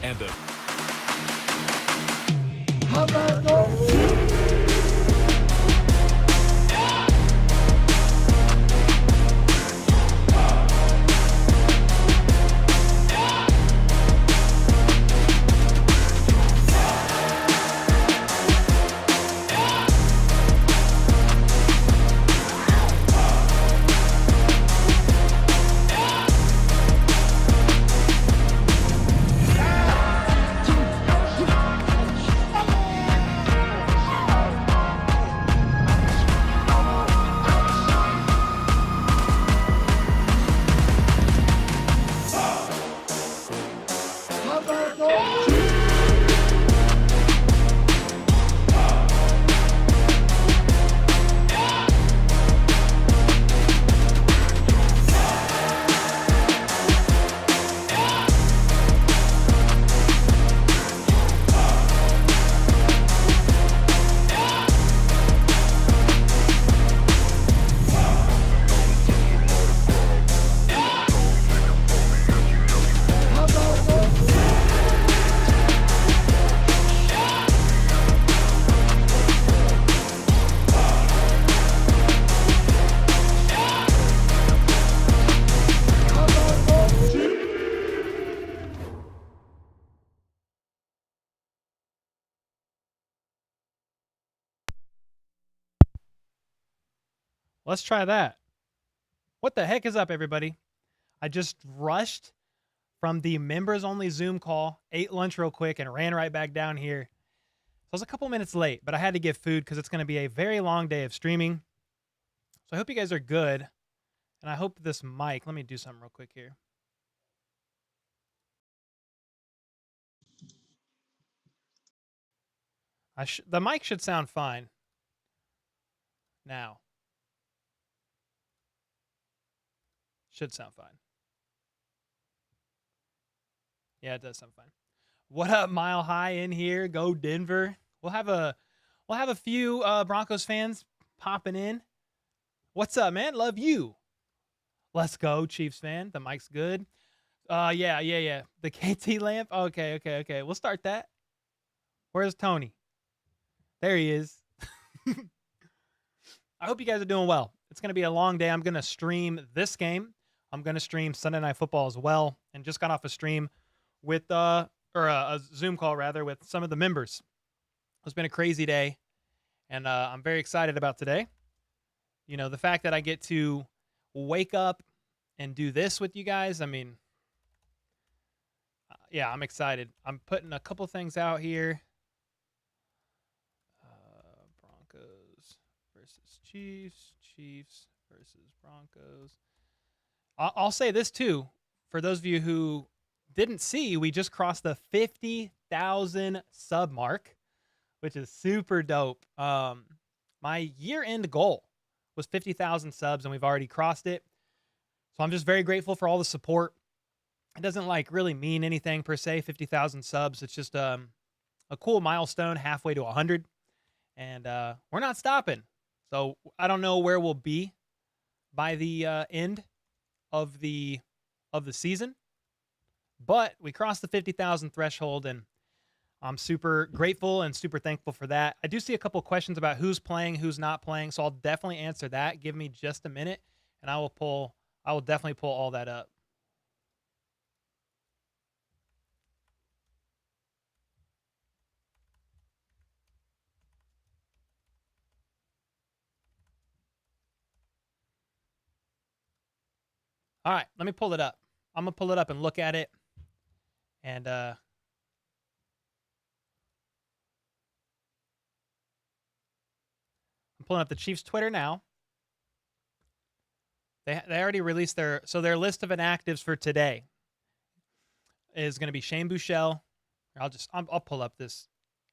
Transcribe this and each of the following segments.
and the Let's try that. What the heck is up, everybody? I just rushed from the members-only Zoom call, ate lunch real quick, and ran right back down here. So I was a couple minutes late, but I had to get food because it's going to be a very long day of streaming. So I hope you guys are good, and I hope this mic... Let me do something real quick here. The mic should sound fine now. Should sound fine. Yeah, it does sound fine. What up, Mile High in here? Go Denver. We'll have a few Broncos fans popping in. What's up, man? Love you. Let's go, Chiefs fan. The mic's good. Yeah. The KT lamp. Okay. We'll start that. Where's Tony? There he is. I hope you guys are doing well. It's going to be a long day. I'm going to stream this game. I'm going to stream Sunday Night Football as well, and just got off a stream with a Zoom call rather with some of the members. It's been a crazy day, and I'm very excited about today. You know, the fact that I get to wake up and do this with you guys. I mean, yeah, I'm excited. I'm putting a couple things out here. Broncos versus Chiefs. Chiefs versus Broncos. I'll say this too. For those of you who didn't see, we just crossed the 50,000 sub mark, which is super dope. My year-end goal was 50,000 subs, and we've already crossed it. So I'm just very grateful for all the support. It doesn't really mean anything per se, 50,000 subs. It's just a cool milestone halfway to 100. And we're not stopping. So I don't know where we'll be by the end of the season. But we crossed the 50,000 threshold, and I'm super grateful and super thankful for that. I do see a couple questions about who's playing, who's not playing, so I'll definitely answer that. Give me just a minute, and I will definitely pull all that up. All right, let me pull it up. I'm going to pull it up and look at it. And I'm pulling up the Chiefs Twitter now. They already released their list of inactives for today is going to be Shane Buechele. I'll pull up this.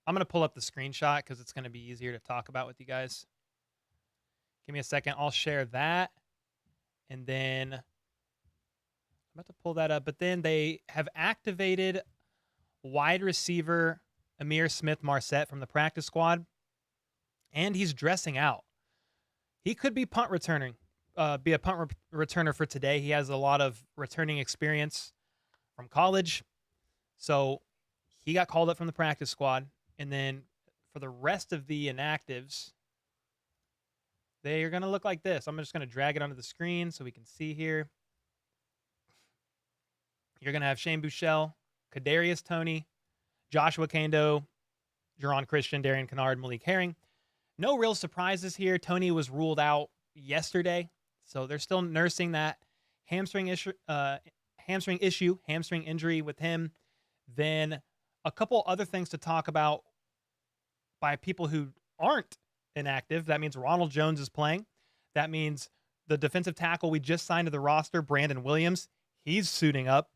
I'm going to pull up the screenshot because it's going to be easier to talk about with you guys. Give me a second. I'll share that. And then I'm about to pull that up. But then they have activated wide receiver Amir Smith-Marset from the practice squad. And he's dressing out. He could be be a punt returner for today. He has a lot of returning experience from college. So he got called up from the practice squad. And then for the rest of the inactives, they are going to look like this. I'm just going to drag it onto the screen so we can see here. You're going to have Shane Buechele, Kadarius Toney, Joshua Kando, Jerron Christian, Darian Kennard, Malik Herring. No real surprises here. Toney was ruled out yesterday, so they're still nursing that hamstring injury with him. Then a couple other things to talk about by people who aren't inactive. That means Ronald Jones is playing. That means the defensive tackle we just signed to the roster, Brandon Williams, he's suiting up.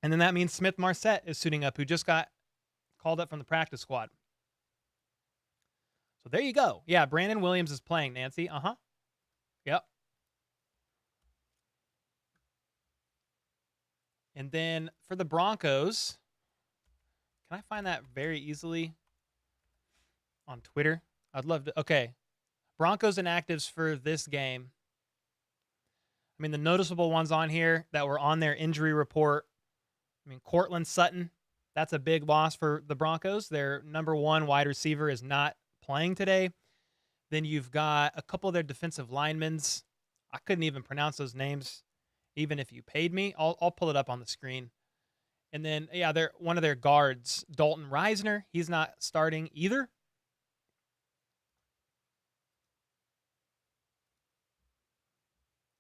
And then that means Smith Marset is suiting up, who just got called up from the practice squad. So there you go. Yeah, Brandon Williams is playing, Nancy. Yep. And then for the Broncos, can I find that very easily on Twitter? I'd love to. Okay. Broncos inactives for this game. I mean, the noticeable ones on here that were on their injury report. I mean, Cortland Sutton, that's a big loss for the Broncos. Their number one wide receiver is not playing today. Then you've got a couple of their defensive linemen. I couldn't even pronounce those names, even if you paid me. I'll pull it up on the screen. And then, yeah, they're one of their guards, Dalton Reisner. He's not starting either.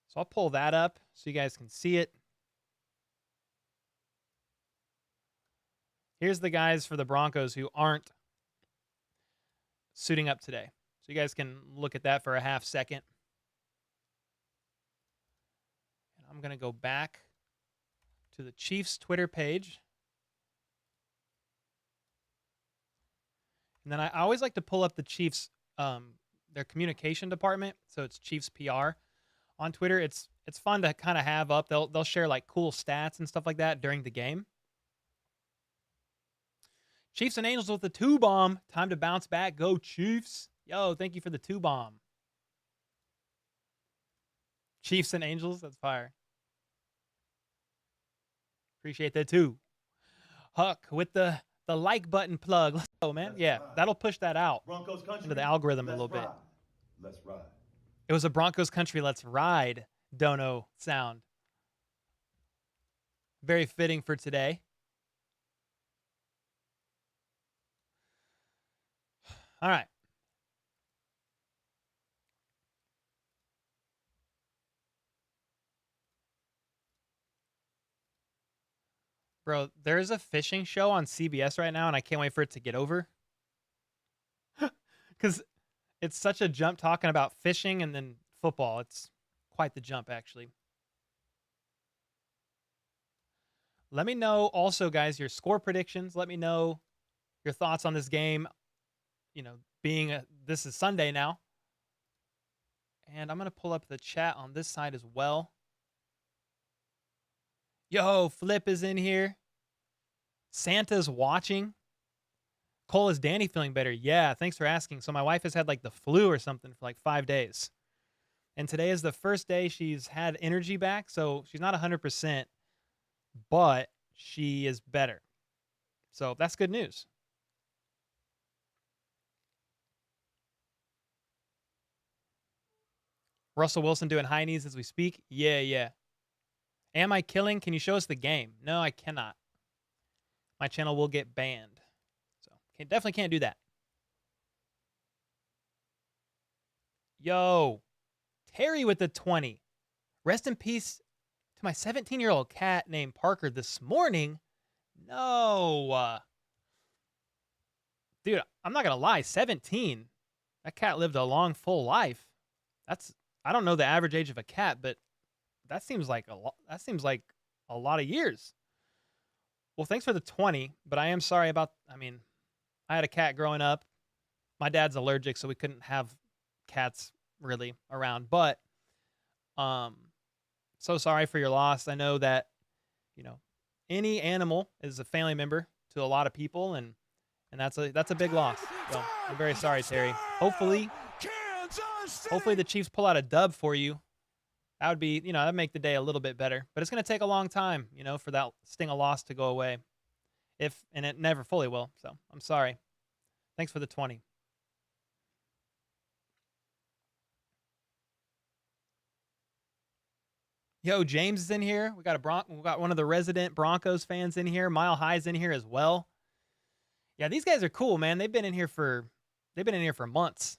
So I'll pull that up so you guys can see it. Here's the guys for the Broncos who aren't suiting up today. So you guys can look at that for a half second. And I'm going to go back to the Chiefs Twitter page. And then I always like to pull up the Chiefs, their communication department. So it's Chiefs PR on Twitter. It's fun to kind of have up. They'll share like cool stats and stuff like that during the game. Chiefs and Angels with the 2-bomb. Time to bounce back. Go Chiefs. Yo, thank you for the 2-bomb. Chiefs and Angels, that's fire. Appreciate that too. Huck with the like button plug. Let's go, man. Yeah, that'll push that out into the algorithm a little bit. Let's ride. It was a Broncos country let's ride dono sound. Very fitting for today. All right. Bro, there's a fishing show on CBS right now, and I can't wait for it to get over. Because it's such a jump talking about fishing and then football. It's quite the jump, actually. Let me know also, guys, your score predictions. Let me know your thoughts on this game. You know, this is Sunday now. And I'm going to pull up the chat on this side as well. Yo, Flip is in here. Santa's watching. Cole, is Danny feeling better? Yeah, thanks for asking. So my wife has had like the flu or something for like 5 days. And today is the first day she's had energy back. So she's not 100%, but she is better. So that's good news. Russell Wilson doing high knees as we speak. Yeah. Am I killing? Can you show us the game? No, I cannot. My channel will get banned. So definitely can't do that. Yo, Terry with the 20. Rest in peace to my 17-year-old cat named Parker this morning. No. Dude, I'm not going to lie. 17. That cat lived a long, full life. I don't know the average age of a cat, but that seems like a lot. That seems like a lot of years. Well, thanks for the 20, but I am sorry about. I mean, I had a cat growing up. My dad's allergic, so we couldn't have cats really around. But, so sorry for your loss. I know that, any animal is a family member to a lot of people, and that's a big loss. So I'm very sorry, Terry. Hopefully the Chiefs pull out a dub for you. That would be, that'd make the day a little bit better. But it's going to take a long time, for that sting of loss to go away. and it never fully will. So I'm sorry. Thanks for the 20. Yo, James is in here. We got one of the resident Broncos fans in here. Mile High's in here as well. Yeah, these guys are cool, man. They've been in here for months,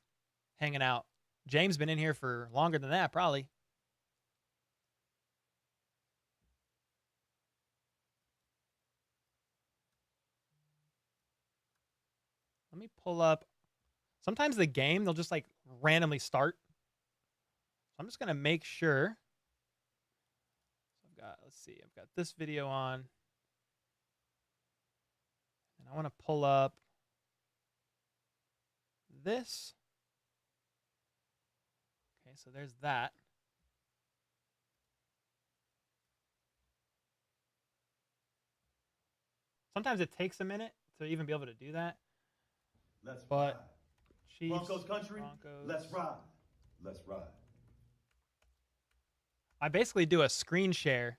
hanging out. James been in here for longer than that, probably. Let me pull up. Sometimes the game, they'll just like randomly start. So I'm just going to make sure. Let's see, I've got this video on. And I want to pull up this. Okay, so there's that. Sometimes it takes a minute to even be able to do that. Let's but ride. Chiefs, Broncos country, Broncos. let's ride. Let's ride. I basically do a screen share.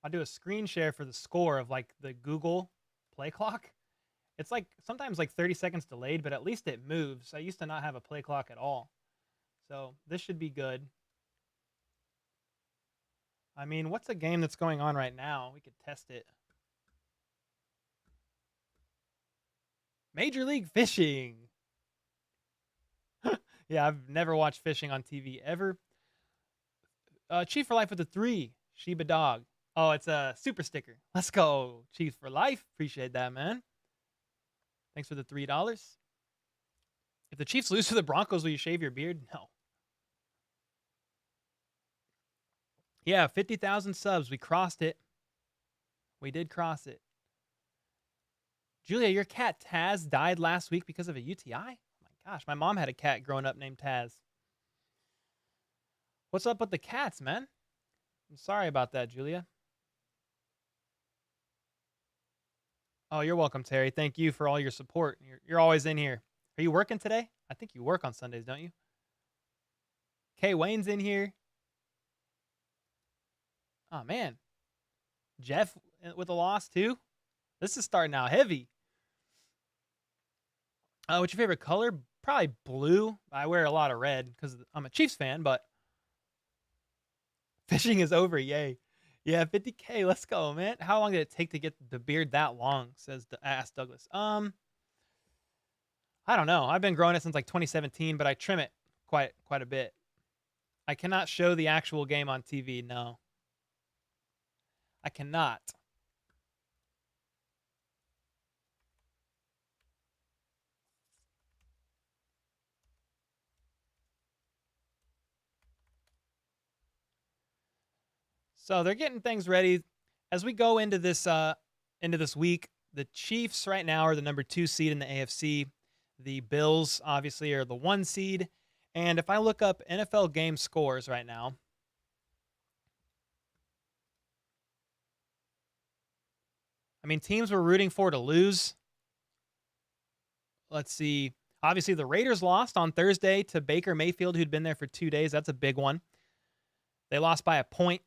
I do a screen share for the score of like the Google play clock. It's like sometimes like 30 seconds delayed, but at least it moves. I used to not have a play clock at all. So this should be good. I mean, what's a game that's going on right now? We could test it. Major League Fishing. Yeah, I've never watched fishing on TV ever. Chief for Life with the 3. Shiba Dog. Oh, it's a super sticker. Let's go. Chief for Life. Appreciate that, man. Thanks for the $3. If the Chiefs lose to the Broncos, will you shave your beard? No. Yeah, 50,000 subs. We crossed it. We did cross it. Julia, your cat Taz died last week because of a UTI? Oh my gosh, my mom had a cat growing up named Taz. What's up with the cats, man? I'm sorry about that, Julia. Oh, you're welcome, Terry. Thank you for all your support. You're always in here. Are you working today? I think you work on Sundays, don't you? Kay Wayne's in here. Oh, man. Jeff with a loss, too? This is starting out heavy. What's your favorite color? Probably blue. I wear a lot of red because I'm a Chiefs fan, but fishing is over. Yay. Yeah, 50K. Let's go, man. How long did it take to get the beard that long? Asked Douglas. I don't know. I've been growing it since like 2017, but I trim it quite a bit. I cannot show the actual game on TV. No. I cannot. So they're getting things ready as we go into this week. The Chiefs right now are the number 2 seed in the AFC. The Bills obviously are the 1 seed. And if I look up NFL game scores right now, I mean, teams we're rooting for to lose. Let's see. Obviously, the Raiders lost on Thursday to Baker Mayfield, who'd been there for 2 days. That's a big one. They lost by a point.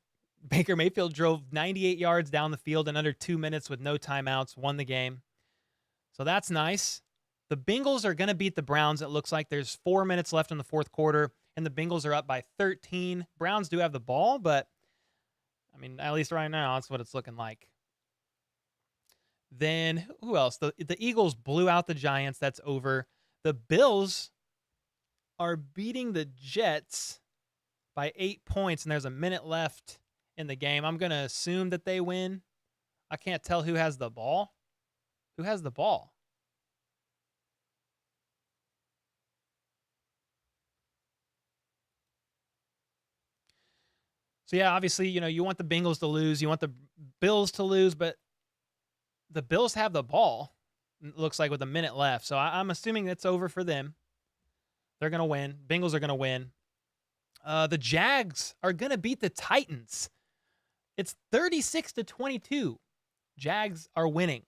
Baker Mayfield drove 98 yards down the field in under 2 minutes with no timeouts, won the game. So that's nice. The Bengals are going to beat the Browns. It looks like there's 4 minutes left in the fourth quarter, and the Bengals are up by 13. Browns do have the ball, but, I mean, at least right now, that's what it's looking like. Then, who else? The Eagles blew out the Giants. That's over. The Bills are beating the Jets by 8 points, and there's a minute left in the game. I'm going to assume that they win. I can't tell who has the ball. Who has the ball? So, yeah, obviously, you want the Bengals to lose. You want the Bills to lose, but the Bills have the ball, it looks like, with a minute left. So I'm assuming it's over for them. They're going to win. Bengals are going to win. The Jags are going to beat the Titans. It's 36-22. Jags are winning.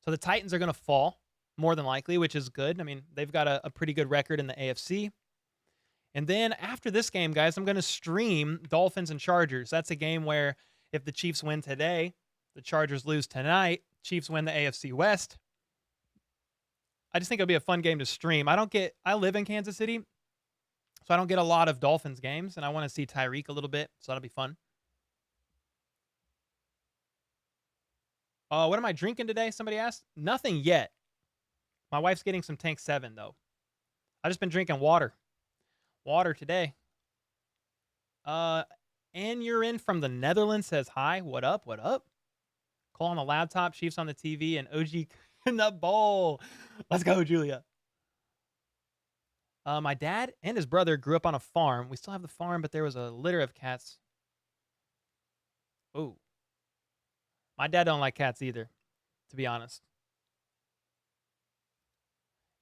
So the Titans are going to fall, more than likely, which is good. I mean, they've got a pretty good record in the AFC. And then after this game, guys, I'm going to stream Dolphins and Chargers. That's a game where if the Chiefs win today, The Chargers lose tonight. Chiefs win the AFC West. I just think it'll be a fun game to stream. I live in Kansas City, so I don't get a lot of Dolphins games, and I want to see Tyreek a little bit, so that'll be fun. What am I drinking today? Somebody asked. Nothing yet. My wife's getting some Tank 7, though. I've just been drinking water. Water today. And you're in from the Netherlands says hi. What up? What up? Cole on the laptop, Chiefs on the TV, and OG in the bowl. Let's go, Julia. My dad and his brother grew up on a farm. We still have the farm, but there was a litter of cats. Oh. My dad don't like cats either, to be honest.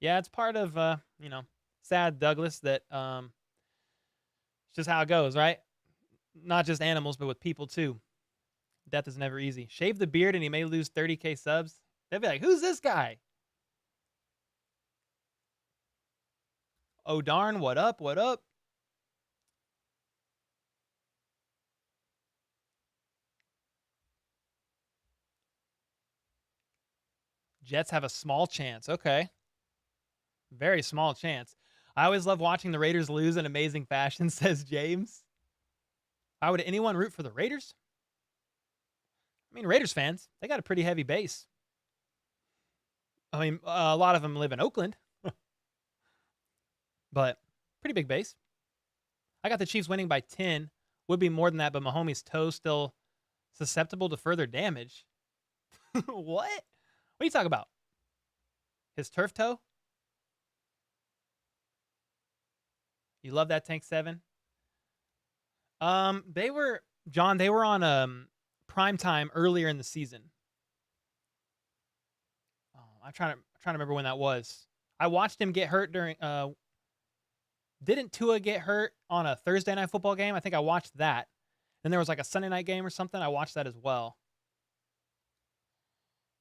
Yeah, it's part of, sad Douglas that it's just how it goes, right? Not just animals, but with people too. Death is never easy. Shave the beard and he may lose 30K subs. They'll be like, who's this guy? Oh, darn. What up? What up? Jets have a small chance. Okay. Very small chance. I always love watching the Raiders lose in amazing fashion, says James. Why would anyone root for the Raiders? I mean, Raiders fans, they got a pretty heavy base. I mean, a lot of them live in Oakland. But pretty big base. I got the Chiefs winning by 10. Would be more than that, but Mahomes' toe still susceptible to further damage. What? What are you talking about? His turf toe? You love that Tank 7? They were on prime time earlier in the season. Oh, I'm trying to remember when that was. I watched him get hurt during didn't Tua get hurt on a Thursday night football game? I think I watched that. Then there was like a Sunday night game or something. I watched that as well.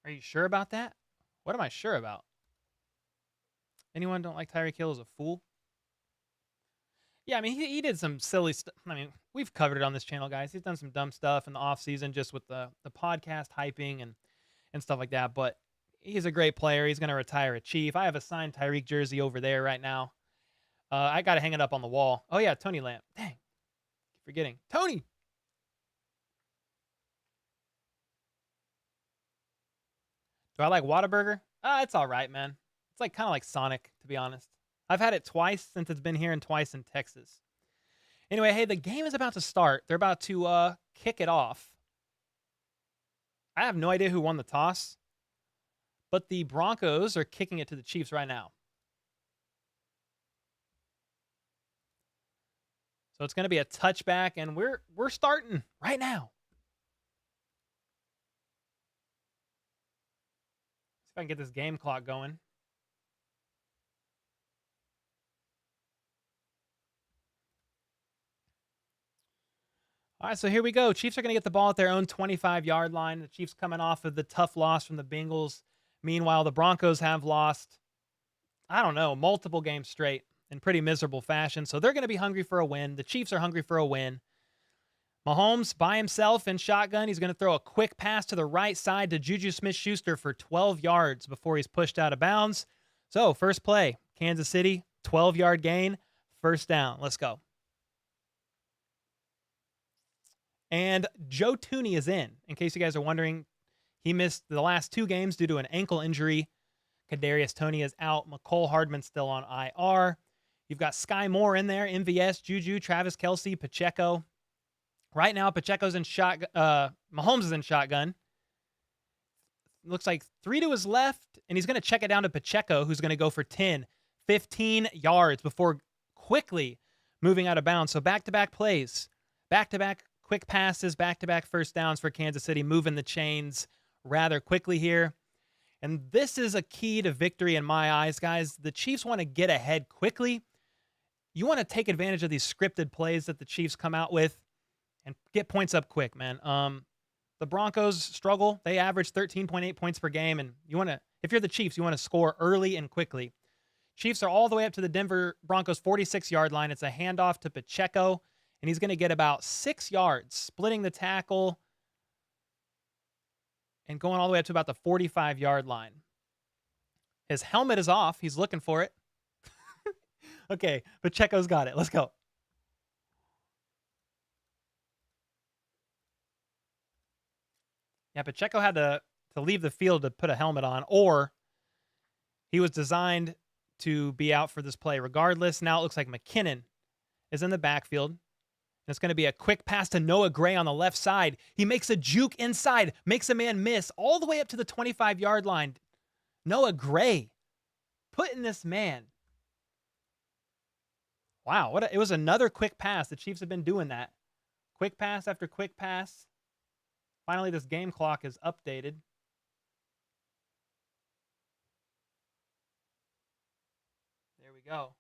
Are you sure about that? What am I sure about? Anyone don't like Tyreek Hill is a fool? Yeah, I mean, he did some silly stuff. I mean, we've covered it on this channel, guys. He's done some dumb stuff in the offseason just with the podcast hyping and stuff like that. But he's a great player. He's going to retire a Chief. I have a signed Tyreek jersey over there right now. I got to hang it up on the wall. Oh, yeah, Tony Lamb. Dang. Keep forgetting. Tony! Do I like Whataburger? It's all right, man. It's like kind of like Sonic, to be honest. I've had it twice since it's been here and twice in Texas. Anyway, hey, the game is about to start. They're about to kick it off. I have no idea who won the toss, but the Broncos are kicking it to the Chiefs right now. So it's going to be a touchback, and we're starting right now. See if I can get this game clock going. All right, so here we go. Chiefs are going to get the ball at their own 25-yard line. The Chiefs coming off of the tough loss from the Bengals. Meanwhile, the Broncos have lost, multiple games straight in pretty miserable fashion. So they're going to be hungry for a win. The Chiefs are hungry for a win. Mahomes by himself in shotgun. He's going to throw a quick pass to the right side to Juju Smith-Schuster for 12 yards before he's pushed out of bounds. So first play, Kansas City, 12-yard gain, first down. Let's go. And Joe Tooney is in case you guys are wondering. He missed the last 2 games due to an ankle injury. Kadarius Toney is out. McCole Hardman's still on IR. You've got Sky Moore in there, MVS, Juju, Travis Kelce, Pacheco. Right now, Pacheco's in Mahomes is in shotgun. Looks like 3 to his left, and he's going to check it down to Pacheco, who's going to go for 10, 15 yards before quickly moving out of bounds. So back-to-back plays, back-to-back quick passes, back-to-back first downs for Kansas City, moving the chains rather quickly here. And this is a key to victory in my eyes, guys. The Chiefs want to get ahead quickly. You want to take advantage of these scripted plays that the Chiefs come out with and get points up quick, man. The Broncos struggle. They average 13.8 points per game, and if you're the Chiefs, you want to score early and quickly. Chiefs are all the way up to the Denver Broncos 46-yard line. It's a handoff to Pacheco, and he's going to get about 6 yards, splitting the tackle. and going all the way up to about the 45-yard line. His helmet is off. He's looking for it. Okay, Pacheco's got it. Let's go. Yeah, Pacheco had to leave the field to put a helmet on, or he was designed to be out for this play regardless. Now it looks like McKinnon is in the backfield. And it's going to be a quick pass to Noah Gray on the left side. He makes a juke inside, makes a man miss all the way up to the 25-yard line. Noah Gray putting this man. Wow, it was another quick pass. The Chiefs have been doing that. Quick pass after quick pass. Finally, this game clock is updated. There we go.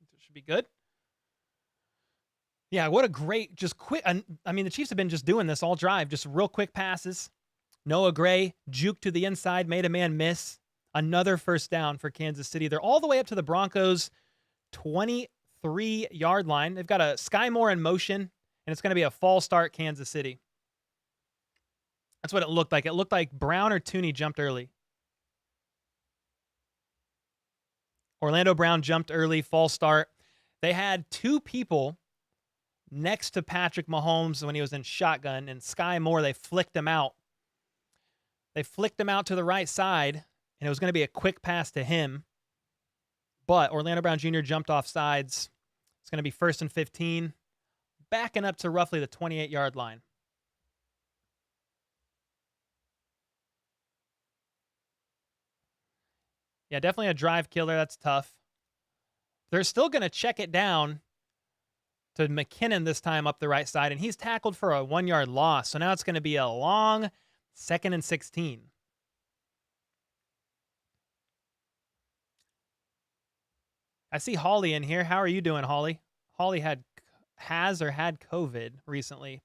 It should be good. Yeah, what a great, just quick. I mean, the Chiefs have been just doing this all drive, just real quick passes. Noah Gray, juke to the inside, made a man miss. Another first down for Kansas City. They're all the way up to the Broncos' 23-yard line. They've got a Sky Moore in motion, and it's going to be a false start, Kansas City. That's what it looked like. It looked like Brown or Tooney jumped early. Orlando Brown jumped early, false start. They had two people next to Patrick Mahomes when he was in shotgun, and Sky Moore, they flicked him out. They flicked him out to the right side, and it was going to be a quick pass to him. But Orlando Brown Jr. jumped off sides. It's going to be 1st and 15, backing up to roughly the 28-yard line. Yeah, definitely a drive killer. That's tough. They're still going to check it down to McKinnon this time up the right side, and he's tackled for a 1-yard loss. So now it's going to be a long 2nd and 16. I see Holly in here. How are you doing, Holly? Holly had COVID recently.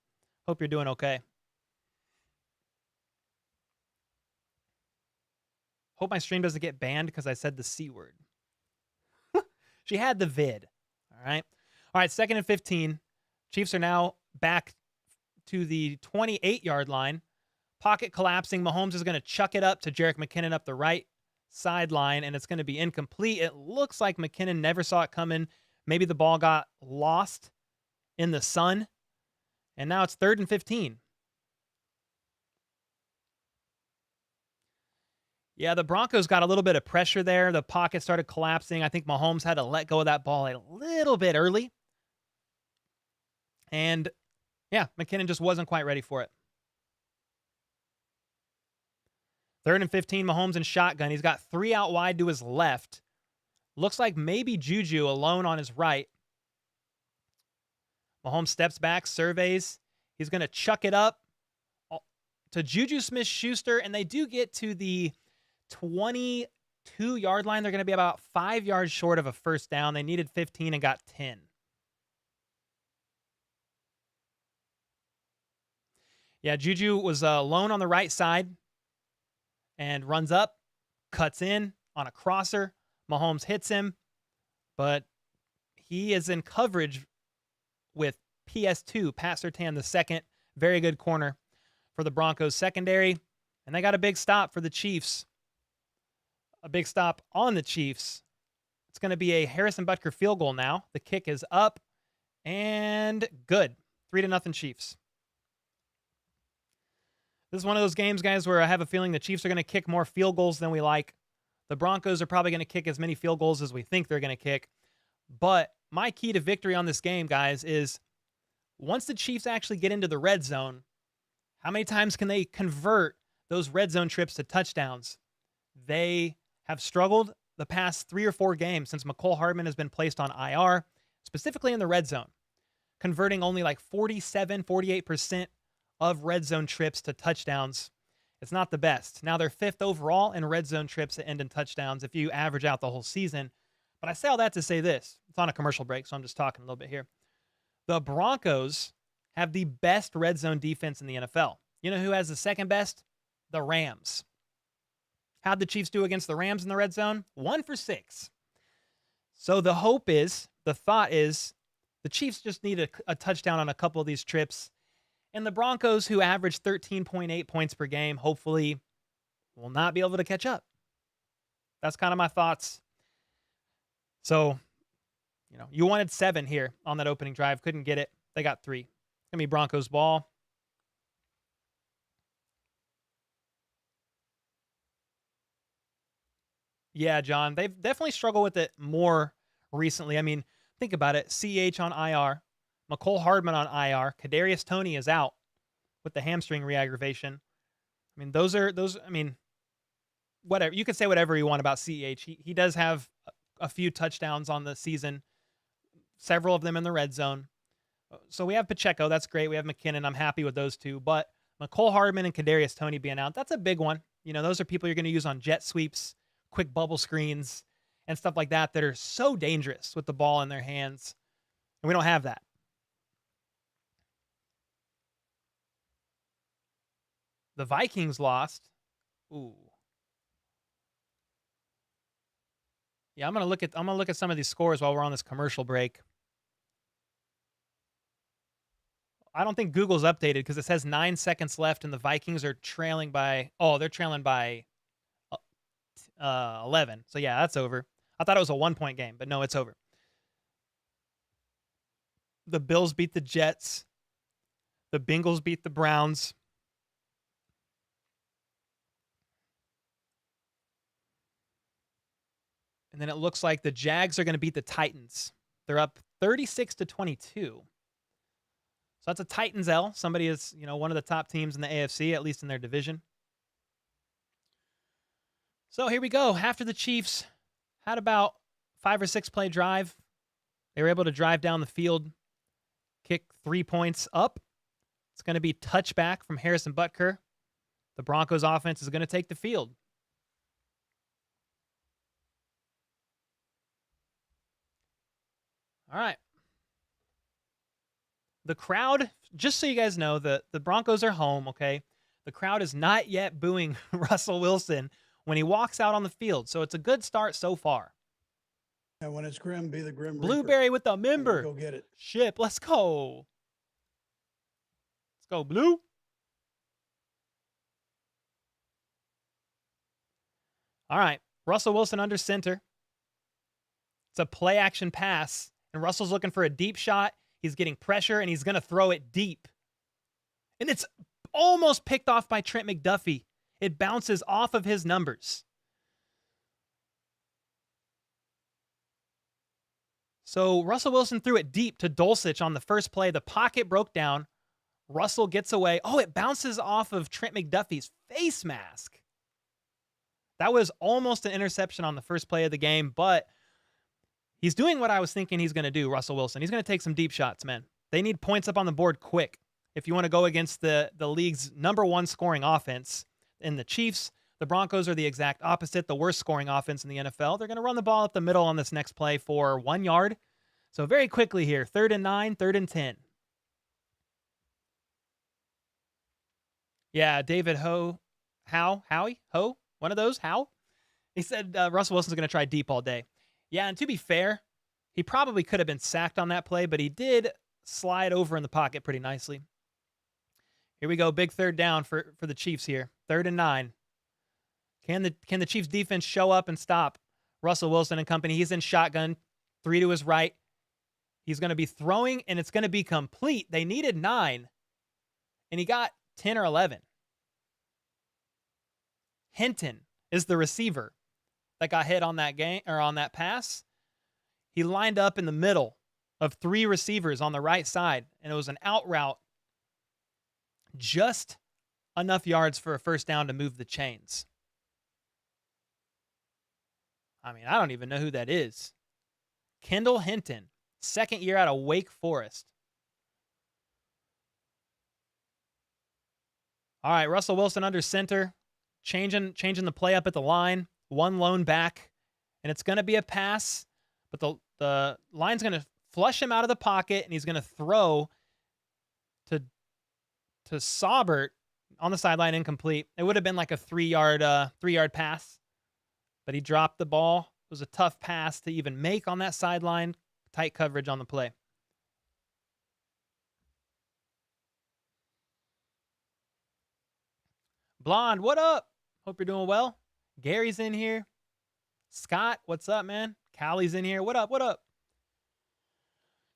Hope you're doing okay. Hope my stream doesn't get banned because I said the C word. She had the vid. All right. 2nd and 15. Chiefs are now back to the 28-yard line. Pocket collapsing. Mahomes is going to chuck it up to Jerick McKinnon up the right sideline, and it's going to be incomplete. It looks like McKinnon never saw it coming. Maybe the ball got lost in the sun, and now it's 3rd and 15. Yeah, the Broncos got a little bit of pressure there. The pocket started collapsing. I think Mahomes had to let go of that ball a little bit early. And, yeah, McKinnon just wasn't quite ready for it. 3rd and 15, Mahomes in shotgun. He's got 3 out wide to his left. Looks like maybe Juju alone on his right. Mahomes steps back, surveys. He's going to chuck it up to Juju Smith-Schuster, and they do get to the 22-yard line. They're going to be about 5 yards short of a first down. They needed 15 and got 10. Yeah, Juju was alone on the right side and runs up, cuts in on a crosser. Mahomes hits him, but he is in coverage with PS2, Pat Surtain II. Very good corner for the Broncos secondary, and they got a big stop for the Chiefs. A big stop on the Chiefs. It's going to be a Harrison Butker field goal now. The kick is up and good. 3-0 Chiefs. This is one of those games, guys, where I have a feeling the Chiefs are going to kick more field goals than we like. The Broncos are probably going to kick as many field goals as we think they're going to kick. But my key to victory on this game, guys, is once the Chiefs actually get into the red zone, how many times can they convert those red zone trips to touchdowns? They have struggled the past 3 or 4 games since Mecole Hardman has been placed on IR, specifically in the red zone, converting only like 47, 48% of red zone trips to touchdowns. It's not the best. Now they're 5th overall in red zone trips that end in touchdowns if you average out the whole season. But I say all that to say this. It's on a commercial break, so I'm just talking a little bit here. The Broncos have the best red zone defense in the NFL. You know who has the second best? The Rams. How'd the Chiefs do against the Rams in the red zone? 1 for 6. So the hope is, the thought is, the Chiefs just need a touchdown on a couple of these trips. And the Broncos, who average 13.8 points per game, hopefully will not be able to catch up. That's kind of my thoughts. So, you wanted 7 here on that opening drive. Couldn't get it. They got 3. It's going to be Broncos ball. Yeah, John, they've definitely struggled with it more recently. I mean, think about it. CH on IR, McCole Hardman on IR, Kadarius Toney is out with the hamstring reaggravation. I mean, whatever. You can say whatever you want about CH. He does have a few touchdowns on the season, several of them in the red zone. So we have Pacheco. That's great. We have McKinnon. I'm happy with those two. But McCole Hardman and Kadarius Toney being out, that's a big one. Those are people you're going to use on jet sweeps, quick bubble screens, and stuff like that are so dangerous with the ball in their hands. And we don't have that. The Vikings lost. Ooh. Yeah, I'm gonna look at some of these scores while we're on this commercial break. I don't think Google's updated because it says 9 seconds left and the Vikings are trailing by 11. So yeah, that's over. I thought it was a 1-point game, but no, it's over. The Bills beat the Jets. The Bengals beat the Browns. And then it looks like the Jags are going to beat the Titans. They're up 36-22. So that's a Titans L. Somebody is, one of the top teams in the AFC, at least in their division. So here we go. After the Chiefs had about 5 or 6 play drive, they were able to drive down the field, kick 3 points up. It's going to be touchback from Harrison Butker. The Broncos offense is going to take the field. All right. The crowd, just so you guys know, the Broncos are home, okay? The crowd is not yet booing Russell Wilson when he walks out on the field, so it's a good start so far. And when it's grim, be the grim Blueberry Reaper. with the member. Go get it. Ship, let's go. Let's go, Blue. All right, Russell Wilson under center. It's a play action pass, and Russell's looking for a deep shot. He's getting pressure, and he's going to throw it deep. And it's almost picked off by Trent McDuffie. It bounces off of his numbers. So Russell Wilson threw it deep to Dulcich on the first play. The pocket broke down. Russell gets away. Oh, it bounces off of Trent McDuffie's face mask. That was almost an interception on the first play of the game, but he's doing what I was thinking he's going to do, Russell Wilson. He's going to take some deep shots, man. They need points up on the board quick if you want to go against the league's #1 scoring offense. In the Chiefs, the Broncos are the exact opposite, the worst scoring offense in the NFL. They're going to run the ball up the middle on this next play for 1 yard. So very quickly here, 3rd and 9, 3rd and 10. Yeah, David Howie, one of those, Howe. He said Russell Wilson's going to try deep all day. Yeah, and to be fair, he probably could have been sacked on that play, but he did slide over in the pocket pretty nicely. Here we go, big 3rd down for the Chiefs here. 3rd and 9. Can the Chiefs defense show up and stop Russell Wilson and company? He's in shotgun, 3 to his right. He's going to be throwing, and it's going to be complete. They needed 9, and he got 10 or 11. Hinton is the receiver that got hit on that game or on that pass. He lined up in the middle of 3 receivers on the right side, and it was an out route. Just enough yards for a first down to move the chains. I mean, I don't even know who that is. Kendall Hinton, 2nd year out of Wake Forest. All right, Russell Wilson under center, changing the play up at the line. 1 lone back, and it's going to be a pass, but the line's going to flush him out of the pocket, and he's going to throw to Saubert on the sideline, incomplete. It would have been like a 3-yard pass, but he dropped the ball. It was a tough pass to even make on that sideline. Tight coverage on the play. Blonde, what up? Hope you're doing well. Gary's in here. Scott, what's up, man? Callie's in here. What up? What up?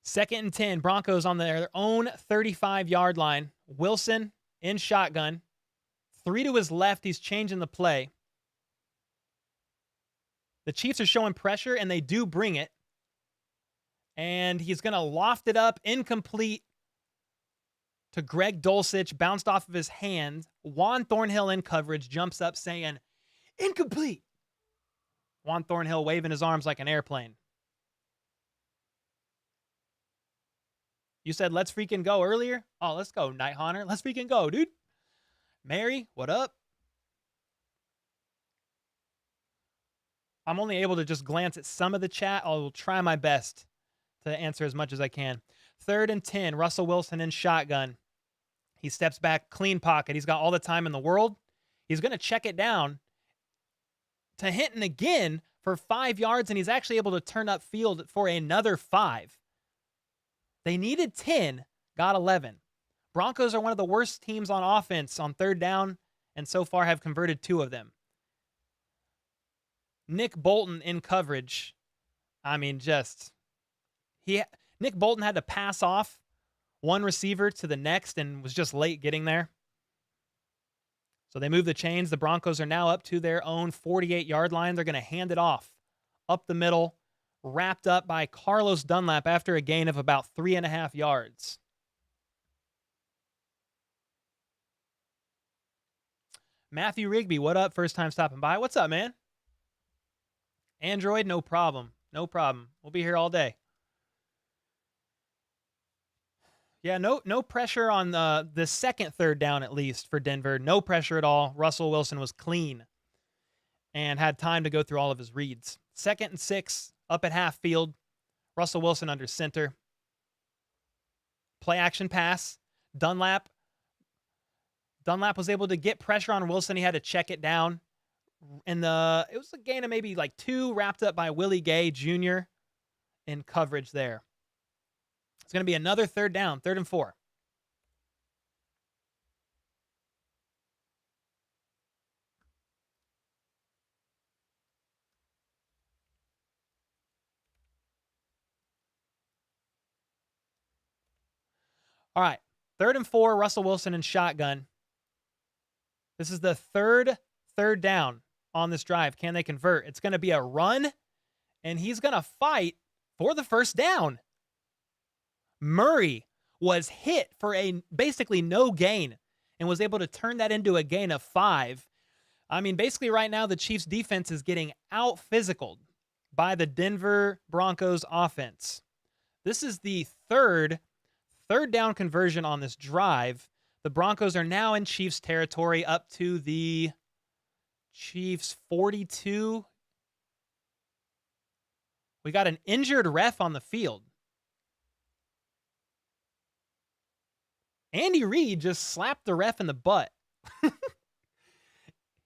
2nd and 10. Broncos on their own 35-yard line. Wilson in shotgun. 3 to his left. He's changing the play. The Chiefs are showing pressure, and they do bring it. And he's going to loft it up, incomplete to Greg Dulcich, bounced off of his hand. Juan Thornhill in coverage, jumps up saying, incomplete. Juan Thornhill waving his arms like an airplane. You said, let's freaking go earlier? Oh, let's go, Night Haunter. Let's freaking go, dude. Mary, what up? I'm only able to just glance at some of the chat. I'll try my best to answer as much as I can. 3rd and 10, Russell Wilson in shotgun. He steps back, clean pocket. He's got all the time in the world. He's going to check it down to Hinton again for 5 yards, and he's actually able to turn up field for another 5. They needed 10, got 11. Broncos are one of the worst teams on offense on 3rd down, and so far have converted 2 of them. Nick Bolton in coverage. I mean, Nick Bolton had to pass off one receiver to the next and was just late getting there. So they move the chains. The Broncos are now up to their own 48-yard line. They're going to hand it off up the middle, wrapped up by Carlos Dunlap after a gain of about 3.5 yards. Matthew Rigby, what up? First time stopping by. What's up, man? Android, no problem. No problem. We'll be here all day. Yeah, no pressure on the second 3rd down, at least, for Denver. No pressure at all. Russell Wilson was clean and had time to go through all of his reads. 2nd and 6, up at half field. Russell Wilson under center. Play action pass. Dunlap was able to get pressure on Wilson. He had to check it down. And it was a gain of maybe like 2, wrapped up by Willie Gay Jr. in coverage there. It's going to be another 3rd down, 3rd and 4. All right, 3rd and 4, Russell Wilson in shotgun. This is the 3rd down on this drive. Can they convert? It's going to be a run, and he's going to fight for the 1st down. Murray was hit for a basically no gain and was able to turn that into a gain of 5. I mean, basically right now the Chiefs defense is getting out-physicaled by the Denver Broncos offense. This is the third down conversion on this drive. The Broncos are now in Chiefs territory up to the Chiefs 42. We got an injured ref on the field. Andy Reid just slapped the ref in the butt.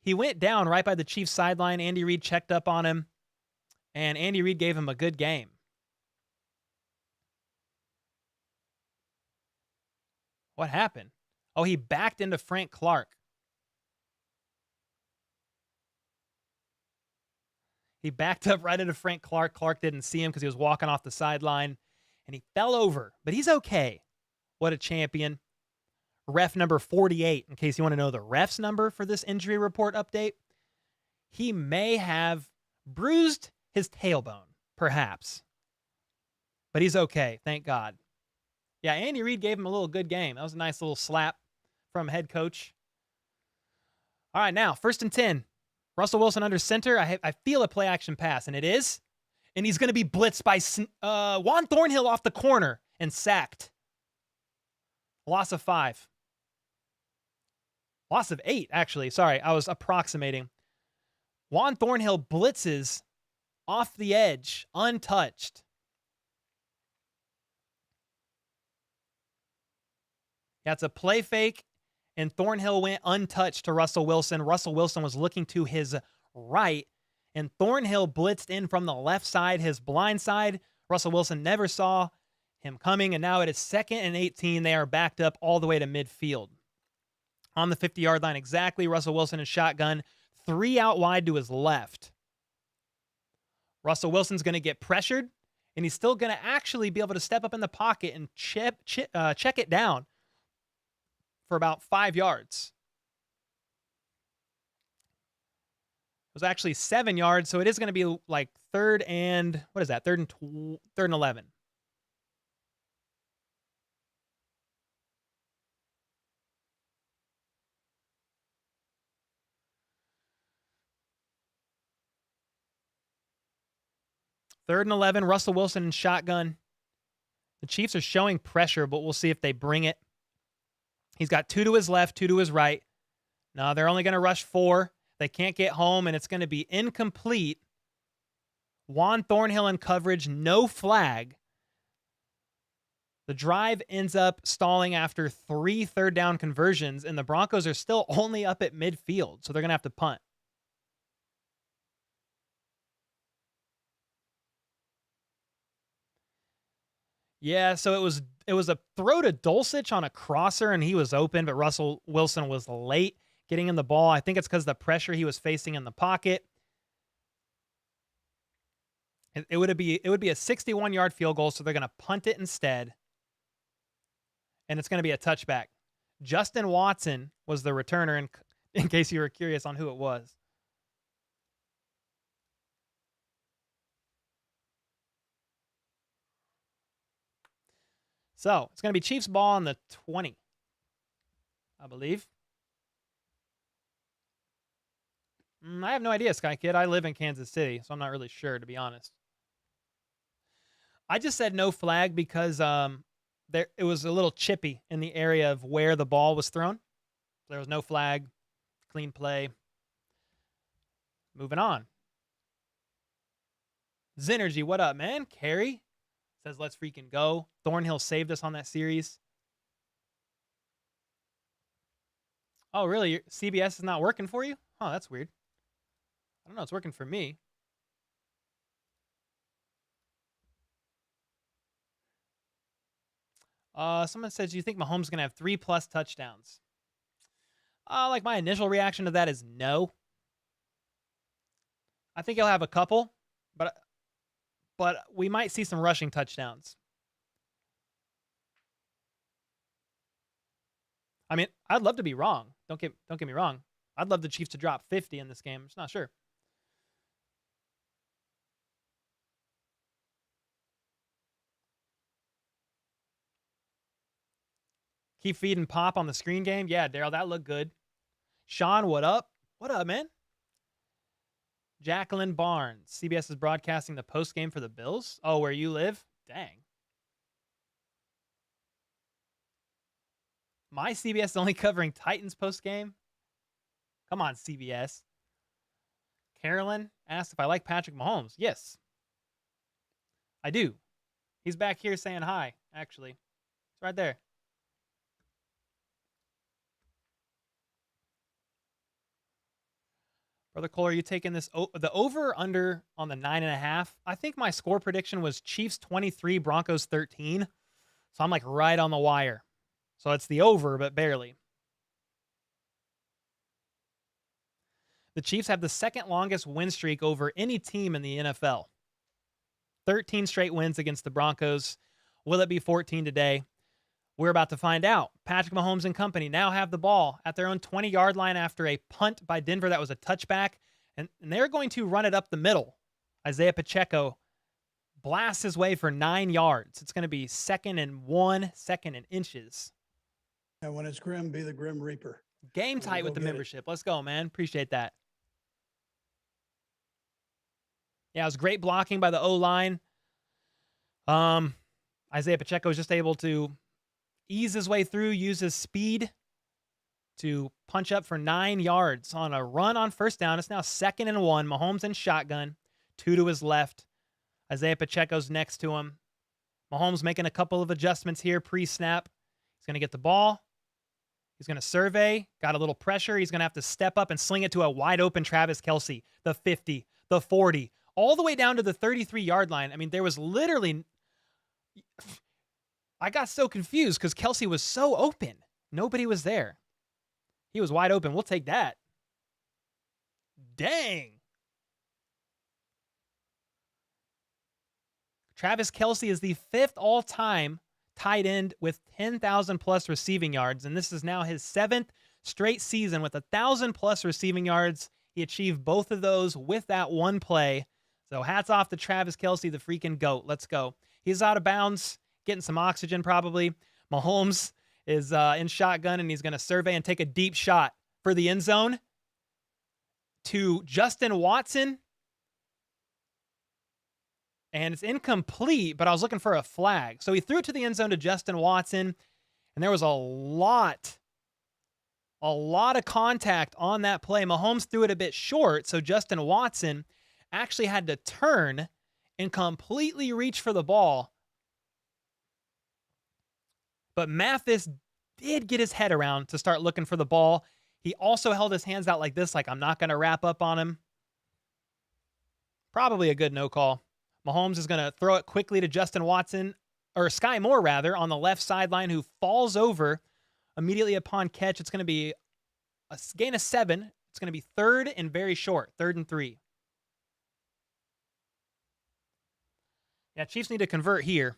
He went down right by the Chiefs sideline. Andy Reid checked up on him, and Andy Reid gave him a good game. What happened? Oh, he backed into Frank Clark. He backed up right into Frank Clark. Clark didn't see him because he was walking off the sideline, and he fell over, but he's okay. What a champion. Ref number 48, in case you want to know the ref's number for this injury report update. He may have bruised his tailbone, perhaps. But he's okay, thank God. Yeah, Andy Reid gave him a little good game. That was a nice little slap from head coach. All right, now, 1st and 10. Russell Wilson under center. I feel a play action pass, and it is. And he's going to be blitzed by Juan Thornhill off the corner and sacked. Loss of 5. Loss of 8, actually. Sorry, I was approximating. Juan Thornhill blitzes off the edge, untouched. That's a play fake, and Thornhill went untouched to Russell Wilson. Russell Wilson was looking to his right, and Thornhill blitzed in from the left side, his blind side. Russell Wilson never saw him coming, and now it is 2nd and 18. They are backed up all the way to midfield. On the 50-yard line exactly, Russell Wilson in shotgun, 3 out wide to his left. Russell Wilson's going to get pressured, and he's still going to actually be able to step up in the pocket and check it down for about 5 yards. It was actually 7 yards, so it is going to be like third and 11. Third and 11, Russell Wilson in shotgun. The Chiefs are showing pressure, but we'll see if they bring it. He's got 2 to his left, 2 to his right. No, they're only going to rush 4. They can't get home, and it's going to be incomplete. Juan Thornhill in coverage, no flag. The drive ends up stalling after 3 third down conversions, and the Broncos are still only up at midfield, so they're going to have to punt. Yeah, so it was a throw to Dulcich on a crosser, and he was open, but Russell Wilson was late getting in the ball. I think it's because of the pressure he was facing in the pocket. It would be a 61-yard field goal, so they're going to punt it instead, and it's going to be a touchback. Justin Watson was the returner, in case you were curious on who it was. So it's going to be Chiefs ball on the 20, I believe. I have no idea, Sky Kid. I live in Kansas City, so I'm not really sure, to be honest. I just said no flag because it was a little chippy in the area of where the ball was thrown. There was no flag. Clean play. Moving on. Zinergy, what up, man? Carrie says, let's freaking go. Thornhill saved us on that series. Oh, really? CBS is not working for you? Oh, that's weird. I don't know. It's working for me. Someone says, do you think Mahomes is going to have 3+ touchdowns? Like my initial reaction to that is no. I think he'll have a couple, but we might see some rushing touchdowns. I mean, I'd love to be wrong. Don't get me wrong. I'd love the Chiefs to drop 50 in this game. I'm just not sure. Keep feeding Pop on the screen game. Yeah, Daryl, that looked good. Sean, what up? What up, man? Jacqueline Barnes. CBS is broadcasting the post game for the Bills. Oh, where you live? Dang. My CBS is only covering Titans post game. Come on, CBS. Carolyn asked if I like Patrick Mahomes. Yes, I do. He's back here saying hi, actually. It's right there. Brother Cole, are you taking this the over or under on the 9.5? I think my score prediction was Chiefs 23, Broncos 13. So I'm like right on the wire. So it's the over, but barely. The Chiefs have the second longest win streak over any team in the NFL. 13 straight wins against the Broncos. Will it be 14 today? We're about to find out. Patrick Mahomes and company now have the ball at their own 20-yard line after a punt by Denver that was a touchback, and they're going to run it up the middle. Isaiah Pacheco blasts his way for 9 yards. It's going to be 2nd and 1, 2nd and inches. And when it's grim, be the Grim Reaper. Game tight with the membership. Let's go, man. Appreciate that. Yeah, it was great blocking by the O-line. Isaiah Pacheco was just able to ease his way through, use his speed to punch up for 9 yards on a run on first down. It's now 2nd and 1. Mahomes in shotgun, 2 to his left. Isaiah Pacheco's next to him. Mahomes making a couple of adjustments here pre-snap. He's going to get the ball. He's going to survey. Got a little pressure. He's going to have to step up and sling it to a wide open Travis Kelce. The 50, the 40, all the way down to the 33-yard line. I mean, there was literally... I got so confused because Kelce was so open. Nobody was there. He was wide open. We'll take that. Dang. Travis Kelce is the 5th all-time tight end with 10,000 plus receiving yards, and this is now his 7th straight season with 1,000 plus receiving yards. He achieved both of those with that one play. So hats off to Travis Kelce, the freaking GOAT. Let's go. He's out of bounds, getting some oxygen probably. Mahomes is in shotgun, and he's going to survey and take a deep shot for the end zone to Justin Watson. And it's incomplete, but I was looking for a flag. So he threw it to the end zone to Justin Watson, and there was a lot of contact on that play. Mahomes threw it a bit short, so Justin Watson actually had to turn and completely reach for the ball. But Mathis did get his head around to start looking for the ball. He also held his hands out like this, like I'm not going to wrap up on him. Probably a good no call. Mahomes is going to throw it quickly to Justin Watson, or Sky Moore rather, on the left sideline, who falls over immediately upon catch. It's going to be a gain of 7. It's going to be 3rd and very short, 3rd and 3. Yeah, Chiefs need to convert here.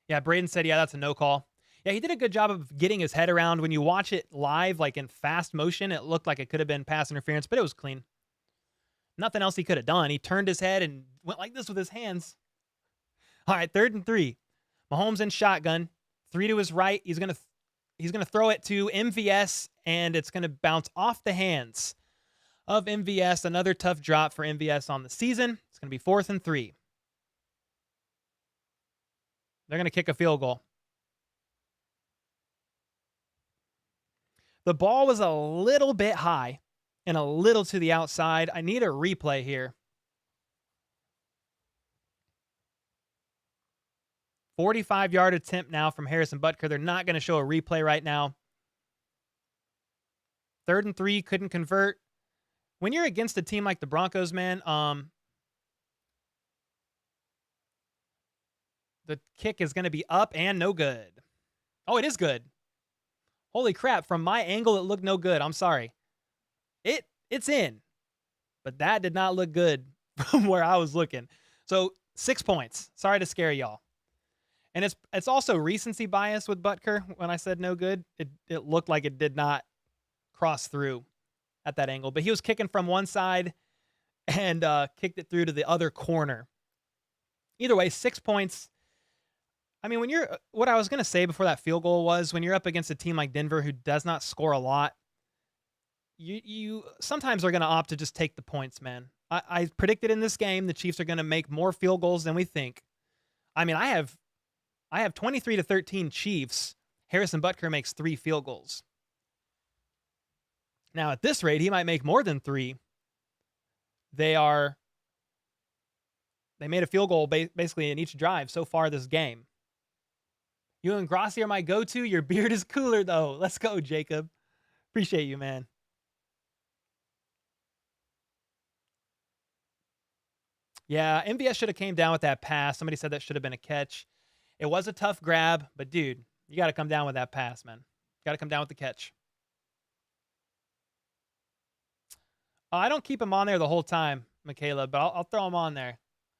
Yeah, Braden said, yeah, that's a no call. Yeah, he did a good job of getting his head around. When you watch it live, like in fast motion, it looked like it could have been pass interference, but it was clean. Nothing else he could have done. He turned his head and went like this with his hands. All right, 3rd and 3. Mahomes in shotgun. 3 to his right. He's gonna throw it to MVS, and it's gonna bounce off the hands of MVS. Another tough drop for MVS on the season. It's gonna be 4th and 3. They're gonna kick a field goal. The ball was a little bit high and a little to the outside. I need a replay here. 45-yard attempt now from Harrison Butker. They're not going to show a replay right now. 3rd and 3, couldn't convert. When you're against a team like the Broncos, man, the kick is going to be up and no good. Oh, it is good. Holy crap, from my angle, it looked no good. I'm sorry. It's in. But that did not look good from where I was looking. So 6 points. Sorry to scare y'all. And it's also recency bias with Butker. When I said no good, it looked like it did not cross through at that angle. But he was kicking from one side and kicked it through to the other corner. Either way, 6 points. I mean, what I was going to say before that field goal was, when you're up against a team like Denver who does not score a lot, you sometimes are going to opt to just take the points, man. I predicted in this game the Chiefs are going to make more field goals than we think. I mean, I have 23-13 Chiefs. Harrison Butker makes 3 field goals. Now, at this rate, he might make more than 3. They made a field goal basically in each drive so far this game. You and Grassi are my go-to. Your beard is cooler, though. Let's go, Jacob. Appreciate you, man. Yeah, MVS should have came down with that pass. Somebody said that should have been a catch. It was a tough grab, but, dude, you got to come down with that pass, man. Got to come down with the catch. I don't keep him on there the whole time, Michaela, but I'll throw him on there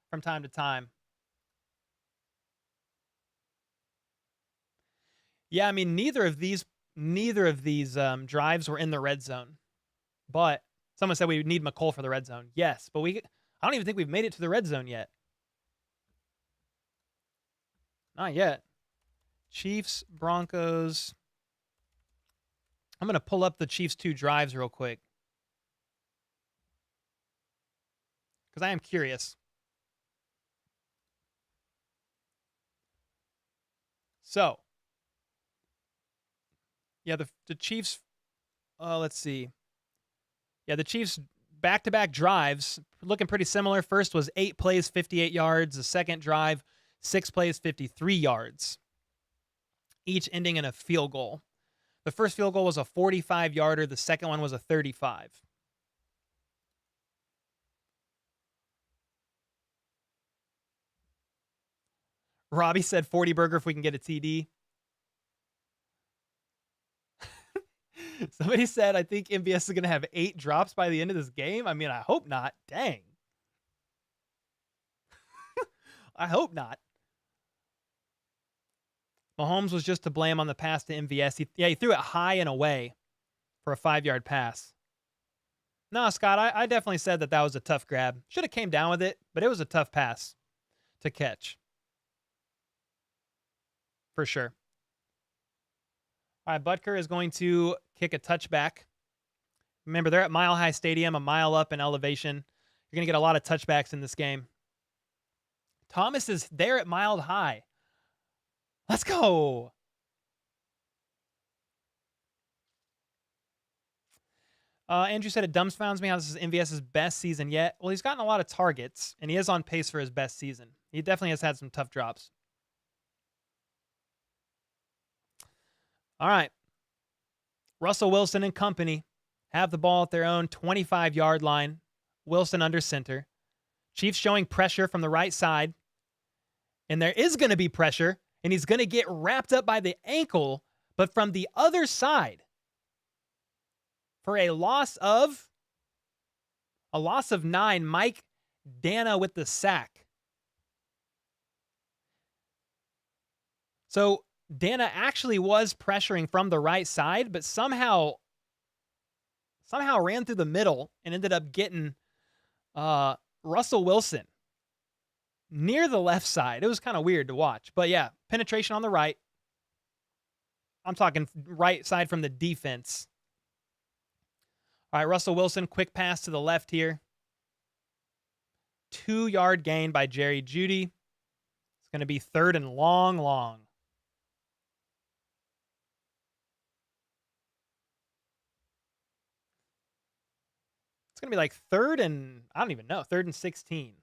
from time to time. Yeah, I mean, neither of these drives were in the red zone. But someone said we need McColl for the red zone. Yes, but I don't even think we've made it to the red zone yet. Not yet. Chiefs, Broncos. I'm going to pull up the Chiefs' 2 drives real quick, because I am curious. So, yeah, the Chiefs, let's see. Yeah, the Chiefs back-to-back drives looking pretty similar. First was 8 plays, 58 yards. The second drive, 6 plays, 53 yards, each ending in a field goal. The first field goal was a 45-yarder. The second one was a 35. Robbie said 40 burger if we can get a TD. Somebody said, I think MVS is going to have 8 drops by the end of this game. I mean, I hope not. Dang. I hope not. Mahomes was just to blame on the pass to MVS. He threw it high and away for a 5-yard pass. No, Scott, I definitely said that was a tough grab. Should have came down with it, but it was a tough pass to catch. For sure. All right, Butker is going to kick a touchback. Remember, they're at Mile High Stadium, a mile up in elevation. You're going to get a lot of touchbacks in this game. Thomas is there at Mile High. Let's go. Andrew said it dumbfounds me how this is MVS's best season yet. Well, he's gotten a lot of targets, and he is on pace for his best season. He definitely has had some tough drops. All right. Russell Wilson and company have the ball at their own 25-yard line. Wilson under center. Chiefs showing pressure from the right side. And there is going to be pressure, and he's going to get wrapped up by the ankle, but from the other side. For a loss of 9, Mike Dana with the sack. So Dana actually was pressuring from the right side, but somehow ran through the middle and ended up getting Russell Wilson near the left side. It was kind of weird to watch, but yeah, penetration on the right. I'm talking right side from the defense. All right, Russell Wilson, quick pass to the left here. 2-yard gain by Jerry Jeudy. It's going to be 3rd and long. It's going to be like 3rd and, I don't even know, 3rd and 16.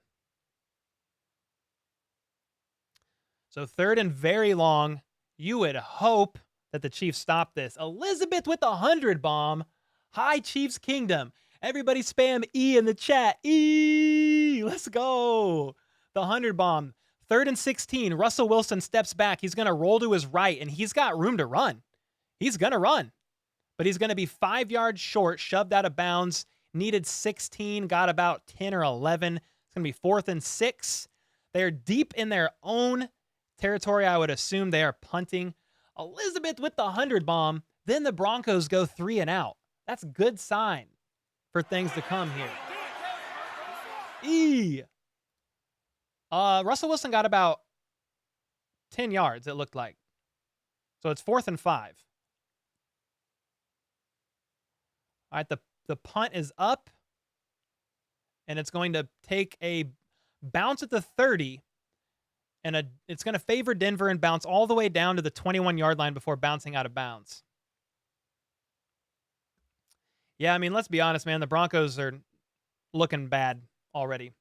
So 3rd and very long. You would hope that the Chiefs stop this. Elizabeth with the 100 bomb. Hi, Chiefs Kingdom. Everybody spam E in the chat. E! Let's go. The 100 bomb. 3rd and 16. Russell Wilson steps back. He's going to roll to his right, and he's got room to run. He's going to run. But he's going to be 5 yards short, shoved out of bounds. Needed 16, got about 10 or 11. It's going to be 4th and 6. They're deep in their own territory. I would assume they are punting. Elizabeth with the 100 bomb. Then the Broncos go 3 and out. That's a good sign for things to come here. Russell Wilson got about 10 yards, it looked like. So it's 4th and 5. All right, the punt is up. And it's going to take a bounce at the 30. And it's going to favor Denver and bounce all the way down to the 21-yard line before bouncing out of bounds. Yeah, I mean, let's be honest, man. The Broncos are looking bad already.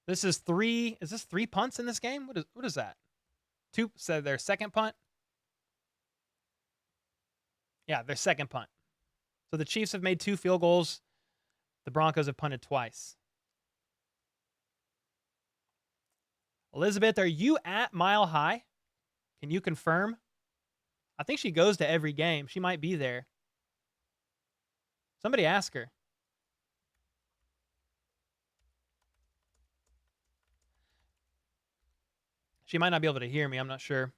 This is 3. Is this 3 punts in this game? What is that? 2. So their second punt? Yeah, their second punt. So the Chiefs have made 2 field goals. The Broncos have punted twice. Elizabeth, are you at Mile High? Can you confirm? I think she goes to every game. She might be there. Somebody ask her. She might not be able to hear me. I'm not sure.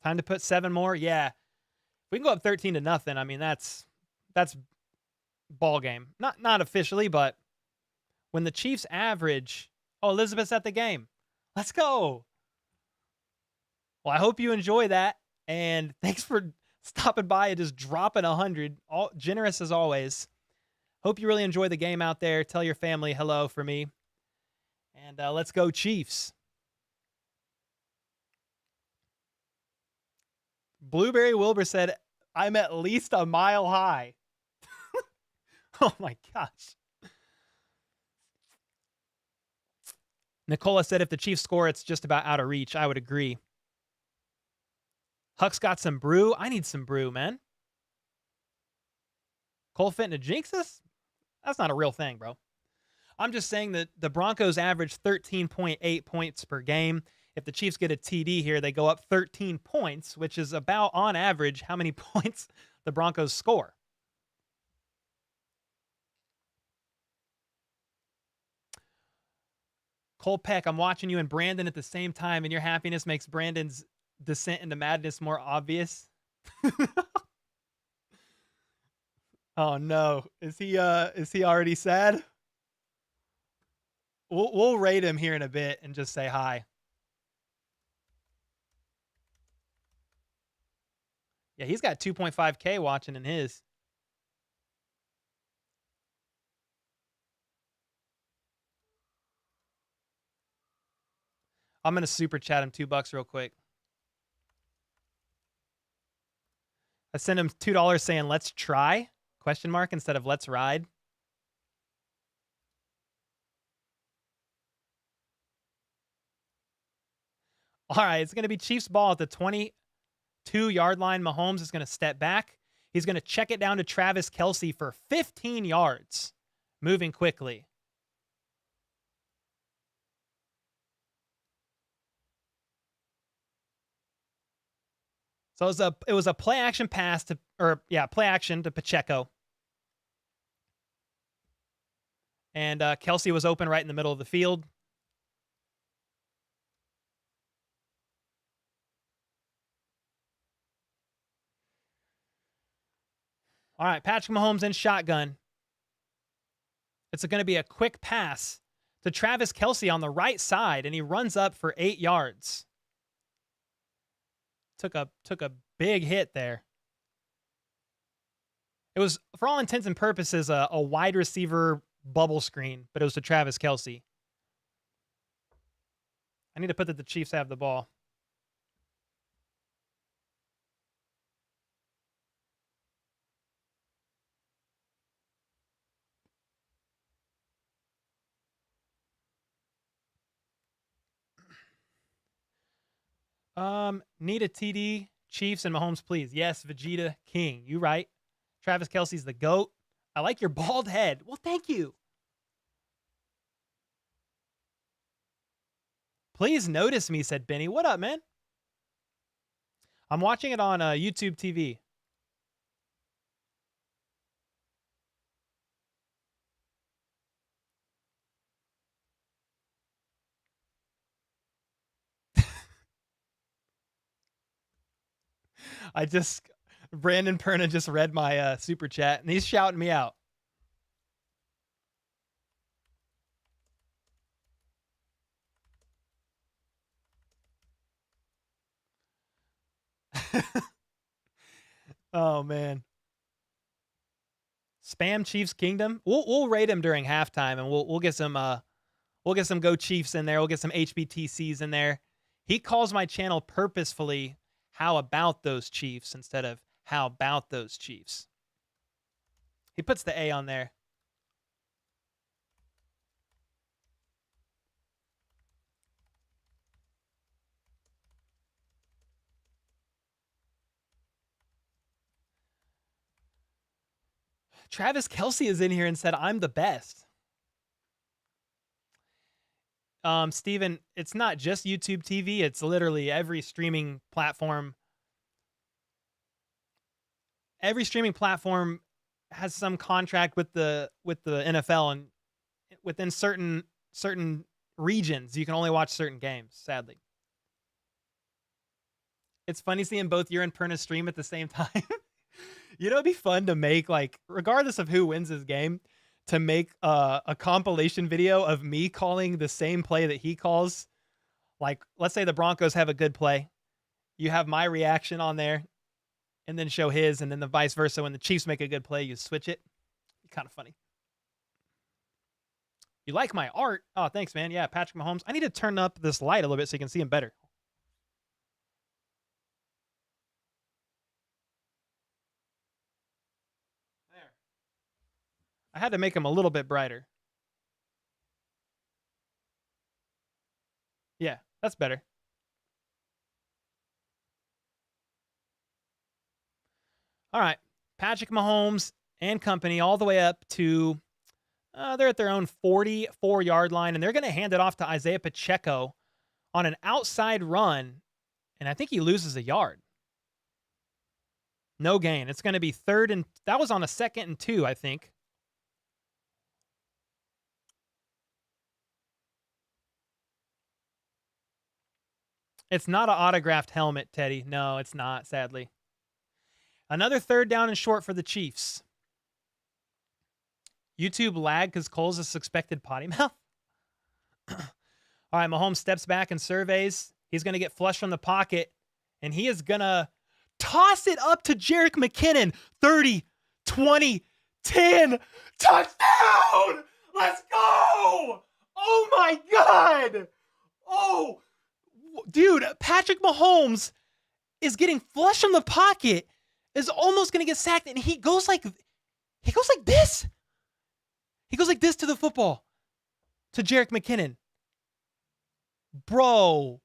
Time to put 7 more? Yeah. If we can go up 13-0, I mean, that's ball game. Not officially, but when the Chiefs average... Oh, Elizabeth's at the game. Let's go. Well, I hope you enjoy that. And thanks for stopping by and just dropping 100. All generous as always. Hope you really enjoy the game out there. Tell your family hello for me. And let's go Chiefs. Blueberry Wilbur said, I'm at least a mile high. Oh my gosh. Nicola said if the Chiefs score, it's just about out of reach. I would agree. Huck's got some brew. I need some brew, man. Cole fitting to jinx us? That's not a real thing, bro. I'm just saying that the Broncos average 13.8 points per game. If the Chiefs get a TD here, they go up 13 points, which is about, on average, how many points the Broncos score. Cole Peck, I'm watching you and Brandon at the same time, and your happiness makes Brandon's descent into madness more obvious. Oh no. Is he already sad? We'll rate him here in a bit and just say hi. Yeah, he's got 2.5K watching in his. I'm going to super chat him $2 real quick. I sent him $2 saying, let's try, ? Instead of let's ride. All right, it's going to be Chiefs ball at the 22-yard line. Mahomes is going to step back. He's going to check it down to Travis Kelce for 15 yards, moving quickly. So it was a play action pass to, play action to Pacheco. And Kelce was open right in the middle of the field. All right, Patrick Mahomes in shotgun. It's going to be a quick pass to Travis Kelce on the right side, and he runs up for 8 yards. Took a big hit there. It was, for all intents and purposes, a wide receiver bubble screen, but it was to Travis Kelce. I need to put that the Chiefs have the ball. Need a TD, Chiefs and Mahomes, please. Yes, Vegeta King. You right. Travis Kelce's the GOAT. I like your bald head. Well, thank you. Please notice me, said Benny. What up, man? I'm watching it on YouTube TV. Brandon Perna just read my super chat, and he's shouting me out. Oh man. Spam Chiefs Kingdom. We'll rate him during halftime, and we'll get some Go Chiefs in there. We'll get some HBTCs in there. He calls my channel purposefully How About Those Chiefs instead of How About Those Chiefs. He puts the A on there. Travis Kelce is in here and said, I'm the best. Steven, it's not just YouTube TV. It's literally every streaming platform. Every streaming platform has some contract with the NFL, and within certain regions, you can only watch certain games, sadly. It's funny seeing both you and Perna stream at the same time. You know, it'd be fun to make, like, regardless of who wins this game, to make a compilation video of me calling the same play that he calls. Like, let's say the Broncos have a good play. You have my reaction on there, and then show his, and then the vice versa. When the Chiefs make a good play, you switch it. Kind of funny. You like my art? Oh, thanks, man. Yeah, Patrick Mahomes. I need to turn up this light a little bit so you can see him better. There. I had to make him a little bit brighter. Yeah, that's better. All right. Patrick Mahomes and company all the way up to, they're at their own 44-yard line, and they're going to hand it off to Isaiah Pacheco on an outside run, and I think he loses a yard. No gain. It's going to be third and that was on a 2nd and 2, I think. It's not an autographed helmet, Teddy. No, it's not, sadly. Another 3rd down and short for the Chiefs. YouTube lag because Cole's a suspected potty mouth. All right, Mahomes steps back and surveys. He's going to get flushed from the pocket, and he is going to toss it up to Jerick McKinnon. 30, 20, 10. Touchdown! Let's go! Oh, my God! Oh, dude, Patrick Mahomes is getting flushed from the pocket, is almost going to get sacked, and he goes like this. He goes like this to the football, to Jerick McKinnon. Bro,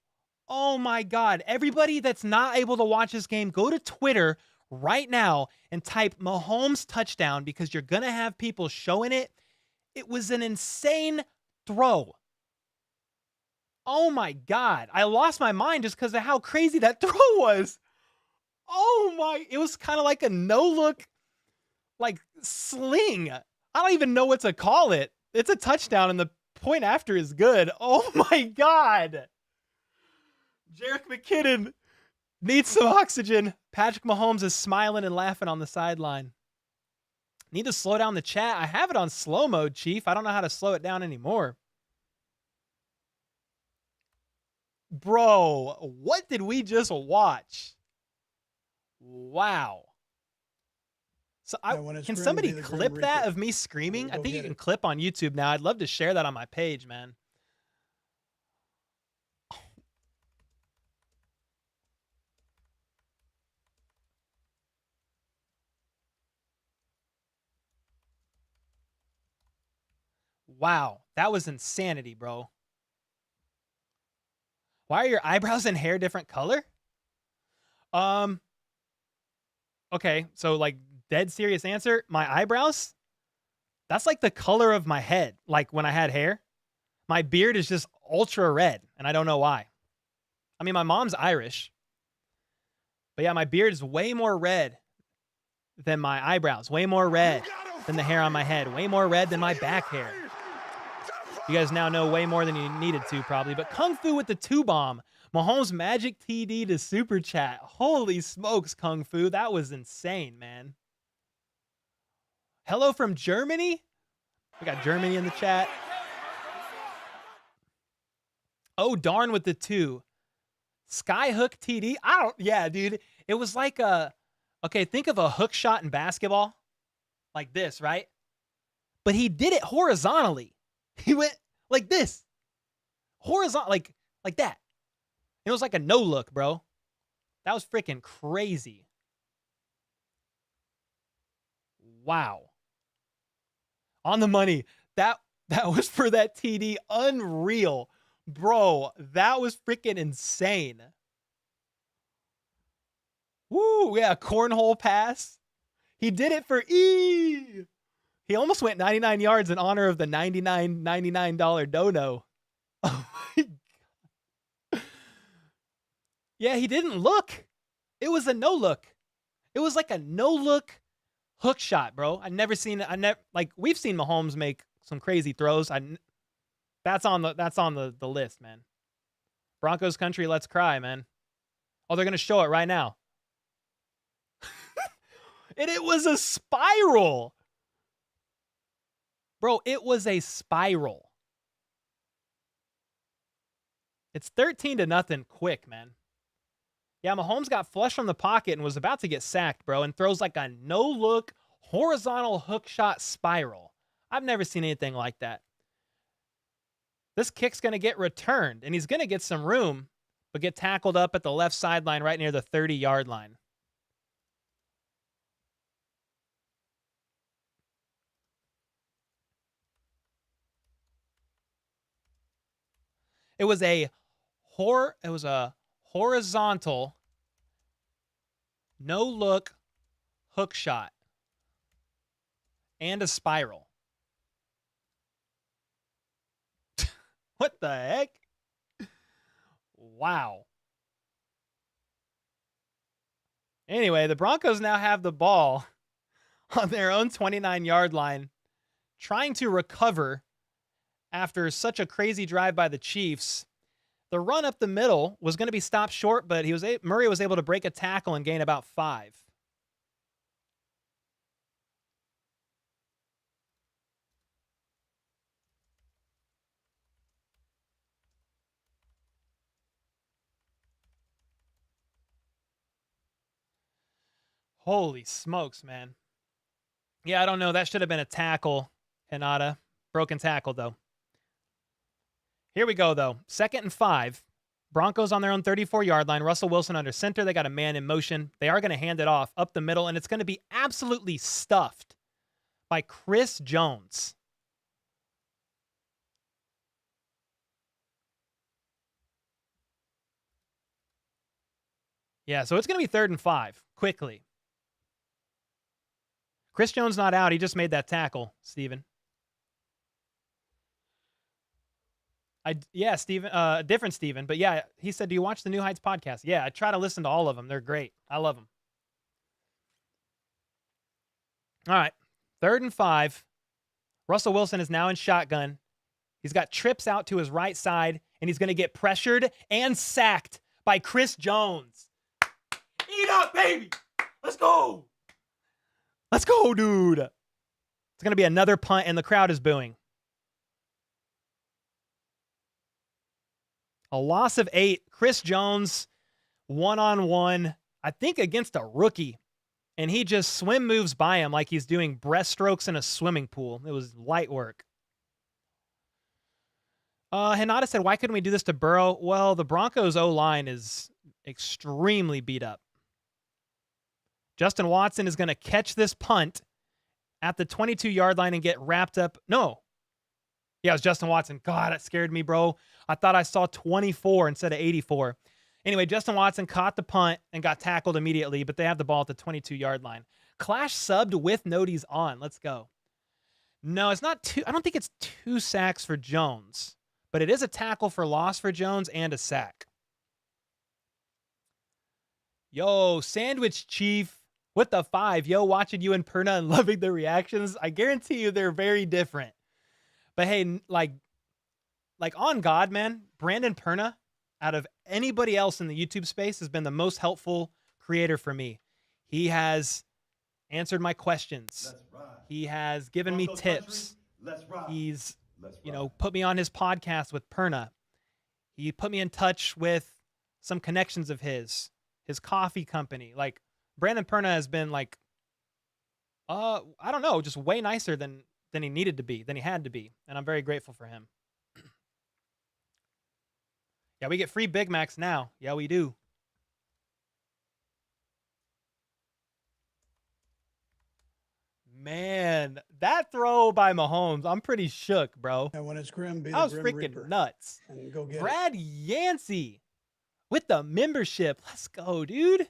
oh my God. Everybody that's not able to watch this game, go to Twitter right now and type Mahomes touchdown because you're going to have people showing it. It was an insane throw. Oh my God. I lost my mind just because of how crazy that throw was. Oh my, it was kind of like a no-look, like sling. I don't even know what to call it. It's a touchdown and the point after is good. Oh my God. Jerick McKinnon needs some oxygen. Patrick Mahomes is smiling and laughing on the sideline. Need to slow down the chat. I have it on slow mode, Chief. I don't know how to slow it down anymore. Bro, what did we just watch? Wow. So can somebody clip that of me screaming? I think you can clip on YouTube now. I'd love to share that on my page, man. Wow, that was insanity, bro. Why are your eyebrows and hair different color? Okay, so like dead serious answer, my eyebrows, that's like the color of my head, like when I had hair. My beard is just ultra red, and I don't know why. I mean, my mom's Irish. But yeah, my beard is way more red than my eyebrows, way more red than the hair on my head, way more red than my back hair. You guys now know way more than you needed to, probably. But Kung Fu with the 2-bomb. Mahomes Magic TD to Super Chat. Holy smokes, Kung Fu. That was insane, man. Hello from Germany. We got Germany in the chat. Oh, darn with the 2. Skyhook TD. Yeah, dude. It was like okay, think of a hook shot in basketball. Like this, right? But he did it horizontally. He went like this. Horizontal, like that. It was like a no look, bro. That was freaking crazy. Wow. On the money. That was for that TD. Unreal. Bro, that was freaking insane. Woo, yeah, cornhole pass. He did it for E. He almost went 99 yards in honor of the $99 dono. Oh my God. Yeah, he didn't look. It was a no look. It was like a no look hook shot, bro. I've never seen it. We've seen Mahomes make some crazy throws. That's on the list, man. Broncos country, let's cry, man. Oh, they're gonna show it right now. And it was a spiral. Bro, it was a spiral. It's 13-0 quick, man. Yeah, Mahomes got flushed from the pocket and was about to get sacked, bro, and throws like a no-look horizontal hook shot spiral. I've never seen anything like that. This kick's going to get returned, and he's going to get some room, but get tackled up at the left sideline right near the 30-yard line. It was a horizontal no-look hook shot and a spiral. What the heck? Wow. Anyway, the Broncos now have the ball on their own 29-yard line, trying to recover after such a crazy drive by the Chiefs. The run up the middle was going to be stopped short, but Murray was able to break a tackle and gain about 5. Holy smokes, man. Yeah, I don't know. That should have been a tackle, Hinata. Broken tackle, though. Here we go, though. 2nd and 5. Broncos on their own 34-yard line. Russell Wilson under center. They got a man in motion. They are going to hand it off up the middle, and it's going to be absolutely stuffed by Chris Jones. Yeah, so it's going to be 3rd and 5, quickly. Chris Jones not out. He just made that tackle, Steven. Yeah, Steven, different Steven. But yeah, he said, do you watch the New Heights podcast? Yeah, I try to listen to all of them. They're great. I love them. All right, 3rd and 5. Russell Wilson is now in shotgun. He's got trips out to his right side, and he's going to get pressured and sacked by Chris Jones. Eat up, baby. Let's go. Let's go, dude. It's going to be another punt, and the crowd is booing. A loss of 8. Chris Jones, one-on-one, I think against a rookie. And he just swim moves by him like he's doing breaststrokes in a swimming pool. It was light work. Hinata said, why couldn't we do this to Burrow? Well, the Broncos' O-line is extremely beat up. Justin Watson is going to catch this punt at the 22-yard line and get wrapped up. No. Yeah, it was Justin Watson. God, that scared me, bro. I thought I saw 24 instead of 84. Anyway, Justin Watson caught the punt and got tackled immediately, but they have the ball at the 22-yard line. Clash subbed with noties on. Let's go. No, it's not 2. I don't think it's 2 sacks for Jones, but it is a tackle for loss for Jones and a sack. Yo, Sandwich Chief with the 5. Yo, watching you and Perna and loving the reactions. I guarantee you they're very different. But hey, like on God, man, Brandon Perna, out of anybody else in the YouTube space, has been the most helpful creator for me. He has answered my questions. He has given me tips. He's, put me on his podcast with Perna. He put me in touch with some connections of his coffee company. Like, Brandon Perna has been like, I don't know, just way nicer than he needed to be, than he had to be. And I'm very grateful for him. Yeah, we get free Big Macs now. Yeah, we do. Man, that throw by Mahomes, I'm pretty shook, bro. And when it's Grim, be the I was Grim freaking Reaper. nuts. And go get Brad Yancey with the membership. Let's go, dude.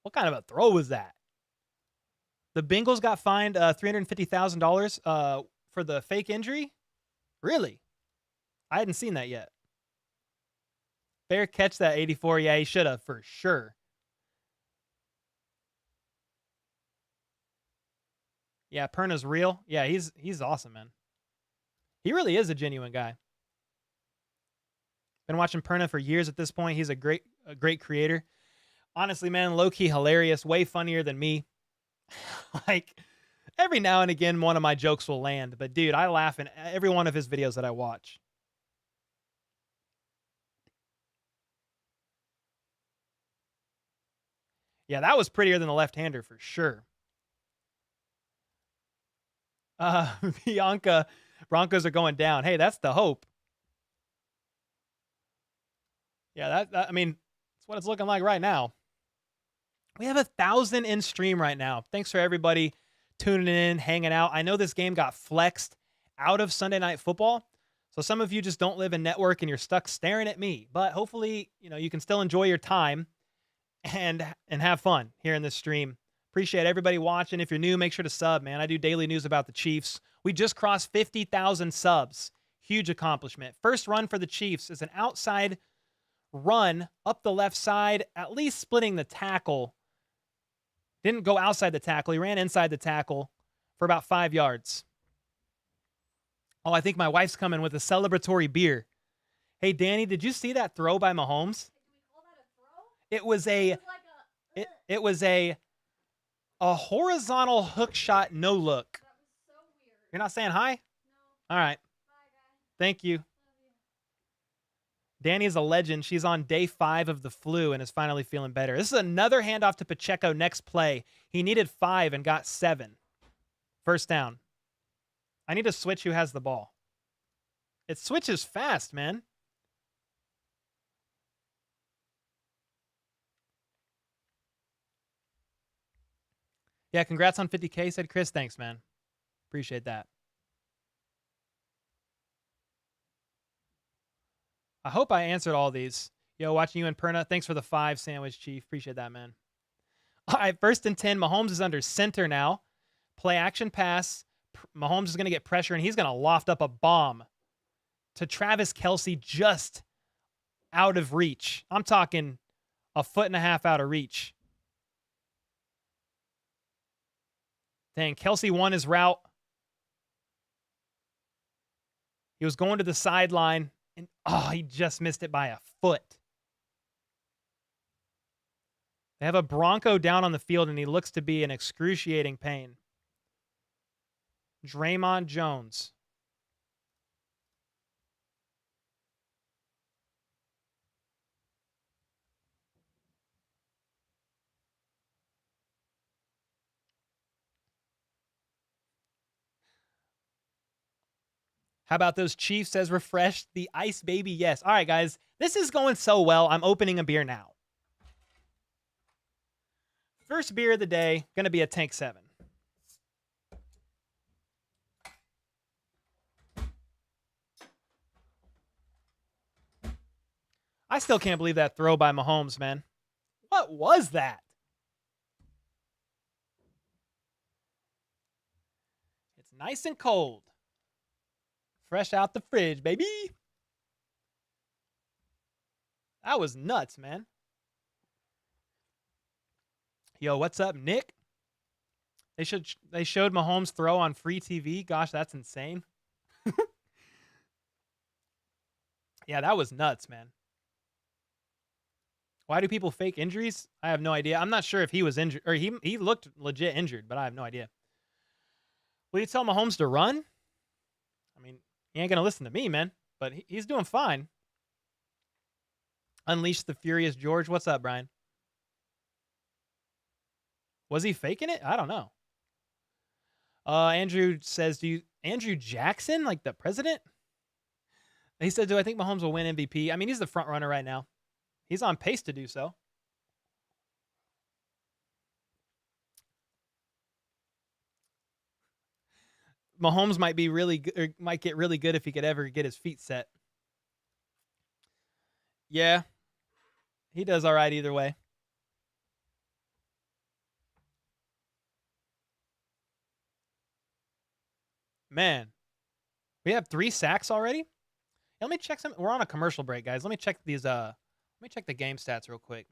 What kind of a throw was that? The Bengals got fined $350,000 for the fake injury. Really? I hadn't seen that yet. Bear catch that 84. Yeah, he should have for sure. Yeah, Perna's real. Yeah, he's awesome, man. He really is a genuine guy. Been watching Perna for years at this point. He's a great creator. Honestly, man, low-key hilarious, way funnier than me. Like, every now and again, one of my jokes will land. But, dude, I laugh in every one of his videos that I watch. Yeah, that was prettier than the left-hander for sure. Bianca, Broncos are going down. Hey, that's the hope. Yeah, I mean, that's what it's looking like right now. We have 1,000 in stream right now. Thanks for everybody tuning in, hanging out. I know this game got flexed out of Sunday Night Football, so some of you just don't live in network and you're stuck staring at me. But hopefully, you can still enjoy your time and have fun here in this stream. Appreciate everybody watching. If you're new, make sure to sub, man. I do daily news about the Chiefs. We just crossed 50,000 subs. Huge accomplishment. First run for the Chiefs is an outside run up the left side, at least splitting the tackle. Didn't go outside the tackle. He ran inside the tackle for about 5 yards. Oh, I think my wife's coming with a celebratory beer. Hey, Danny, did you see that throw by Mahomes? It was a it was a horizontal hook shot, no look. You're not saying hi? All right. Thank you. Danny is a legend. She's on day 5 of the flu and is finally feeling better. This is another handoff to Pacheco next play. He needed 5 and got 7. First down. I need to switch who has the ball. It switches fast, man. Yeah, congrats on 50K, said Chris. Thanks, man. Appreciate that. I hope I answered all these. Yo, watching you in Perna. Thanks for the 5 sandwich, Chief. Appreciate that, man. All right, 1st and 10. Mahomes is under center now. Play action pass. Mahomes is going to get pressure, and he's going to loft up a bomb to Travis Kelce just out of reach. I'm talking 1.5 feet out of reach. Dang, Kelce won his route. He was going to the sideline, and he just missed it by a foot. They have a Bronco down on the field, and he looks to be in excruciating pain. Draymond Jones. How about those Chiefs, says Refreshed? The Ice Baby, yes. All right, guys. This is going so well. I'm opening a beer now. First beer of the day, going to be a Tank 7. I still can't believe that throw by Mahomes, man. What was that? It's nice and cold. Fresh out the fridge, baby. That was nuts, man. Yo, what's up, Nick? They showed Mahomes throw on free TV. Gosh, that's insane. Yeah, that was nuts, man. Why do people fake injuries? I have no idea. I'm not sure if he was injured, or he looked legit injured, but I have no idea. Will you tell Mahomes to run? I mean, he ain't going to listen to me, man, but he's doing fine. Unleash the Furious George. What's up, Brian? Was he faking it? I don't know. Andrew says, Andrew Jackson, like the president? He said, do I think Mahomes will win MVP? I mean, he's the front runner right now. He's on pace to do so. Mahomes might be really good, or might get really good if he could ever get his feet set. Yeah, he does all right either way. Man, we have 3 sacks already. Let me check some. We're on a commercial break, guys. Let me check these. Let me check the game stats real quick.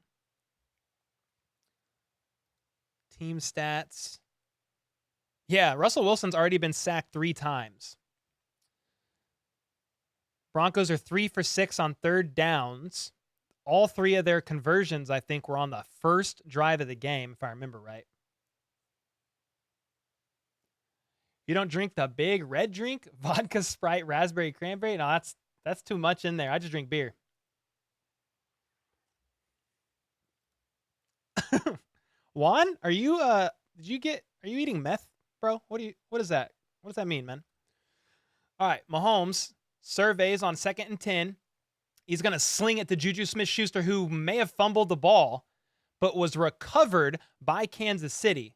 Team stats. Yeah, Russell Wilson's already been sacked 3 times. Broncos are 3 for 6 on 3rd downs. All 3 of their conversions, I think, were on the first drive of the game, if I remember right. You don't drink the big red drink? Vodka, Sprite, raspberry, cranberry? No, that's too much in there. I just drink beer. Juan, are you are you eating meth, bro? What is that? What does that mean, man? All right, Mahomes surveys on 2nd and 10. He's going to sling it to Juju Smith-Schuster, who may have fumbled the ball, but was recovered by Kansas City.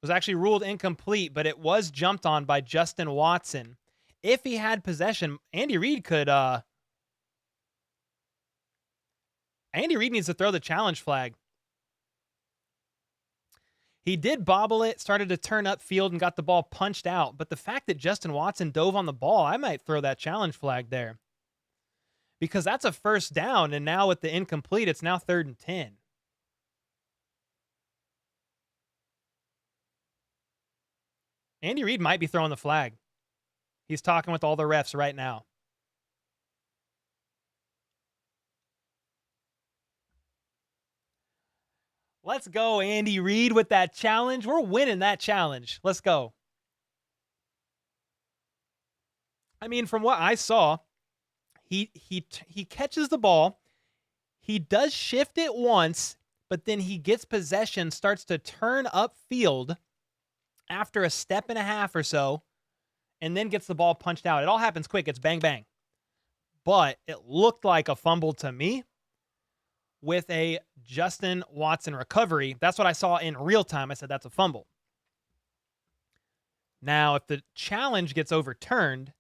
Was actually ruled incomplete, but it was jumped on by Justin Watson. If he had possession, Andy Reid needs to throw the challenge flag. He did bobble it, started to turn upfield, and got the ball punched out. But the fact that Justin Watson dove on the ball, I might throw that challenge flag there. because that's a first down. And now with the incomplete, it's now 3rd and 10. Andy Reid might be throwing the flag. He's talking with all the refs right now. Let's go, Andy Reid, with that challenge. We're winning that challenge. Let's go. I mean, from what I saw, he catches the ball. He does shift it once, but then he gets possession, starts to turn upfield after a step and a half or so, and then gets the ball punched out. It all happens quick. It's bang, bang. But it looked like a fumble to me with a Justin Watson recovery. That's what I saw in real time. I said, that's a fumble. Now, if the challenge gets overturned,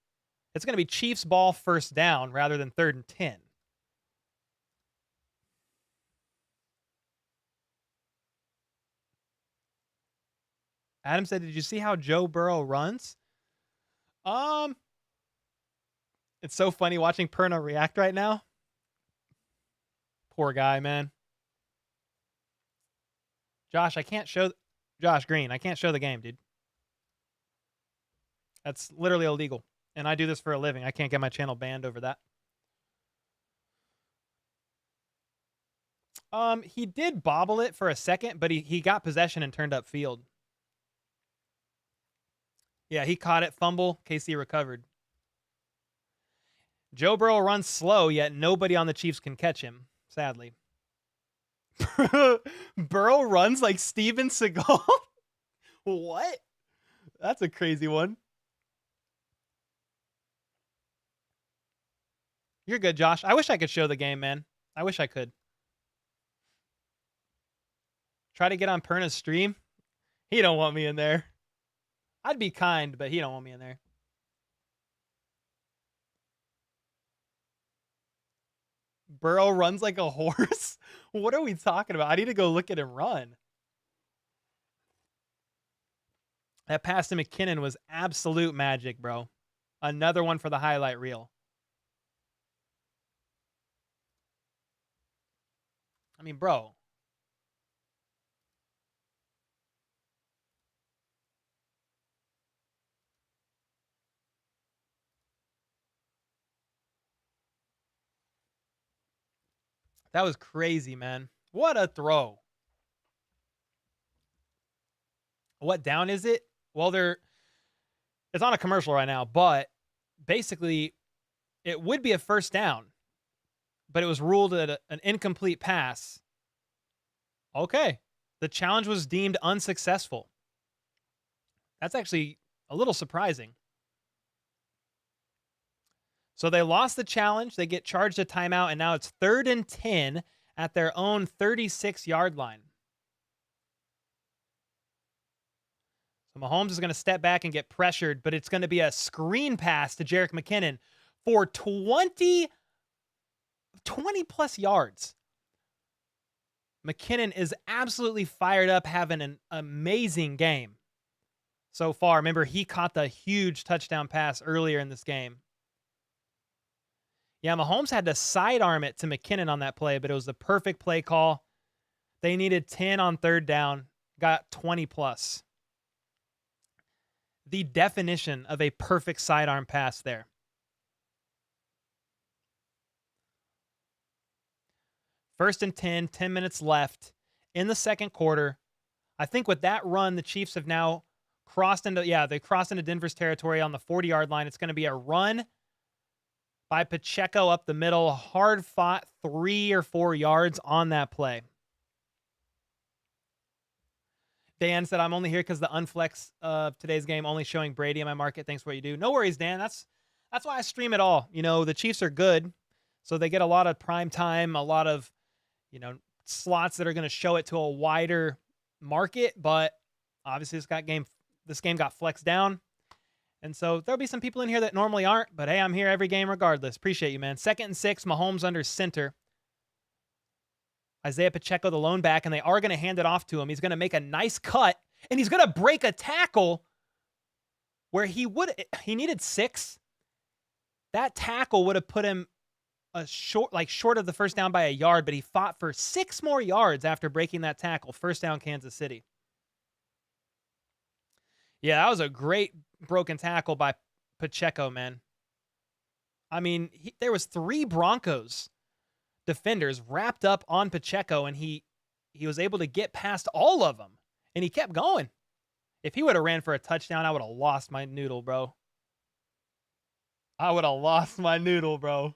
it's going to be Chiefs ball first down rather than 3rd and 10. Adam said, did you see how Joe Burrow runs? It's so funny watching Perna react right now. Poor guy, man. Josh Green, I can't show the game, dude. That's literally illegal. And I do this for a living. I can't get my channel banned over that. He did bobble it for a second, but he got possession and turned upfield. Yeah, he caught it, fumble, KC recovered. Joe Burrow runs slow, yet nobody on the Chiefs can catch him, sadly. Burrow runs like Steven Seagal? What? That's a crazy one. You're good, Josh. I wish I could show the game, man. I wish I could. Try to get on Perna's stream. He don't want me in there. I'd be kind, but he don't want me in there. Burrow runs like a horse? What are we talking about? I need to go look at him run. That pass to McKinnon was absolute magic, bro. Another one for the highlight reel. I mean, bro. That was crazy, man. What a throw. What down is it? Well, it's on a commercial right now, but basically it would be a first down, but it was ruled an incomplete pass. Okay. The challenge was deemed unsuccessful. That's actually a little surprising. So they lost the challenge. They get charged a timeout, and now it's 3rd and 10 at their own 36-yard line. So Mahomes is going to step back and get pressured, but it's going to be a screen pass to Jerick McKinnon for 20-plus yards. McKinnon is absolutely fired up, having an amazing game so far. Remember, he caught the huge touchdown pass earlier in this game. Yeah, Mahomes had to sidearm it to McKinnon on that play, but it was the perfect play call. They needed 10 on 3rd down, got 20-plus. The definition of a perfect sidearm pass there. First and 10, 10 minutes left in the second quarter. I think with that run, the Chiefs have now crossed into Denver's territory on the 40-yard line. It's going to be a run by Pacheco up the middle. Hard fought 3 or 4 yards on that play. Dan said, I'm only here because the unflex of today's game only showing Brady in my market. Thanks for what you do. No worries, Dan. That's why I stream it all. You know, the Chiefs are good, so they get a lot of prime time, a lot of, slots that are going to show it to a wider market. But obviously this game got flexed down. And so there'll be some people in here that normally aren't, but hey, I'm here every game regardless. Appreciate you, man. 2nd and 6, Mahomes under center. Isaiah Pacheco, the lone back, and they are going to hand it off to him. He's going to make a nice cut, and he's going to break a tackle where he needed 6. That tackle would have put him short of the first down by a yard, but he fought for 6 more yards after breaking that tackle. First down, Kansas City. Yeah, that was a great broken tackle by Pacheco, man. I mean, there was 3 Broncos defenders wrapped up on Pacheco, and he was able to get past all of them, and he kept going. If he would have ran for a touchdown, I would have lost my noodle, bro. I would have lost my noodle, bro.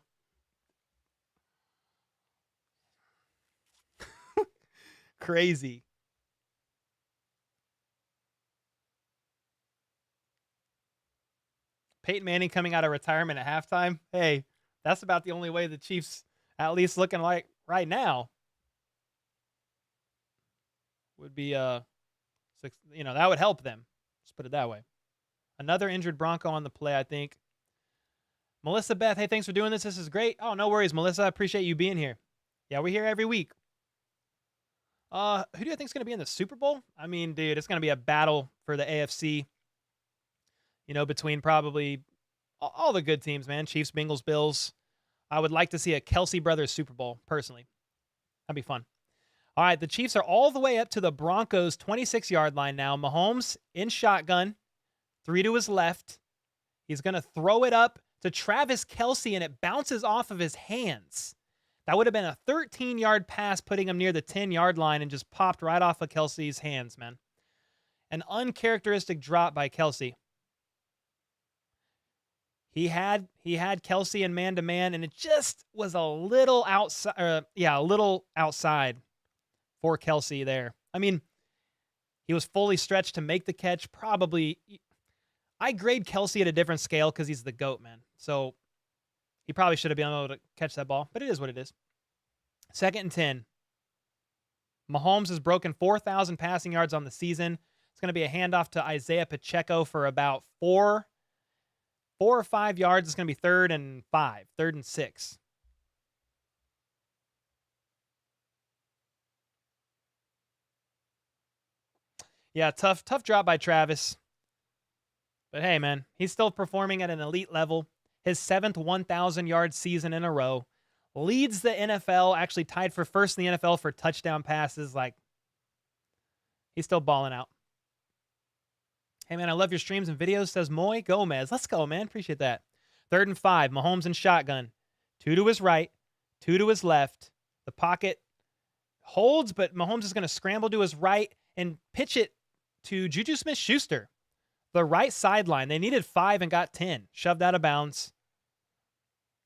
Crazy. Peyton Manning coming out of retirement at halftime. Hey, that's about the only way the Chiefs, at least looking like right now, would be that would help them. Let's put it that way. Another injured Bronco on the play, I think. Melissa Beth, hey, thanks for doing this. This is great. Oh, no worries, Melissa. I appreciate you being here. Yeah, we're here every week. Who do you think is going to be in the Super Bowl? I mean, dude, it's going to be a battle for the AFC. Between probably all the good teams, man. Chiefs, Bengals, Bills. I would like to see a Kelsey Brothers Super Bowl, personally. That'd be fun. All right, the Chiefs are all the way up to the Broncos' 26-yard line now. Mahomes in shotgun, 3 to his left. He's going to throw it up to Travis Kelce, and it bounces off of his hands. That would have been a 13-yard pass, putting him near the 10-yard line, and just popped right off of Kelce's hands, man. An uncharacteristic drop by Kelce. He had Kelce in man-to-man, and it just was a little outside. A little outside for Kelce there. I mean, he was fully stretched to make the catch. Probably, I grade Kelce at a different scale because he's the GOAT, man. So he probably should have been able to catch that ball, but it is what it is. 2nd and 10. Mahomes has broken 4,000 passing yards on the season. It's going to be a handoff to Isaiah Pacheco for about 4 or 5 yards. It's going to be 3rd and 5, 3rd and 6. Yeah, tough drop by Travis. But hey, man, he's still performing at an elite level. His 7th 1,000-yard season in a row. Leads the NFL, actually tied for first in the NFL for touchdown passes. Like, he's still balling out. Hey, man, I love your streams and videos, says Moy Gomez. Let's go, man. Appreciate that. 3rd and 5, Mahomes in shotgun. 2 to his right, 2 to his left. The pocket holds, but Mahomes is going to scramble to his right and pitch it to Juju Smith-Schuster. The right sideline. They needed 5 and got 10. Shoved out of bounds.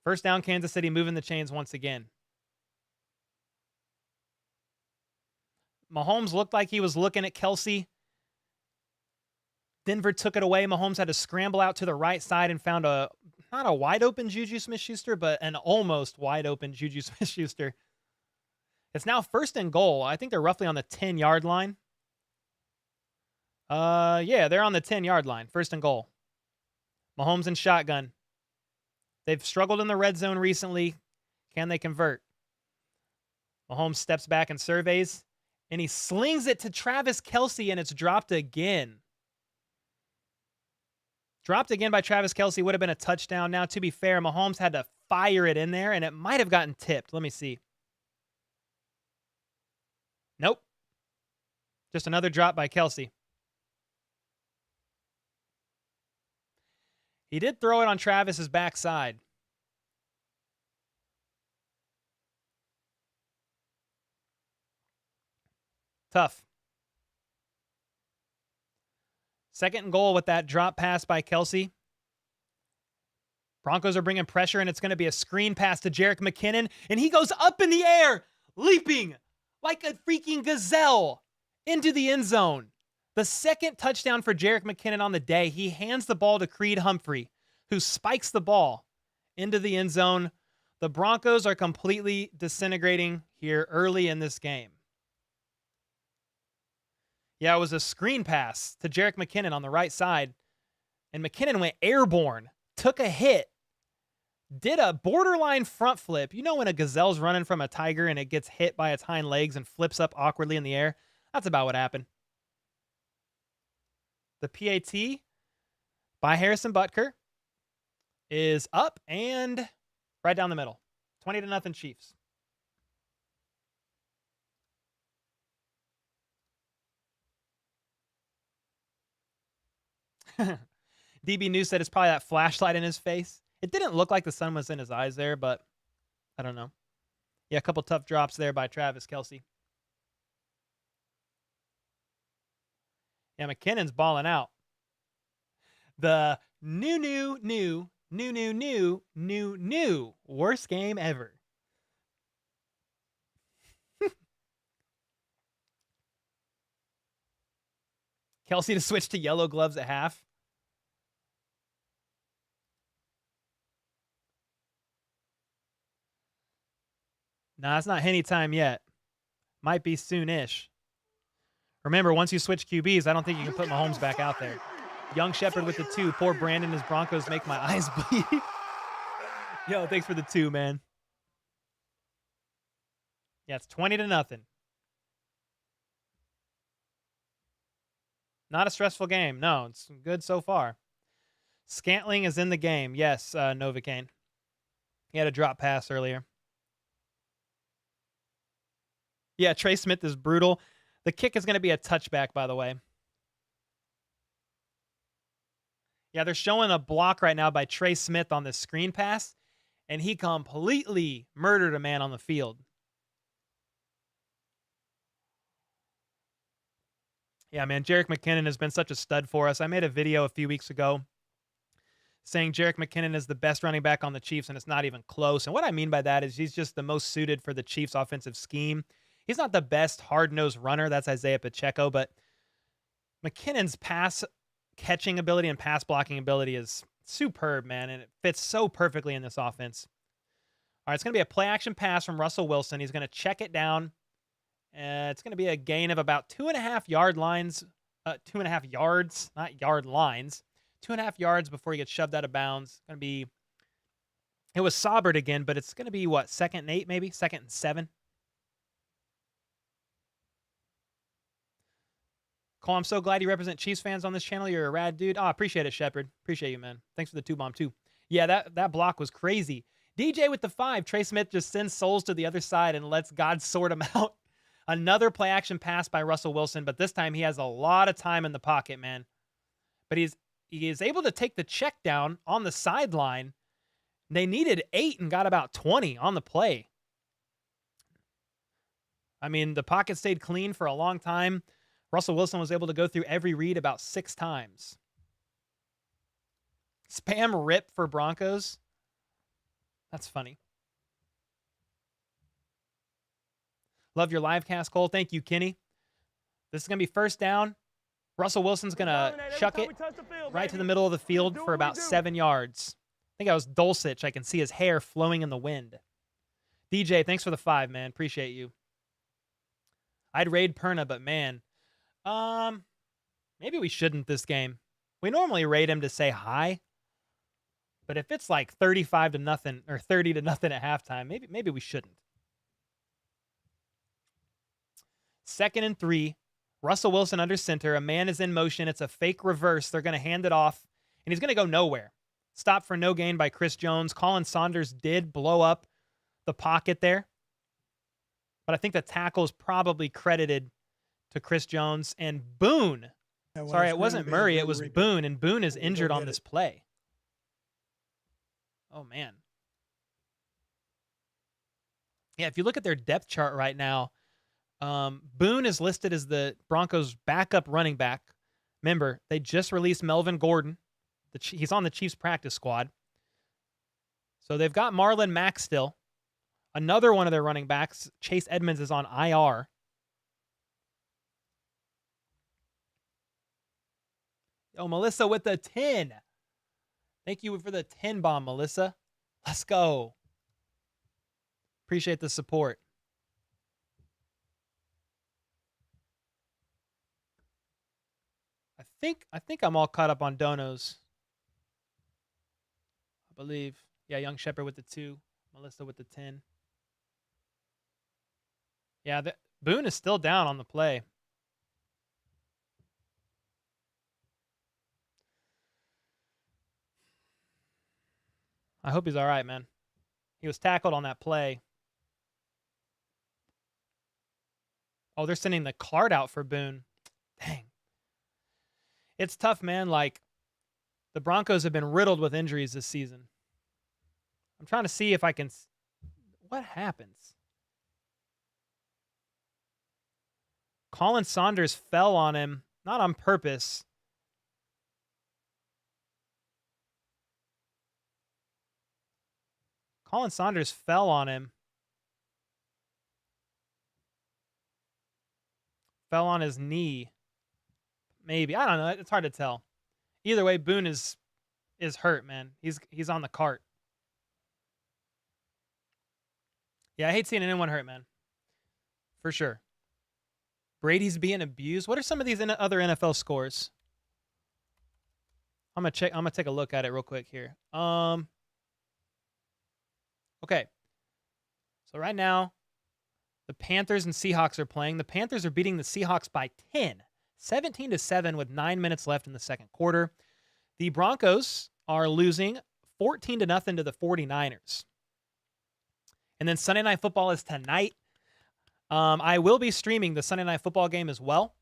First down, Kansas City moving the chains once again. Mahomes looked like he was looking at Kelce. Denver took it away. Mahomes had to scramble out to the right side and found not a wide open Juju Smith-Schuster, but an almost wide open Juju Smith-Schuster. It's now 1st and goal. I think they're roughly on the 10-yard line. Yeah, they're on the 10-yard line. 1st and goal. Mahomes in shotgun. They've struggled in the red zone recently. Can they convert? Mahomes steps back and surveys, and he slings it to Travis Kelce, and it's dropped again. Dropped again by Travis Kelce. Would have been a touchdown. Now, to be fair, Mahomes had to fire it in there, and it might have gotten tipped. Let me see. Nope. Just another drop by Kelce. He did throw it on Travis's backside. Tough. 2nd and goal with that drop pass by Kelce. Broncos are bringing pressure, and it's going to be a screen pass to Jerick McKinnon, and he goes up in the air, leaping like a freaking gazelle into the end zone. The 2nd touchdown for Jerick McKinnon on the day. He hands the ball to Creed Humphrey, who spikes the ball into the end zone. The Broncos are completely disintegrating here early in this game. Yeah, it was a screen pass to Jerick McKinnon on the right side, and McKinnon went airborne, took a hit, did a borderline front flip. You know when a gazelle's running from a tiger and it gets hit by its hind legs and flips up awkwardly in the air? That's about what happened. The PAT by Harrison Butker is up and right down the middle. 20-0 Chiefs. DB News said it's probably that flashlight in his face. It didn't look like the sun was in his eyes there, but I don't know. Yeah, a couple tough drops there by Travis Kelce. Yeah, McKinnon's balling out. The new worst game ever. Kelce to switch to yellow gloves at half. Nah, it's not Henny time yet. Might be soon-ish. Remember, once you switch QBs, I don't think you can put Mahomes back out there. Young Shepherd with the 2. Poor Brandon, his Broncos make my eyes bleed. Yo, thanks for the 2, man. Yeah, it's 20-0. Not a stressful game. No, it's good so far. Scantling is in the game. Yes, Novocaine. He had a drop pass earlier. Yeah, Trey Smith is brutal. The kick is going to be a touchback, by the way. Yeah, they're showing a block right now by Trey Smith on this screen pass, and he completely murdered a man on the field. Yeah, man, Jerick McKinnon has been such a stud for us. I made a video a few weeks ago saying Jerick McKinnon is the best running back on the Chiefs, and it's not even close. And what I mean by that is he's just the most suited for the Chiefs' offensive scheme. He's not the best hard-nosed runner. That's Isaiah Pacheco, but McKinnon's pass catching ability and pass blocking ability is superb, man, and it fits so perfectly in this offense. All right, it's going to be a play-action pass from Russell Wilson. He's going to check it down. It's going to be a gain of about 2.5 yard lines. 2.5 yards, not yard lines. 2.5 yards before he gets shoved out of bounds. Going to be, it was Saubert again, but it's going to be, what, 2nd and 8 maybe? 2nd and 7? Cole, I'm so glad you represent Chiefs fans on this channel. You're a rad dude. Oh, appreciate it, Shepard. Appreciate you, man. Thanks for the 2-bomb, too. Yeah, that block was crazy. DJ with the 5. Trey Smith just sends souls to the other side and lets God sort him out. Another play-action pass by Russell Wilson, but this time he has a lot of time in the pocket, man. But he is able to take the check down on the sideline. They needed 8 and got about 20 on the play. I mean, the pocket stayed clean for a long time. Russell Wilson was able to go through every read about 6 times. Spam rip for Broncos. That's funny. Love your live cast, Cole. Thank you, Kenny. This is going to be first down. Russell Wilson's going to chuck it right to the middle of the field for about 7 yards. I think that was Dulcich. I can see his hair flowing in the wind. DJ, thanks for the 5, man. Appreciate you. I'd raid Perna, but man, maybe we shouldn't this game. We normally raid him to say hi, but if it's like 35-0 or 30-0 at halftime, maybe we shouldn't. 2nd and 3. Russell Wilson under center. A man is in motion. It's a fake reverse. They're going to hand it off, and he's going to go nowhere. Stop for no gain by Chris Jones. Colin Saunders did blow up the pocket there, but I think the tackle is probably credited to Chris Jones. And Boone, sorry, it wasn't Murray, it was Boone, and Boone is injured on this play. Oh, man. Yeah, if you look at their depth chart right now, Boone is listed as the Broncos' backup running back. Remember, they just released Melvin Gordon. He's on the Chiefs practice squad. So they've got Marlon Mack still. Another one of their running backs, Chase Edmonds, is on IR. Oh, Melissa with the 10. Thank you for the 10 bomb, Melissa. Let's go. Appreciate the support. I think I'm all caught up on donos. I believe. Yeah, Young Shepherd with the 2. Melissa with the 10. Yeah, Boone is still down on the play. I hope he's all right, man. He was tackled on that play. Oh, they're sending the card out for Boone. Dang. It's tough, man. Like, the Broncos have been riddled with injuries this season. I'm trying to see if I can... What happens? Colin Saunders fell on him, not on purpose. Colin Saunders fell on him. Fell on his knee. Maybe. I don't know. It's hard to tell. Either way, Boone is hurt, man. He's on the cart. Yeah, I hate seeing anyone hurt, man. For sure. Brady's being abused. What are some of these other NFL scores? I'm gonna take a look at it real quick here. Okay. So right now, the Panthers and Seahawks are playing. The Panthers are beating the Seahawks by 10, 17-7 with 9 minutes left in the second quarter. The Broncos are losing 14-0 to the 49ers. And then Sunday Night Football is tonight. I will be streaming the Sunday Night Football game as well.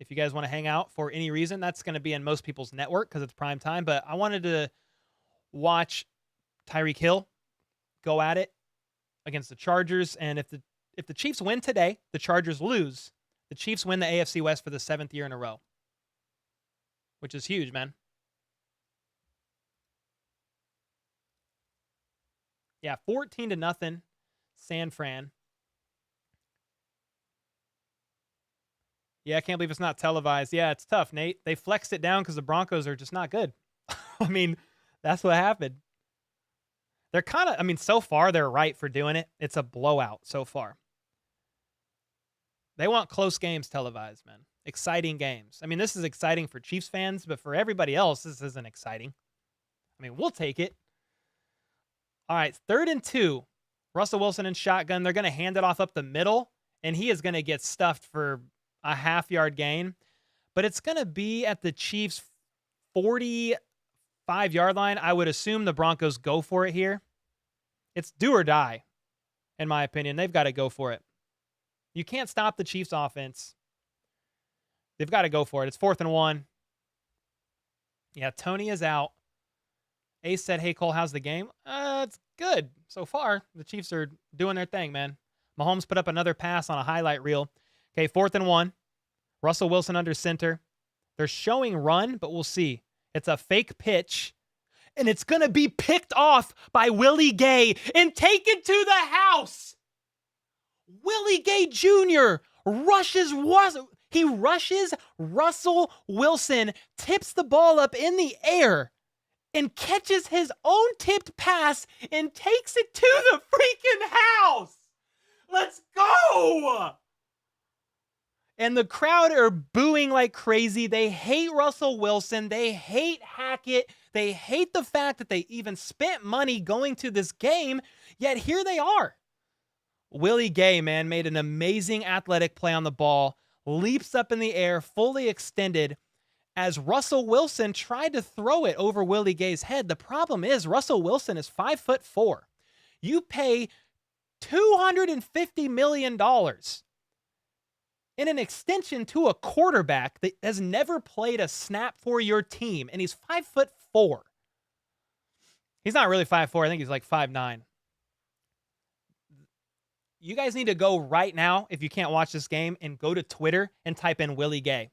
If you guys want to hang out for any reason, that's going to be in most people's network because it's prime time. But I wanted to watch Tyreek Hill go at it against the Chargers. And if the Chiefs win today, the Chargers lose. The Chiefs win the AFC West for the 7th year in a row, which is huge, man. Yeah, 14-0, San Fran. Yeah, I can't believe it's not televised. Yeah, it's tough, Nate. They flexed it down because the Broncos are just not good. I mean, that's what happened. They're kind of, I mean, so far they're right for doing it. It's a blowout so far. They want close games televised, man. Exciting games. I mean, this is exciting for Chiefs fans, but for everybody else, this isn't exciting. I mean, we'll take it. All right, 3rd and 2. Russell Wilson in shotgun. They're going to hand it off up the middle, and he is going to get stuffed for a half-yard gain. But it's going to be at the Chiefs' 45-yard line. I would assume the Broncos go for it here. It's do or die, in my opinion. They've got to go for it. You can't stop the Chiefs' offense. They've got to go for it. It's 4th and 1. Yeah, Tony is out. Ace said, hey, Cole, how's the game? It's good so far. The Chiefs are doing their thing, man. Mahomes put up another pass on a highlight reel. Okay, 4th and 1. Russell Wilson under center. They're showing run, but we'll see. It's a fake pitch, and it's going to be picked off by Willie Gay and taken to the house. Willie Gay Jr. rushes Russell Wilson, tips the ball up in the air, and catches his own tipped pass and takes it to the freaking house. Let's go! And the crowd are booing like crazy. They hate Russell Wilson. They hate Hackett. They hate the fact that they even spent money going to this game, yet here they are. Willie Gay, man, made an amazing athletic play on the ball, leaps up in the air, fully extended, as Russell Wilson tried to throw it over Willie Gay's head. The problem is Russell Wilson is 5'4". You pay $250 million in an extension to a quarterback that has never played a snap for your team, and he's 5'4". He's not really 5'4". I think he's like 5'9". You guys need to go right now, if you can't watch this game, and go to Twitter and type in Willie Gay.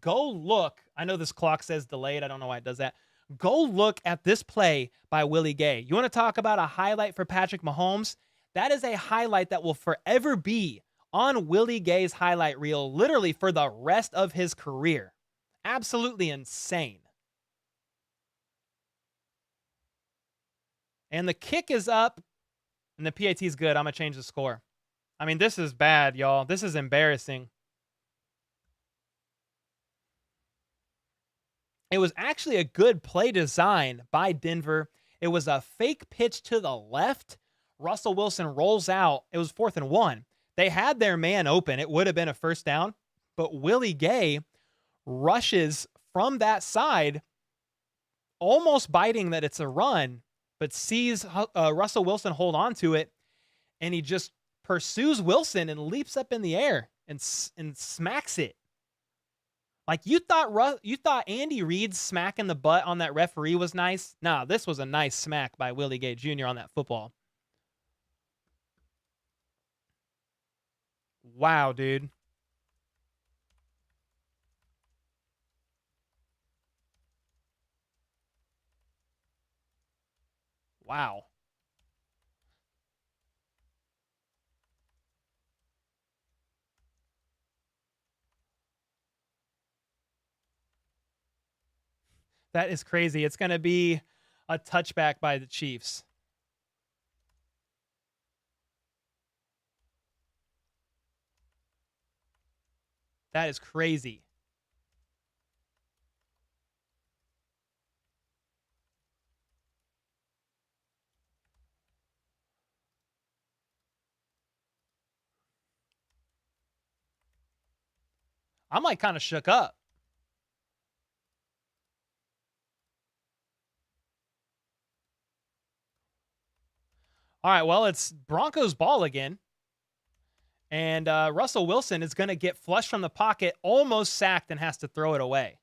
Go look. I know this clock says delayed. I don't know why it does that. Go look at this play by Willie Gay. You want to talk about a highlight for Patrick Mahomes? That is a highlight that will forever be on Willie Gay's highlight reel, literally for the rest of his career. Absolutely insane. And the kick is up, and the PAT is good. I'm going to change the score. I mean, this is bad, y'all. This is embarrassing. It was actually a good play design by Denver. It was a fake pitch to the left. Russell Wilson rolls out. It was 4th and 1. They had their man open. It would have been a first down, but Willie Gay rushes from that side, almost biting that it's a run, but sees Russell Wilson hold on to it, and he just pursues Wilson and leaps up in the air and smacks it. Like you thought Andy Reid's smack in the butt on that referee was nice? Nah, this was a nice smack by Willie Gay Jr. on that football. Wow, dude. Wow. That is crazy. It's going to be a touchback by the Chiefs. That is crazy. I'm like kind of shook up. All right, well, it's Broncos ball again. And Russell Wilson is going to get flushed from the pocket, almost sacked, and has to throw it away.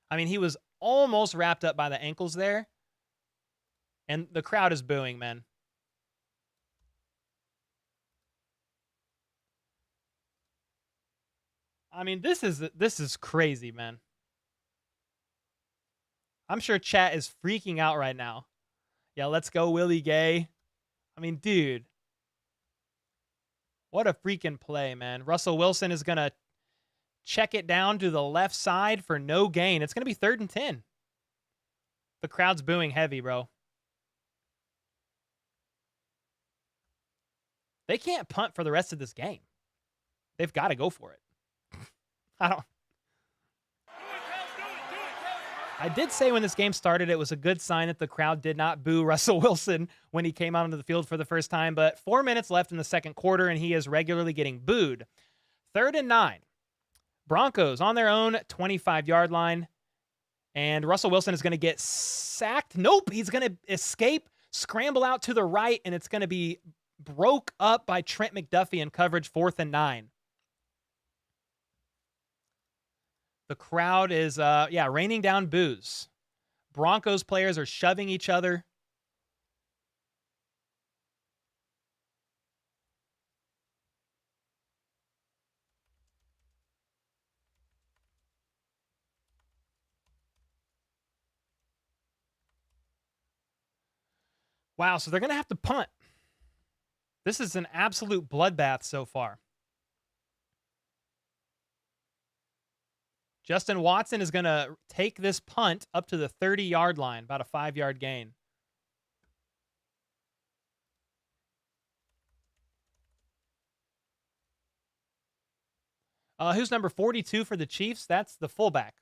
I mean, he was almost wrapped up by the ankles there. And the crowd is booing, man. I mean, this is crazy, man. I'm sure chat is freaking out right now. Yeah, let's go, Willie Gay. I mean, dude. What a freaking play, man. Russell Wilson is going to check it down to the left side for no gain. It's going to be 3rd and 10. The crowd's booing heavy, bro. They can't punt for the rest of this game. They've got to go for it. I did say when this game started, it was a good sign that the crowd did not boo Russell Wilson when he came out onto the field for the first time, but 4 minutes left in the second quarter, and he is regularly getting booed. 3rd and 9. Broncos on their own 25-yard line, and Russell Wilson is going to get sacked. Nope, he's going to escape, scramble out to the right, and it's going to be broke up by Trent McDuffie in coverage, 4th and 9. The crowd is, raining down boos. Broncos players are shoving each other. Wow, so they're going to have to punt. This is an absolute bloodbath so far. Justin Watson is going to take this punt up to the 30-yard line, about a 5-yard gain. Who's number 42 for the Chiefs? That's the fullback.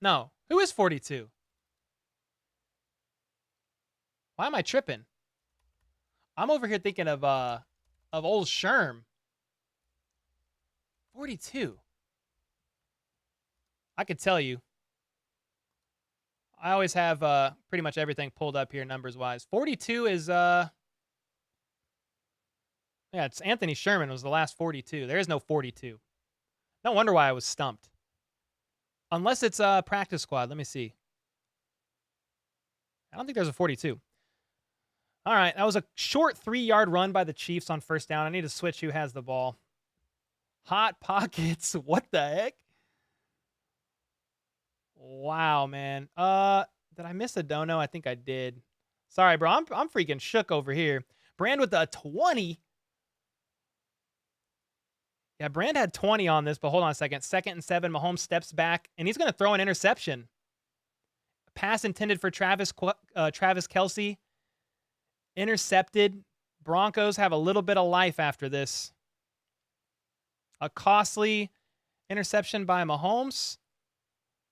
No, who is 42? Why am I tripping? I'm over here thinking of old Sherm. 42. I could tell you. I always have pretty much everything pulled up here numbers-wise. 42 is, it's Anthony Sherman was the last 42. There is no 42. No wonder why I was stumped. Unless it's a practice squad. Let me see. I don't think there's a 42. All right, that was a short 3-yard run by the Chiefs on first down. I need to switch who has the ball. Hot Pockets. What the heck? Wow, man. Did I miss a dono? I think I did. Sorry, bro. I'm freaking shook over here. Brand with the 20. Yeah, Brand had 20 on this, but hold on a second. 2nd and 7. Mahomes steps back, and he's going to throw an interception. Pass intended for Travis Kelce. Intercepted. Broncos have a little bit of life after this. A costly interception by Mahomes.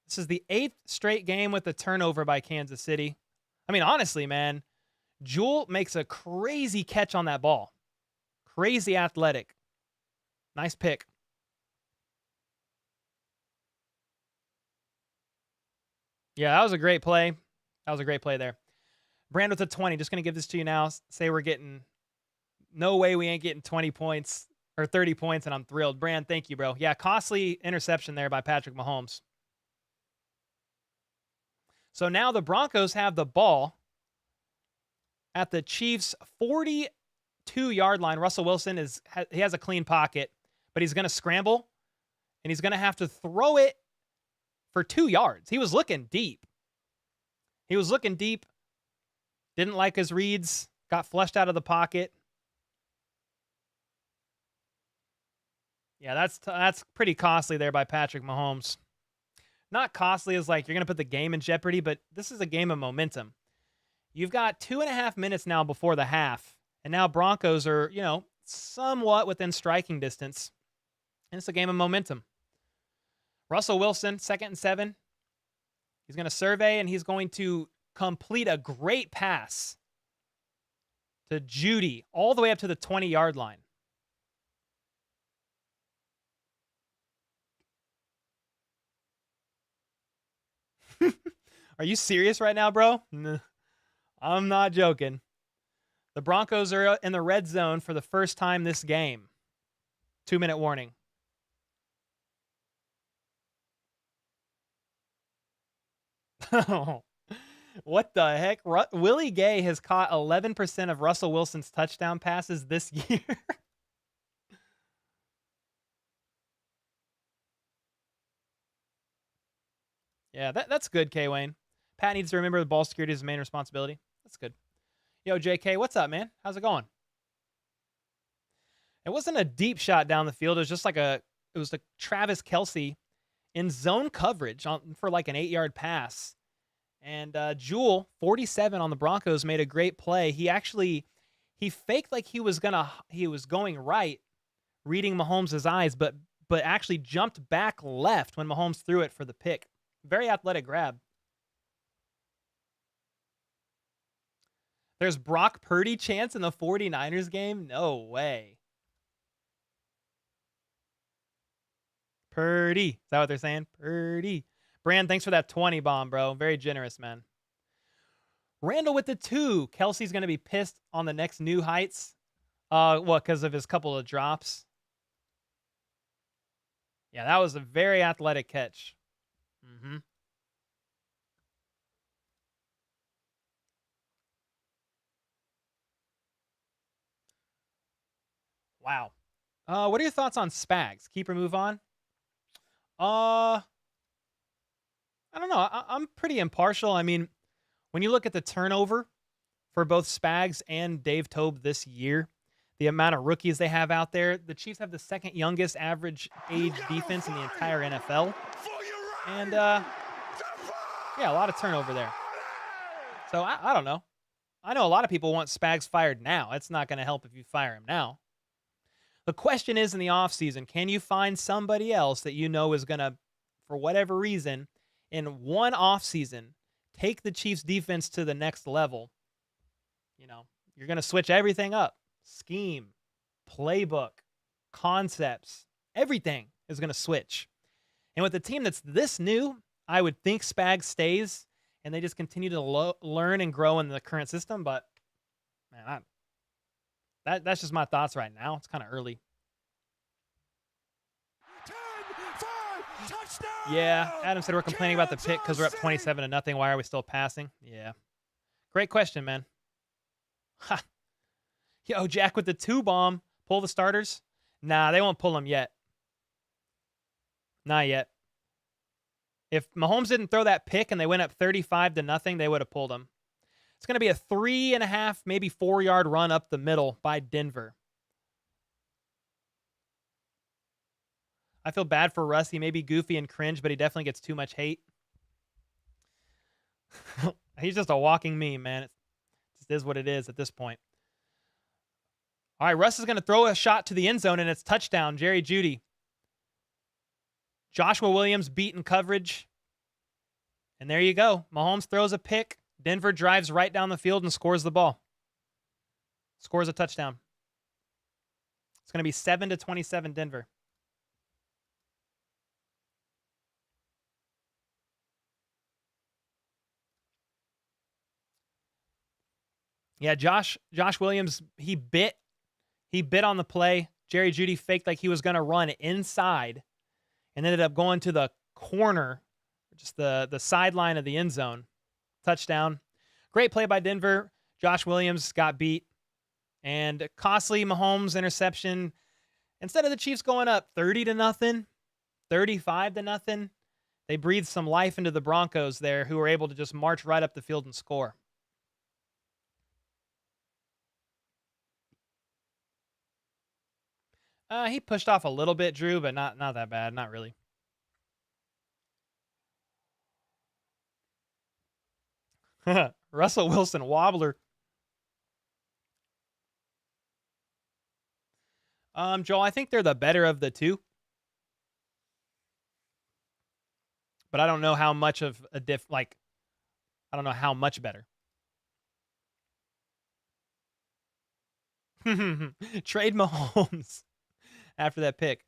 This is the 8th straight game with a turnover by Kansas City. I mean, honestly, man, Jewel makes a crazy catch on that ball. Crazy athletic. Nice pick. Yeah, that was a great play. That was a great play there. Brand with a 20. Just going to give this to you now. Say we're getting, no way we ain't getting 20 points or 30 points, and I'm thrilled. Brand, thank you, bro. Yeah, costly interception there by Patrick Mahomes. So now the Broncos have the ball at the Chiefs' 42-yard line. Russell Wilson he has a clean pocket, but he's going to scramble, and he's going to have to throw it for 2 yards. He was looking deep. Didn't like his reads. Got flushed out of the pocket. Yeah, that's pretty costly there by Patrick Mahomes. Not costly as like you're going to put the game in jeopardy, but this is a game of momentum. You've got 2.5 minutes now before the half, and now Broncos are, somewhat within striking distance, and it's a game of momentum. Russell Wilson, 2nd and 7. He's going to survey, and he's going to complete a great pass to Judy all the way up to the 20-yard line. Are you serious right now, bro? I'm not joking. The Broncos are in the red zone for the first time this game. 2-minute warning. What the heck? Willie Gay has caught 11% of Russell Wilson's touchdown passes this year. Yeah, that's good, K-Wayne. Pat needs to remember the ball security is his main responsibility. That's good. Yo, JK, what's up, man? How's it going? It wasn't a deep shot down the field. It was just it was like Travis Kelce in zone coverage for like an 8-yard pass. And Jewel, 47 on the Broncos, made a great play. He faked like he was going right, reading Mahomes' eyes, but actually jumped back left when Mahomes threw it for the pick. Very athletic grab. There's Brock Purdy chance in the 49ers game? No way. Purdy. Is that what they're saying? Purdy. Brand, thanks for that 20 bomb, bro. Very generous, man. Randall with the 2. Kelsey's going to be pissed on the next new heights. What, because of his couple of drops? Yeah, that was a very athletic catch. Mm-hmm. Wow. What are your thoughts on Spags? Keep or move on? I don't know. I'm pretty impartial. I mean, when you look at the turnover for both Spags and Dave Tobe this year, the amount of rookies they have out there, the Chiefs have the 2nd youngest average age defense in the entire NFL. And, yeah, a lot of turnover there. So, I don't know. I know a lot of people want Spags fired now. It's not going to help if you fire him now. The question is in the offseason, can you find somebody else that you know is going to, for whatever reason, in one offseason, take the Chiefs defense to the next level? You're going to switch everything up. Scheme, playbook, concepts, everything is going to switch. And with a team that's this new, I would think Spags stays and they just continue to learn and grow in the current system. But, man, that's just my thoughts right now. It's kind of early. 10-5, touchdown! Yeah, Adam said we're complaining about the pick because we're up 27-0. Why are we still passing? Yeah. Great question, man. Ha. Yo, Jack with the 2 bomb. Pull the starters? Nah, they won't pull them yet. Not yet. If Mahomes didn't throw that pick and they went up 35-0, they would have pulled him. It's going to be a 3.5, maybe 4-yard run up the middle by Denver. I feel bad for Russ. He may be goofy and cringe, but he definitely gets too much hate. He's just a walking meme, man. It just is what it is at this point. All right, Russ is going to throw a shot to the end zone, and it's touchdown, Jerry Jeudy. Joshua Williams beating coverage. And there you go. Mahomes throws a pick. Denver drives right down the field and scores the ball. Scores a touchdown. It's going to be 7-27 Denver. Yeah, Josh Williams, he bit on the play. Jerry Jeudy faked like he was going to run inside and ended up going to the corner, just the sideline of the end zone. Touchdown. Great play by Denver. Josh Williams got beat. And costly Mahomes interception. Instead of the Chiefs going up 30-0, 35-0, they breathed some life into the Broncos there, who were able to just march right up the field and score. He pushed off a little bit, Drew, but not that bad. Not really. Russell Wilson wobbler. Joel, I think they're the better of the two. But I don't know how much of a I don't know how much better. Trade Mahomes after that pick.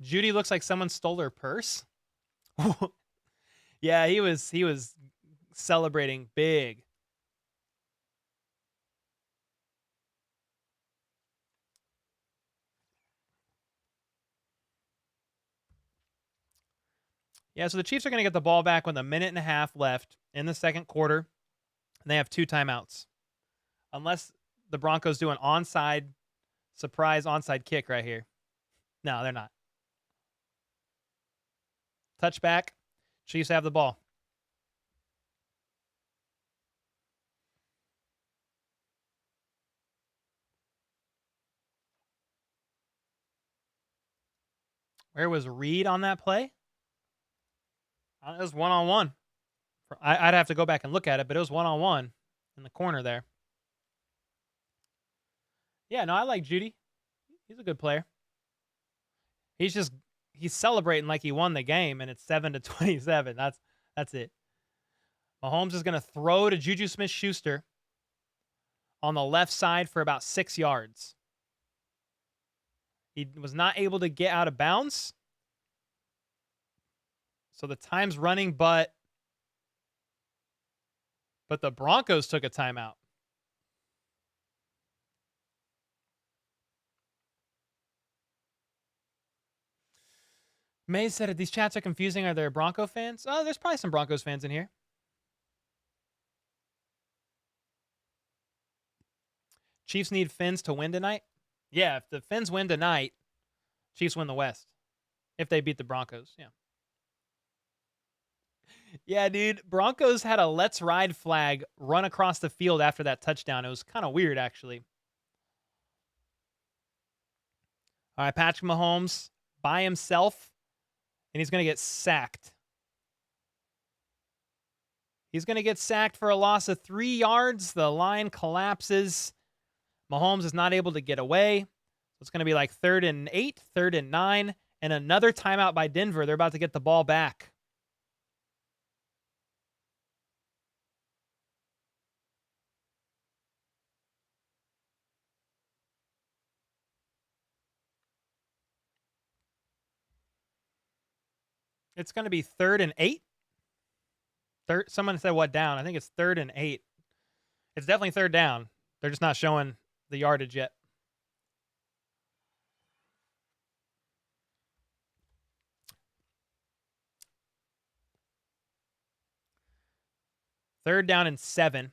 Jeudy looks like someone stole her purse. Yeah, he was celebrating big. Yeah, so the Chiefs are going to get the ball back with 1.5 minutes left in the second quarter. And they have 2 timeouts. Unless the Broncos do an surprise onside kick right here. No, they're not. Touchback. Chiefs have the ball. Where was Reed on that play? It was one-on-one. I'd have to go back and look at it, but it was one-on-one in the corner there. Yeah, no, I like Jeudy. He's a good player. He's celebrating like he won the game, and it's 7-27. That's it. Mahomes is going to throw to Juju Smith-Schuster on the left side for about 6 yards. He was not able to get out of bounds. So the time's running, but the Broncos took a timeout. Mays said, these chats are confusing. Are there Bronco fans? Oh, there's probably some Broncos fans in here. Chiefs need Fins to win tonight? Yeah, if the Fins win tonight, Chiefs win the West. If they beat the Broncos, yeah. Yeah, dude. Broncos had a let's ride flag run across the field after that touchdown. It was kind of weird, actually. All right, Patrick Mahomes by himself, and he's going to get sacked. He's going to get sacked for a loss of 3 yards. The line collapses. Mahomes is not able to get away. So it's going to be like 3rd and 8, 3rd and 9, and another timeout by Denver. They're about to get the ball back. It's going to be 3rd and 8. Someone said what down? I think it's 3rd and 8. It's definitely 3rd down. They're just not showing the yardage yet. Third down and 7.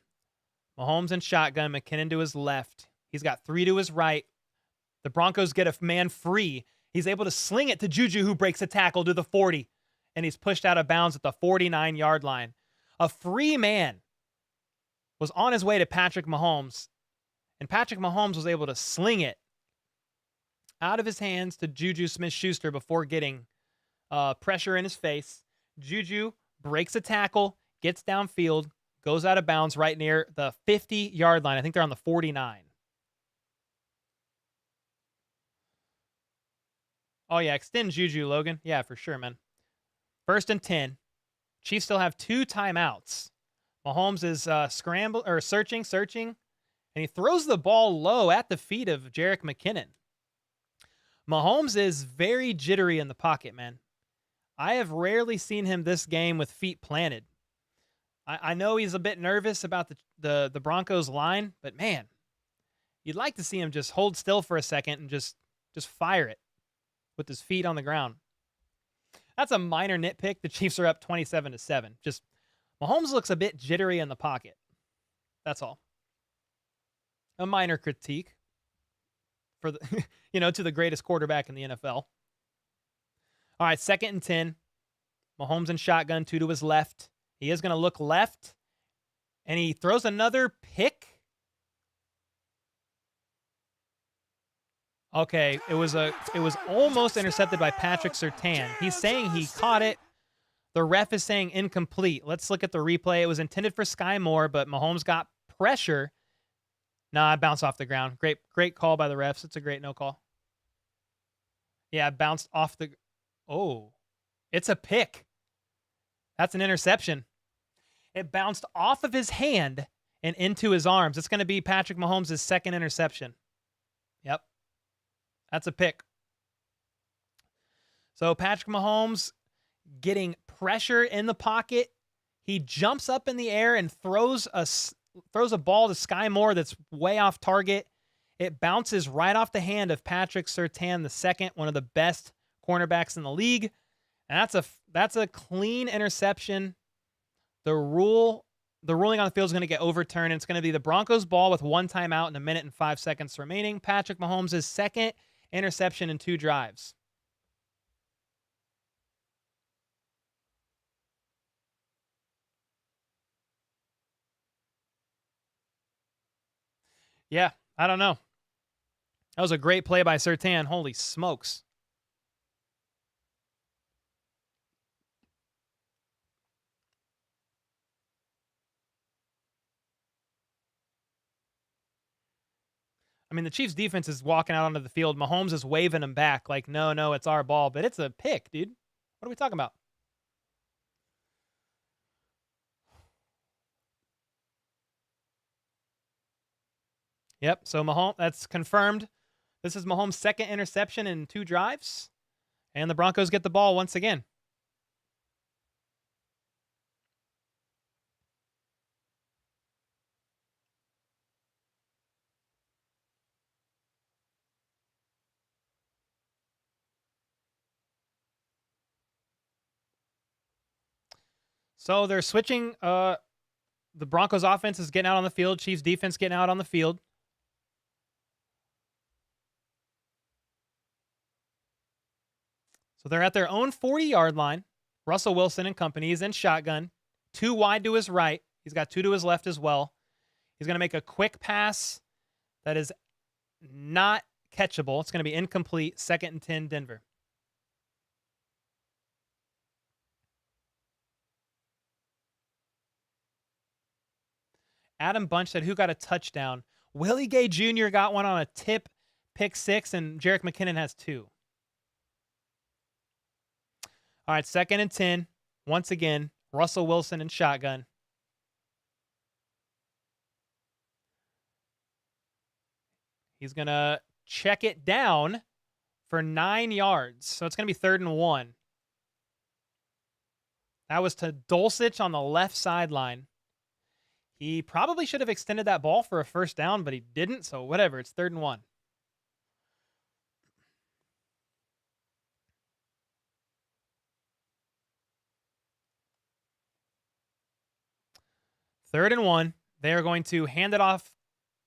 Mahomes in shotgun. McKinnon to his left. He's got 3 to his right. The Broncos get a man free. He's able to sling it to Juju, who breaks a tackle to the 40. And he's pushed out of bounds at the 49-yard line. A free man was on his way to Patrick Mahomes. And Patrick Mahomes was able to sling it out of his hands to Juju Smith-Schuster before getting pressure in his face. Juju breaks a tackle, gets downfield, goes out of bounds right near the 50-yard line. I think they're on the 49. Oh, yeah, extend Juju, Logan. Yeah, for sure, man. 1st and 10. Chiefs still have 2 timeouts. Mahomes is searching, and he throws the ball low at the feet of Jerick McKinnon. Mahomes is very jittery in the pocket, man. I have rarely seen him this game with feet planted. I know he's a bit nervous about the Broncos line, but man, you'd like to see him just hold still for a second and just fire it with his feet on the ground. That's a minor nitpick. The Chiefs are up 27-7. Just Mahomes looks a bit jittery in the pocket. That's all. A minor critique for the to the greatest quarterback in the NFL. All right, 2nd and 10. Mahomes in shotgun, 2 to his left. He is going to look left, and he throws another pick. Okay, it was almost intercepted by Patrick Surtain. He's saying he caught it. The ref is saying incomplete. Let's look at the replay. It was intended for Sky Moore, but Mahomes got pressure. Nah, it bounced off the ground. Great call by the refs. It's a great no call. Yeah, it bounced off the... Oh, it's a pick. That's an interception. It bounced off of his hand and into his arms. It's going to be Patrick Mahomes' 2nd interception. Yep. That's a pick. So Patrick Mahomes getting pressure in the pocket. He jumps up in the air and throws a ball to Sky Moore that's way off target. It bounces right off the hand of Patrick Surtain II, one of the best cornerbacks in the league. And that's a clean interception. The ruling on the field is going to get overturned. And it's going to be the Broncos ball with 1 timeout and 1 minute and 5 seconds remaining. Patrick Mahomes' 2nd interception in 2 drives. Yeah, I don't know. That was a great play by Surtain. Holy smokes. I mean, the Chiefs' defense is walking out onto the field. Mahomes is waving them back like, no, it's our ball. But it's a pick, dude. What are we talking about? Yep, so Mahomes, that's confirmed. This is Mahomes' 2nd interception in 2 drives. And the Broncos get the ball once again. So they're switching. The Broncos offense is getting out on the field. Chiefs defense getting out on the field. So they're at their own 40-yard line. Russell Wilson and company is in shotgun. 2 wide to his right. He's got 2 to his left as well. He's going to make a quick pass that is not catchable. It's going to be incomplete. 2nd and 10, Denver. Adam Bunch said, who got a touchdown? Willie Gay Jr. got one on a tip, pick 6, and Jerick McKinnon has 2. All right, 2nd and 10. Once again, Russell Wilson in shotgun. He's going to check it down for 9 yards. So it's going to be 3rd and 1. That was to Dulcich on the left sideline. He probably should have extended that ball for a 1st down, but he didn't. So whatever, it's 3rd and 1. Third and 1. They are going to hand it off.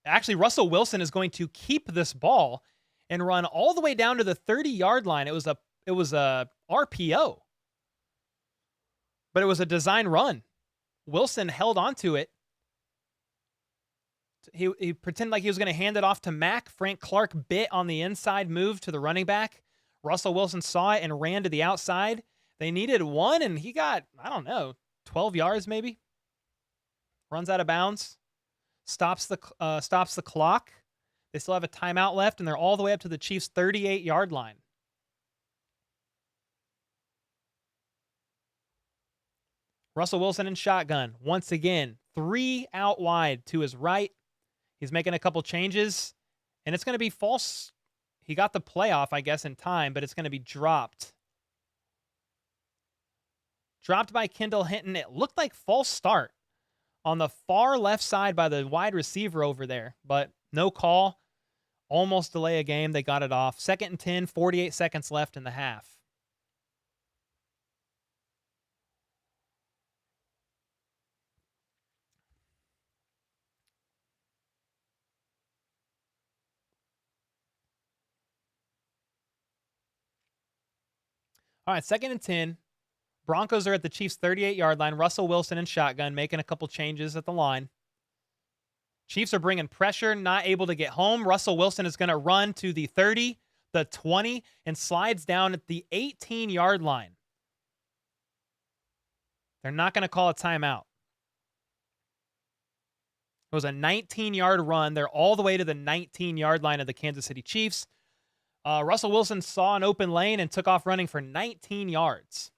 Actually, Russell Wilson is going to keep this ball and run all the way down to the 30-yard line. It was a RPO, but it was a design run. Wilson held onto it. He pretended like he was going to hand it off to Mack. Frank Clark bit on the inside move to the running back. Russell Wilson saw it and ran to the outside. They needed 1, and he got, 12 yards maybe. Runs out of bounds. Stops the clock. They still have a timeout left, and they're all the way up to the Chiefs' 38-yard line. Russell Wilson in shotgun. Once again, 3 out wide to his right. He's making a couple changes, and it's going to be false. He got the playoff, I guess, in time, but it's going to be dropped. Dropped by Kendall Hinton. It looked like false start. on the far left side by the wide receiver over there, but no call. Almost delay a game. They got it off. 2nd and 10, 48 seconds left in the half. All right, 2nd and 10. Broncos are at the Chiefs' 38-yard line. Russell Wilson in shotgun, making a couple changes at the line. Chiefs are bringing pressure, not able to get home. Russell Wilson is going to run to the 30, the 20, and slides down at the 18-yard line. They're not going to call a timeout. It was a 19-yard run. They're all the way to the 19-yard line of the Kansas City Chiefs. Russell Wilson saw an open lane and took off running for 19 yards.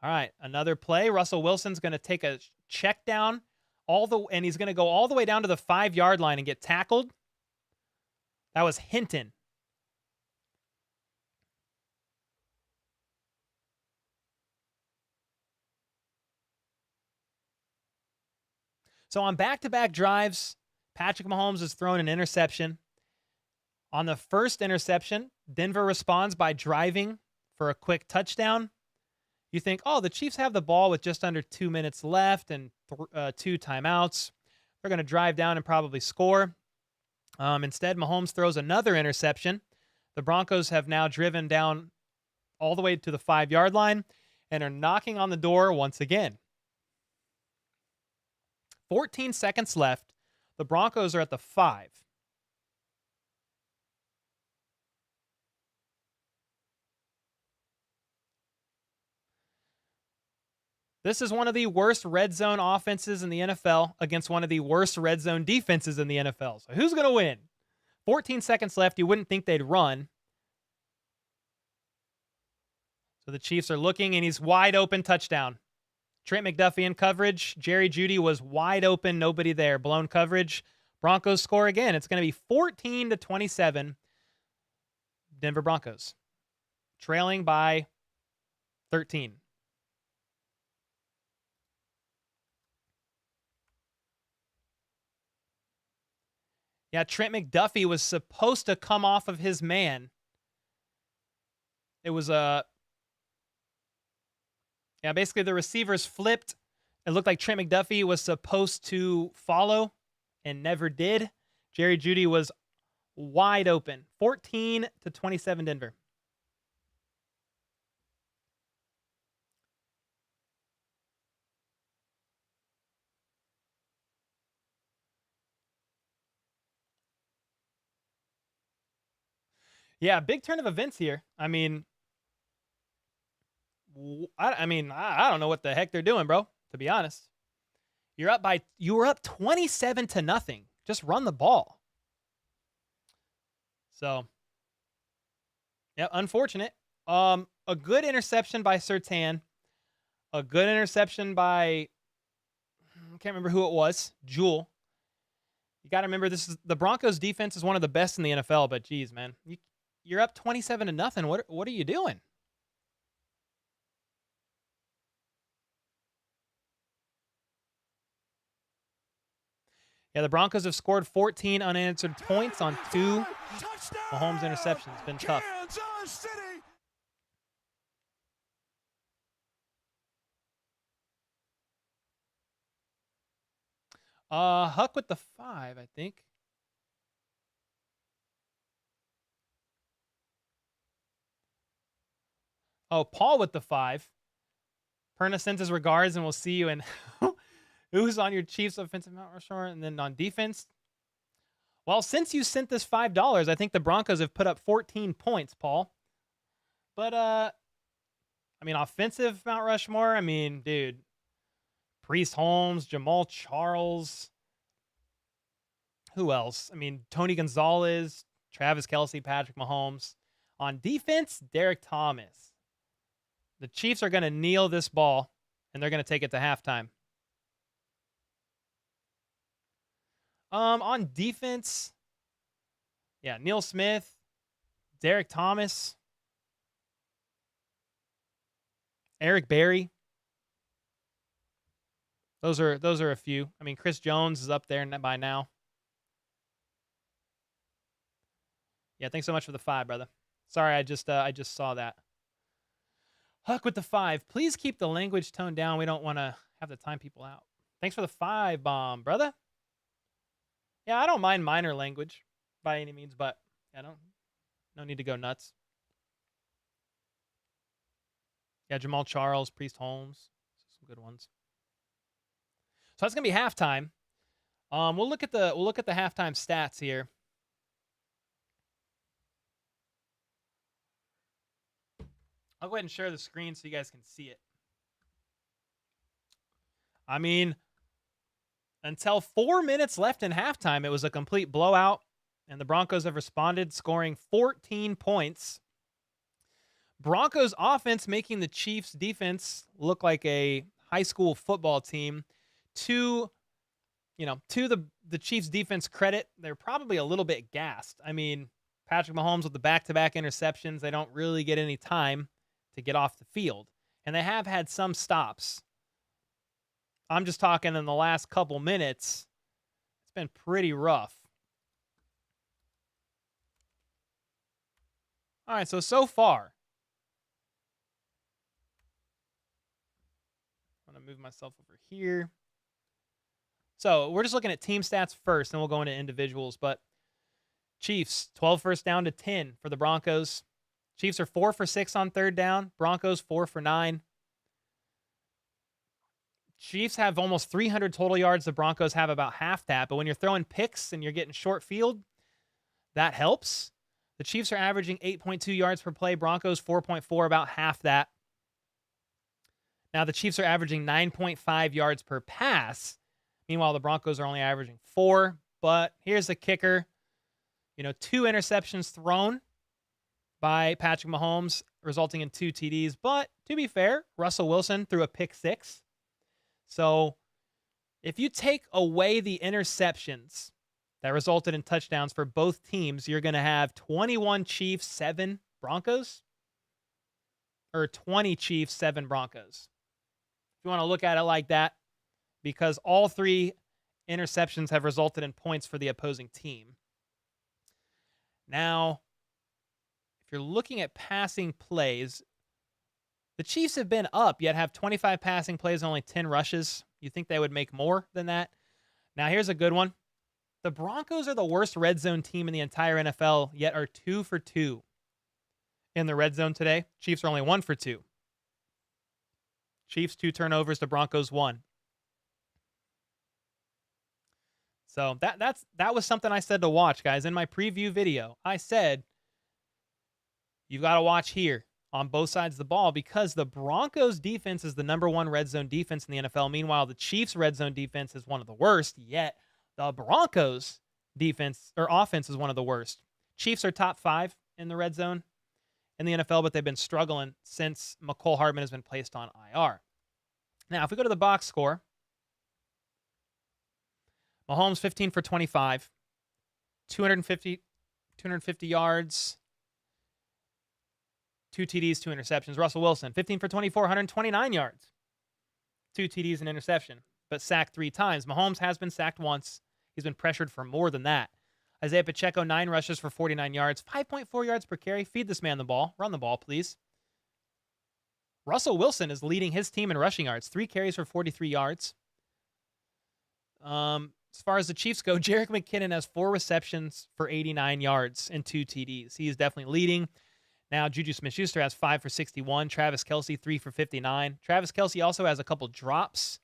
All right, another play. Russell Wilson's going to take a check down and he's going to go all the way down to the 5-yard line and get tackled. That was Hinton. So on back-to-back drives, Patrick Mahomes has thrown an interception. On the first interception, Denver responds by driving for a quick touchdown. You think, oh, the Chiefs have the ball with just under 2 minutes left and 2 timeouts. They're going to drive down and probably score. Instead, Mahomes throws another interception. The Broncos have now driven down all the way to the 5-yard line and are knocking on the door once again. 14 seconds left. The Broncos are at the 5. This is one of the worst red zone offenses in the NFL against one of the worst red zone defenses in the NFL. So who's going to win? 14 seconds left. You wouldn't think they'd run. So the Chiefs are looking, and he's wide open, touchdown. Trent McDuffie in coverage. Jerry Jeudy was wide open, nobody there. Blown coverage. Broncos score again. It's going to be 14-27. Denver Broncos trailing by 13. Yeah, Trent McDuffie was supposed to come off of his man. It was basically the receivers flipped. It looked like Trent McDuffie was supposed to follow and never did. Jerry Jeudy was wide open. 14-27 Denver. Yeah, big turn of events here. I mean, I don't know what the heck they're doing, bro, to be honest. You were up 27-0. Just run the ball. So, yeah, unfortunate. A good interception by Surtain. A good interception by, I can't remember who it was, Jewel. You got to remember, the Broncos defense is one of the best in the NFL, but geez, man, you're up 27-0. What are you doing? Yeah, the Broncos have scored 14 unanswered points on 2 Mahomes interceptions. It's been tough. Huck with the 5, I think. Oh, Paul with the 5. Perna sends his regards, and we'll see you in who's on your Chiefs offensive Mount Rushmore, and then on defense. Well, since you sent this $5, I think the Broncos have put up 14 points, Paul. But offensive Mount Rushmore. Dude, Priest Holmes, Jamal Charles. Who else? Tony Gonzalez, Travis Kelce, Patrick Mahomes. On defense, Derek Thomas. The Chiefs are going to kneel this ball, and they're going to take it to halftime. On defense, yeah, Neil Smith, Derek Thomas, Eric Berry. Those are a few. I mean, Chris Jones is up there by now. Yeah, thanks so much for the 5, brother. Sorry, I just saw that. Huck with the 5. Please keep the language tone down. We don't want to have to time people out. Thanks for the 5 bomb, brother. Yeah, I don't mind minor language by any means, but I don't. No need to go nuts. Yeah, Jamal Charles, Priest Holmes, some good ones. So that's gonna be halftime. We'll look at the halftime stats here. I'll go ahead and share the screen so you guys can see it. I mean, until 4 minutes left in halftime, it was a complete blowout, and the Broncos have responded, scoring 14 points. Broncos offense making the Chiefs defense look like a high school football team. To the Chiefs defense credit, they're probably a little bit gassed. I mean, Patrick Mahomes with the back-to-back interceptions, they don't really get any time to get off the field. And they have had some stops. I'm just talking in the last couple minutes. It's been pretty rough. All right, so far. I'm going to move myself over here. So we're just looking at team stats first, and we'll go into individuals. But Chiefs, 12 first down to 10 for the Broncos. Chiefs are 4 for 6 on third down. Broncos 4 for 9. Chiefs have almost 300 total yards. The Broncos have about half that. But when you're throwing picks and you're getting short field, that helps. The Chiefs are averaging 8.2 yards per play. Broncos 4.4, about half that. Now the Chiefs are averaging 9.5 yards per pass. Meanwhile, the Broncos are only averaging 4. But here's the kicker. 2 interceptions thrown by Patrick Mahomes, resulting in 2 TDs. But to be fair, Russell Wilson threw a pick 6. So if you take away the interceptions that resulted in touchdowns for both teams, you're going to have 21 Chiefs, 7 Broncos. Or 20 Chiefs, 7 Broncos. If you want to look at it like that, because all 3 interceptions have resulted in points for the opposing team. Now, if you're looking at passing plays, the Chiefs have been up, yet have 25 passing plays and only 10 rushes. You think they would make more than that? Now, here's a good one. The Broncos are the worst red zone team in the entire NFL, yet are 2 for 2 in the red zone today. Chiefs are only 1 for 2. Chiefs 2 turnovers, the Broncos 1. So that was something I said to watch, guys. In my preview video, I said, you've got to watch here on both sides of the ball because the Broncos defense is the #1 red zone defense in the NFL. Meanwhile, the Chiefs red zone defense is one of the worst, yet the Broncos defense or offense is one of the worst. Chiefs are top 5 in the red zone in the NFL, but they've been struggling since Mecole Hardman has been placed on IR. Now, if we go to the box score, Mahomes 15 for 25, 250 yards, 2 TDs, 2 interceptions. Russell Wilson 15 for 24, 129 yards, 2 TDs and interception, but sacked 3 times. Mahomes has been sacked once. He's been pressured for more than that. Isaiah Pacheco 9 rushes for 49 yards, 5.4 yards per carry. Feed this man the ball. Run the ball, please. Russell Wilson is leading his team in rushing yards, 3 carries for 43 yards. As far as the Chiefs go, Jerick McKinnon has 4 receptions for 89 yards and 2 TDs. He is definitely leading. Now, Juju Smith-Schuster has 5 for 61. Travis Kelce, 3 for 59. Travis Kelce also has a couple drops.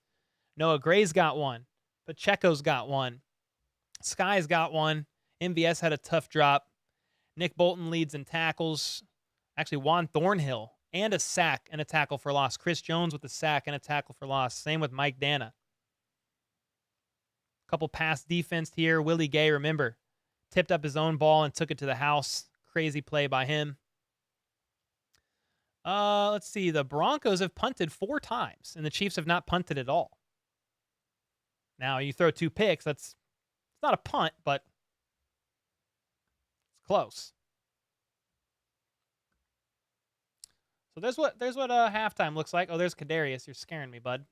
Noah Gray's got 1. Pacheco's got 1. Sky's got 1. MVS had a tough drop. Nick Bolton leads in tackles. Actually, Juan Thornhill and a sack and a tackle for loss. Chris Jones with a sack and a tackle for loss. Same with Mike Dana. Couple pass defense here. Willie Gay, remember, tipped up his own ball and took it to the house. Crazy play by him. Let's see. The Broncos have punted 4 times, and the Chiefs have not punted at all. Now, you throw 2 picks. It's not a punt, but it's close. So there's what halftime looks like. Oh, there's Kadarius. You're scaring me, bud.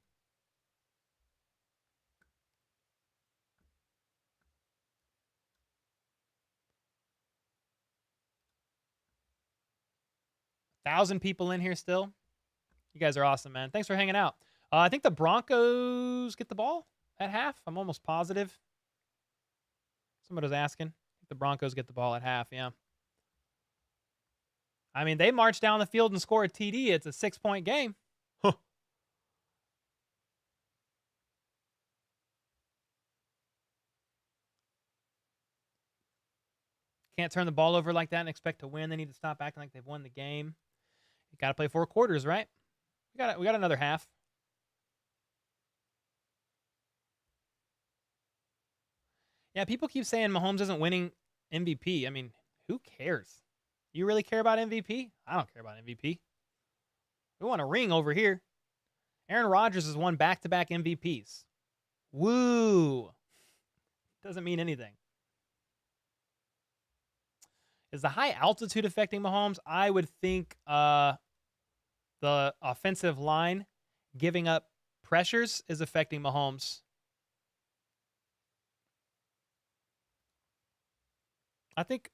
1,000 people in here still. You guys are awesome, man. Thanks for hanging out. I think the Broncos get the ball at half. I'm almost positive. Somebody was asking. I think the Broncos get the ball at half, yeah. I mean, they march down the field and score a TD. It's a 6-point game. Huh. Can't turn the ball over like that and expect to win. They need to stop acting like they've won the game. You got to play 4 quarters, right? We got another half. Yeah, people keep saying Mahomes isn't winning MVP. I mean, who cares? You really care about MVP? I don't care about MVP. We want a ring over here. Aaron Rodgers has won back-to-back MVPs. Woo! Doesn't mean anything. Is the high altitude affecting Mahomes? I would think the offensive line giving up pressures is affecting Mahomes. I think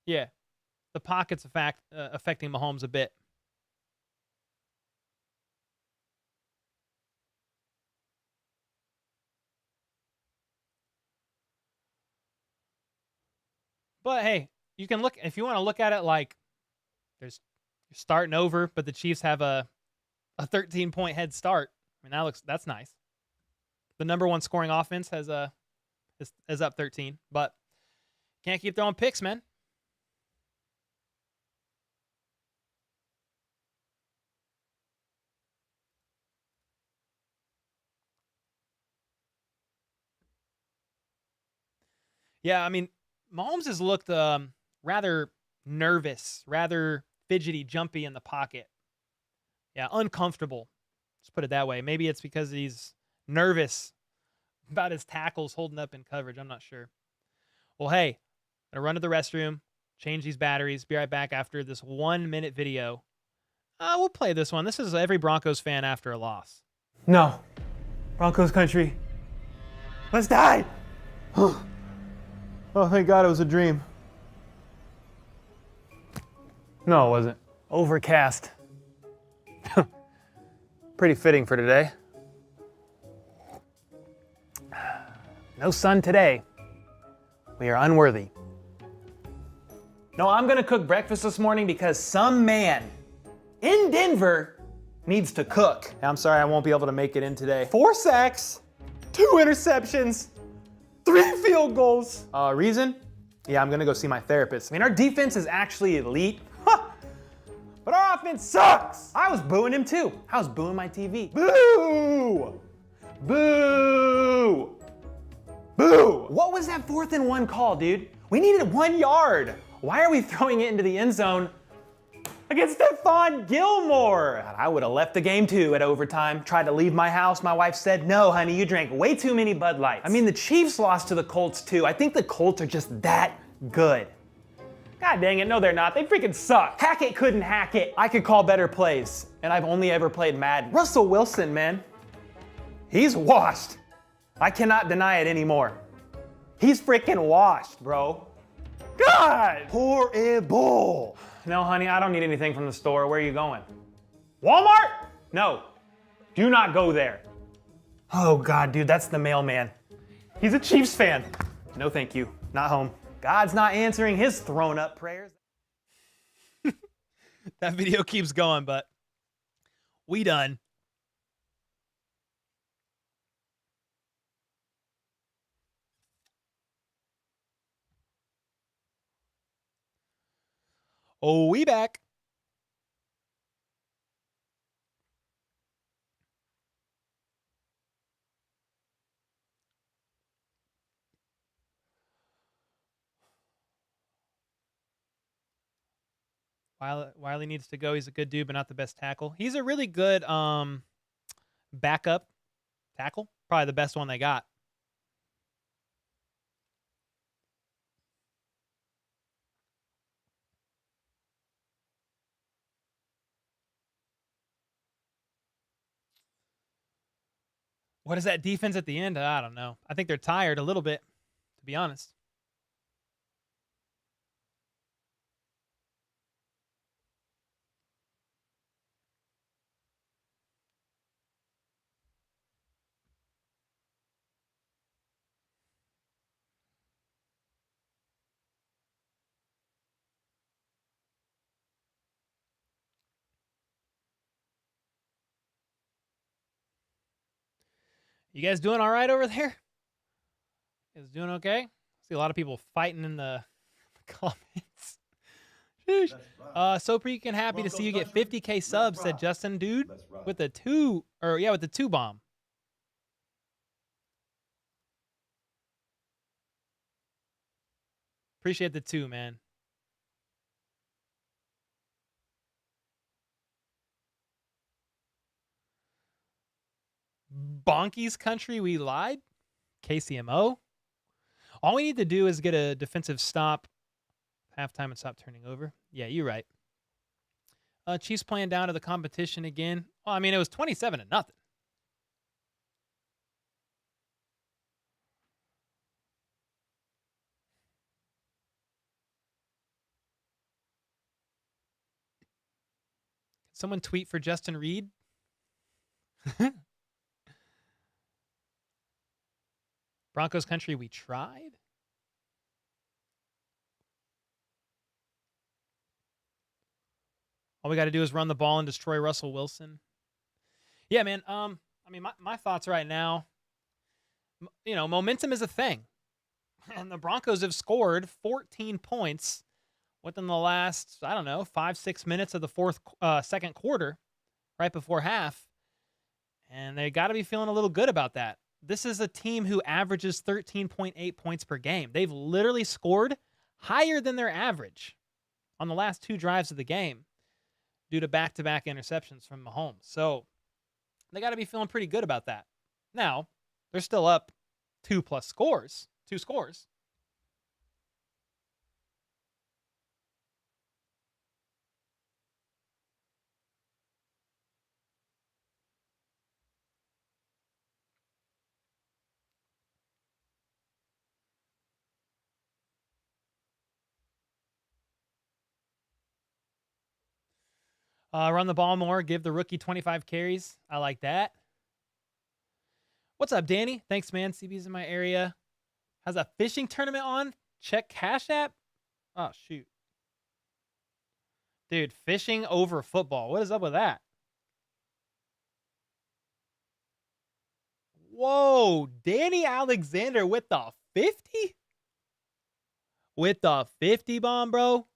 yeah, the pocket's affecting Mahomes a bit. But hey, you can look if you want to look at it like you're starting over, but the Chiefs have a 13-point head start. I mean, that's nice. The number 1 scoring offense is up 13, but can't keep throwing picks, man. Yeah, I mean, Mahomes has looked rather nervous, rather fidgety, jumpy in the pocket. Yeah, uncomfortable. Let's put it that way. Maybe it's because he's nervous about his tackles holding up in coverage. I'm not sure. Well, hey, I'm going to run to the restroom, change these batteries, be right back after this 1-minute video. We'll play this one. This is every Broncos fan after a loss. No. Broncos country. Let's die! Oh, thank God it was a dream. No, it wasn't. Overcast. Pretty fitting for today. No sun today. We are unworthy. No, I'm gonna cook breakfast this morning because some man in Denver needs to cook. I'm sorry I won't be able to make it in today. 4 sacks, 2 interceptions, 3 field goals. Reason? Yeah, I'm going to go see my therapist. I mean, our defense is actually elite, but our offense sucks. I was booing him too. I was booing my TV. Boo! Boo! Boo! What was that 4th and 1 call, dude? We needed 1 yard. Why are we throwing it into the end zone against Stephon Gilmore? I would have left the game too at overtime. Tried to leave my house. My wife said, no, honey, you drank way too many Bud Lights. I mean, the Chiefs lost to the Colts too. I think the Colts are just that good. God dang it, no they're not. They freaking suck. Hackett couldn't hack it. I could call better plays, and I've only ever played Madden. Russell Wilson, man. He's washed. I cannot deny it anymore. He's freaking washed, bro. God! Horrible. No, honey, I don't need anything from the store. Where are you going? Walmart? No. Do not go there. Oh, God, dude, that's the mailman. He's a Chiefs fan. No, thank you. Not home. God's not answering his thrown up prayers. That video keeps going, but we done. Oh, we back. Wiley needs to go. He's a good dude, but not the best tackle. He's a really good backup tackle. Probably the best one they got. What is that defense at the end? I don't know. I think they're tired a little bit, to be honest. You guys doing all right over there? You guys doing okay? See a lot of people fighting in the comments. Sheesh. Let's ride. So freaking happy to see you get Broncos 50K subs, said ride. Justin, dude. Let's ride. With the with the 2 bomb. Appreciate the 2, man. Bonkies country, we lied. KCMO. All we need to do is get a defensive stop halftime and stop turning over. Yeah, you're right. Chiefs playing down to the competition again. Well, I mean, it was 27-0. Someone tweet for Justin Reed. Broncos country, we tried. All we got to do is run the ball and destroy Russell Wilson. Yeah, man. I mean, my thoughts right now, momentum is a thing. And the Broncos have scored 14 points within the last, 5-6 minutes of the second quarter, right before half. And they got to be feeling a little good about that. This is a team who averages 13.8 points per game. They've literally scored higher than their average on the last 2 drives of the game due to back-to-back interceptions from Mahomes. So they got to be feeling pretty good about that. Now, they're still up 2 scores. Run the ball more. Give the rookie 25 carries. I like that. What's up, Danny? Thanks, man. CB's in my area. Has a fishing tournament on? Check Cash App. Oh, shoot. Dude, fishing over football. What is up with that? Whoa, Danny Alexander with the 50? With the 50 bomb, bro?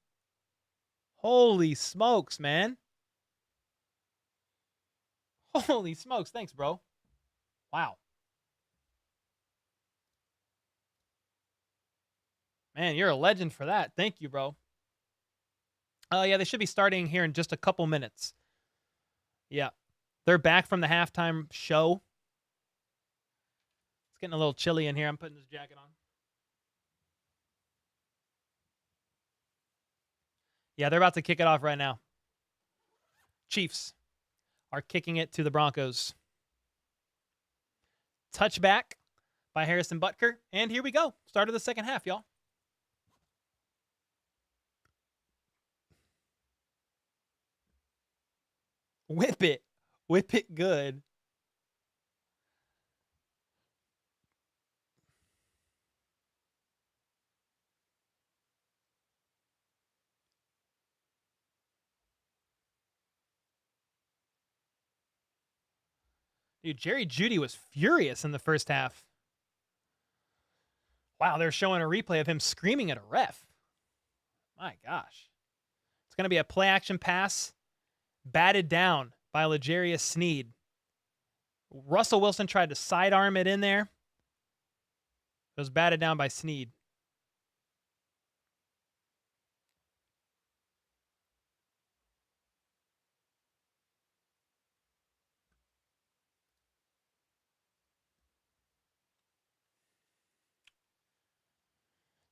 Holy smokes, man. Holy smokes. Thanks, bro. Wow. Man, you're a legend for that. Thank you, bro. Yeah, they should be starting here in just a couple minutes. Yeah. They're back from the halftime show. It's getting a little chilly in here. I'm putting this jacket on. Yeah, they're about to kick it off right now. Chiefs are kicking it to the Broncos. Touchback by Harrison Butker. And here we go. Start of the second half, y'all. Whip it. Whip it good. Dude, Jerry Jeudy was furious in the first half. Wow, they're showing a replay of him screaming at a ref. My gosh. It's going to be a play action pass batted down by L'Jarius Sneed. Russell Wilson tried to sidearm it in there. It was batted down by Sneed.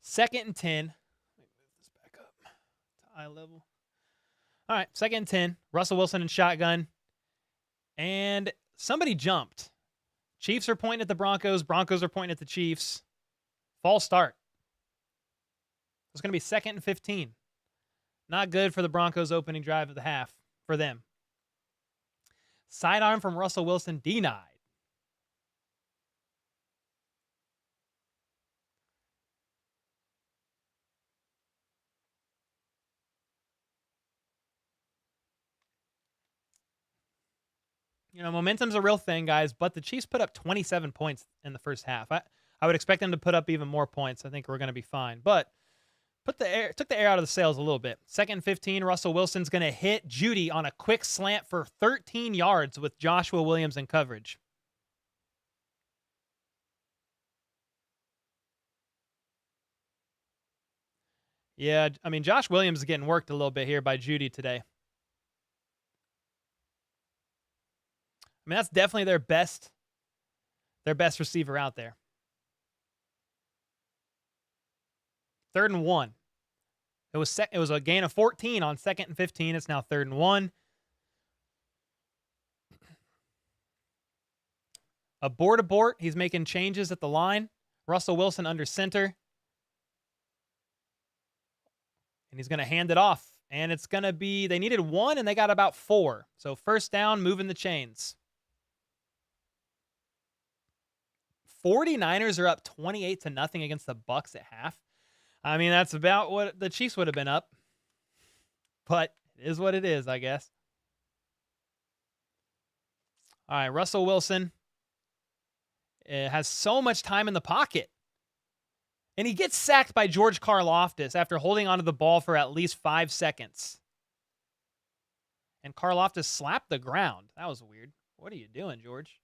Second and 10. Let me move this back up to eye level. All right, second and 10. Russell Wilson in shotgun. And somebody jumped. Chiefs are pointing at the Broncos. Broncos are pointing at the Chiefs. False start. It's going to be second and 15. Not good for the Broncos opening drive of the half for them. Sidearm from Russell Wilson denied. You know, momentum's a real thing, guys, but the Chiefs put up 27 points in the first half. I would expect them to put up even more points. I think we're going to be fine. But took the air out of the sails a little bit. 2nd and 15, Russell Wilson's going to hit Judy on a quick slant for 13 yards with Joshua Williams in coverage. Yeah, I mean, Josh Williams is getting worked a little bit here by Judy today. I mean, that's definitely their best receiver out there. 3rd and 1. It was a gain of 14 on 2nd and 15. It's now 3rd and 1. Abort. He's making changes at the line. Russell Wilson under center. And he's going to hand it off. And it's going to be, they needed 1 and they got about 4. So 1st down, moving the chains. 49ers are up 28-0 against the Bucs at half. I mean, that's about what the Chiefs would have been up. But it is what it is, I guess. All right, Russell Wilson has so much time in the pocket. And he gets sacked by George Karlaftis after holding onto the ball for at least 5 seconds. And Karlaftis slapped the ground. That was weird. What are you doing, George?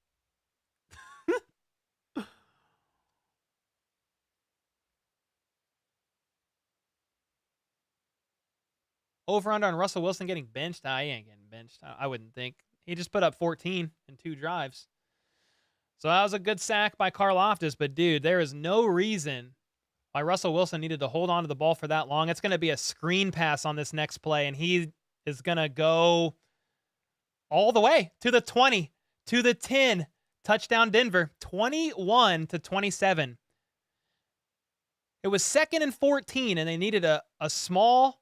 Over-under on Russell Wilson getting benched? He ain't getting benched. I wouldn't think. He just put up 14 in 2 drives. So that was a good sack by Karlaftis. But, dude, there is no reason why Russell Wilson needed to hold on to the ball for that long. It's going to be a screen pass on this next play, and he is going to go all the way to the 20, to the 10. Touchdown Denver, 21-27. It was 2nd and 14, and they needed a small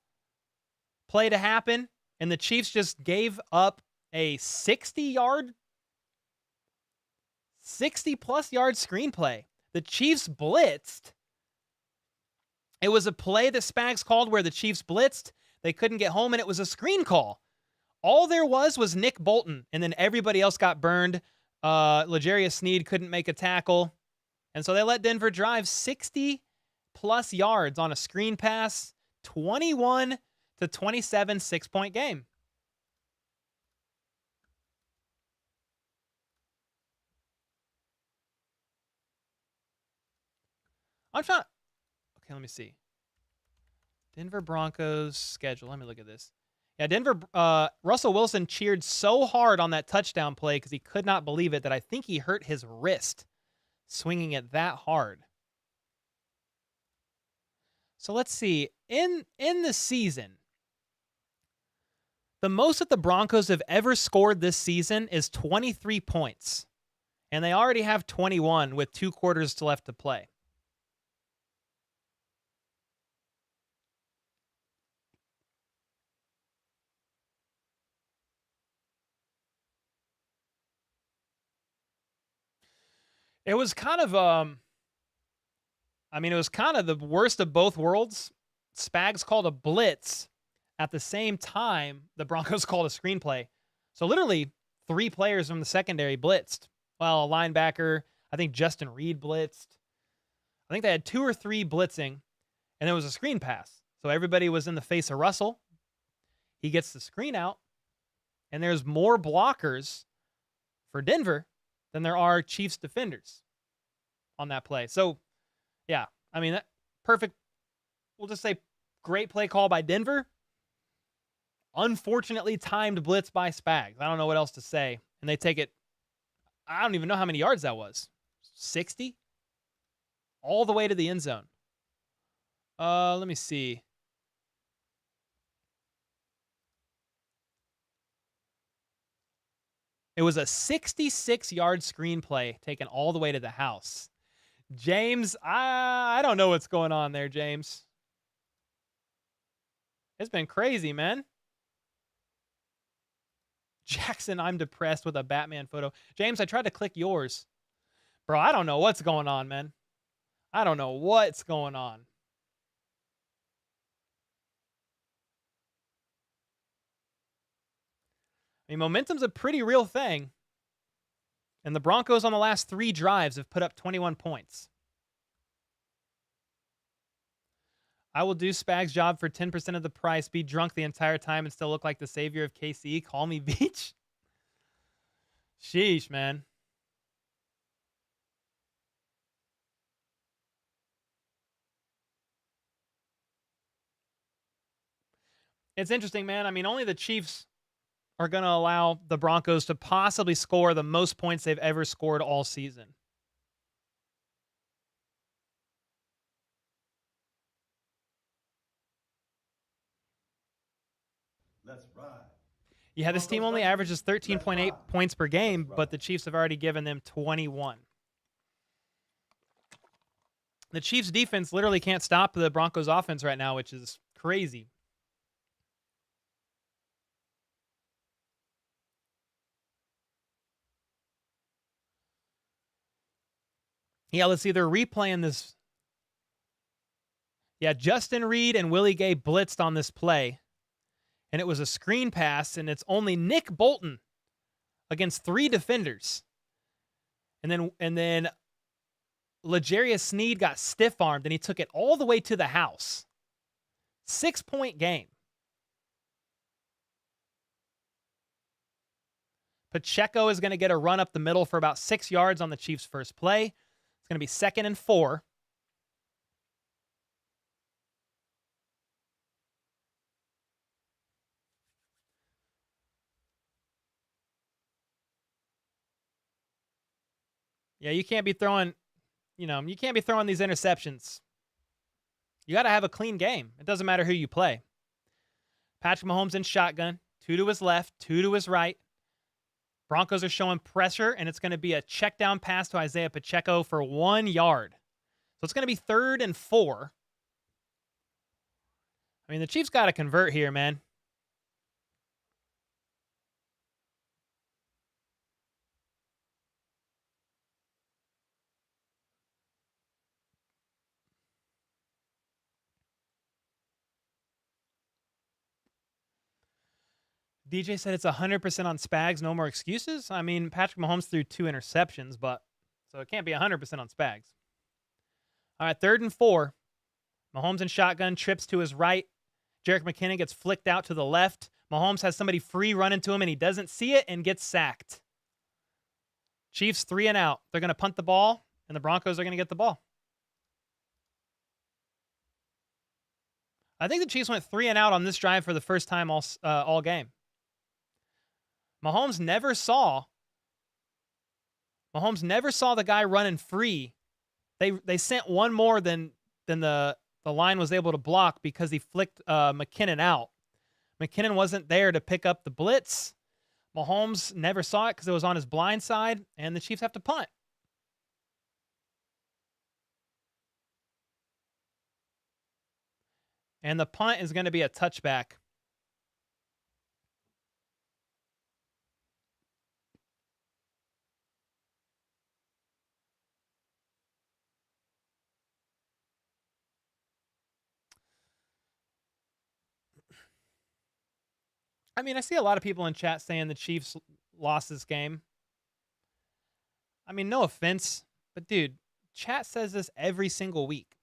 play to happen, and the Chiefs just gave up a 60-plus yard screenplay. The Chiefs blitzed. It was a play that Spags called where the Chiefs blitzed. They couldn't get home, and it was a screen call. All there was Nick Bolton, and then everybody else got burned. L'Jarius Sneed couldn't make a tackle, and so they let Denver drive 60-plus yards on a screen pass, 21-27, 6-point game. Okay, let me see. Denver Broncos schedule. Let me look at this. Yeah, Russell Wilson cheered so hard on that touchdown play because he could not believe it that I think he hurt his wrist swinging it that hard. So let's see. In the season, the most that the Broncos have ever scored this season is 23 points. And they already have 21 with 2 quarters left to play. It was kind of it was kind of the worst of both worlds. Spags called a blitz. At the same time, the Broncos called a screenplay. So literally 3 players from the secondary blitzed. Well, a linebacker, I think Justin Reed blitzed. I think they had 2 or 3 blitzing, and there was a screen pass. So everybody was in the face of Russell. He gets the screen out, and there's more blockers for Denver than there are Chiefs defenders on that play. So, yeah, I mean, that perfect. We'll just say great play call by Denver. Unfortunately timed blitz by Spags. I don't know what else to say. And they take it, I don't even know how many yards that was. 60? All the way to the end zone. Let me see. It was a 66-yard screenplay taken all the way to the house. James, I don't know what's going on there, James. It's been crazy, man. Jackson, I'm depressed with a Batman photo. James, I tried to click yours. Bro, I don't know what's going on, man. I don't know what's going on. I mean, momentum's a pretty real thing. And the Broncos on the last 3 drives have put up 21 points. I will do Spag's job for 10% of the price, be drunk the entire time, and still look like the savior of KC. Call me Beach. Sheesh, man. It's interesting, man. I mean, only the Chiefs are going to allow the Broncos to possibly score the most points they've ever scored all season. Let's ride. Yeah, this team only averages 13.8 points per game, but the Chiefs have already given them 21. The Chiefs' defense literally can't stop the Broncos' offense right now, which is crazy. Yeah, let's see. They're replaying this. Yeah, Justin Reed and Willie Gay blitzed on this play, and it was a screen pass, and it's only Nick Bolton against 3 defenders. And then L'Jarius Sneed got stiff-armed, and he took it all the way to the house. 6-point game. Pacheco is going to get a run up the middle for about 6 yards on the Chiefs' first play. It's going to be 2nd and 4. Yeah, you can't be throwing, you can't be throwing these interceptions. You got to have a clean game. It doesn't matter who you play. Patrick Mahomes in shotgun, 2 to his left, 2 to his right. Broncos are showing pressure, and it's going to be a check down pass to Isaiah Pacheco for 1 yard. So it's going to be 3rd and 4. I mean, the Chiefs got to convert here, man. DJ said it's 100% on Spags, no more excuses. I mean, Patrick Mahomes threw 2 interceptions, so it can't be 100% on Spags. All right, 3rd and 4. Mahomes in shotgun, trips to his right. Jerick McKinnon gets flicked out to the left. Mahomes has somebody free running to him, and he doesn't see it and gets sacked. Chiefs 3 and out. They're going to punt the ball, and the Broncos are going to get the ball. I think the Chiefs went 3 and out on this drive for the first time all game. Mahomes never saw the guy running free. They sent one more than the line was able to block because he flicked McKinnon out. McKinnon wasn't there to pick up the blitz. Mahomes never saw it because it was on his blind side, and the Chiefs have to punt. And the punt is going to be a touchback. I mean, I see a lot of people in chat saying the Chiefs lost this game. I mean, no offense, but dude, chat says this every single week.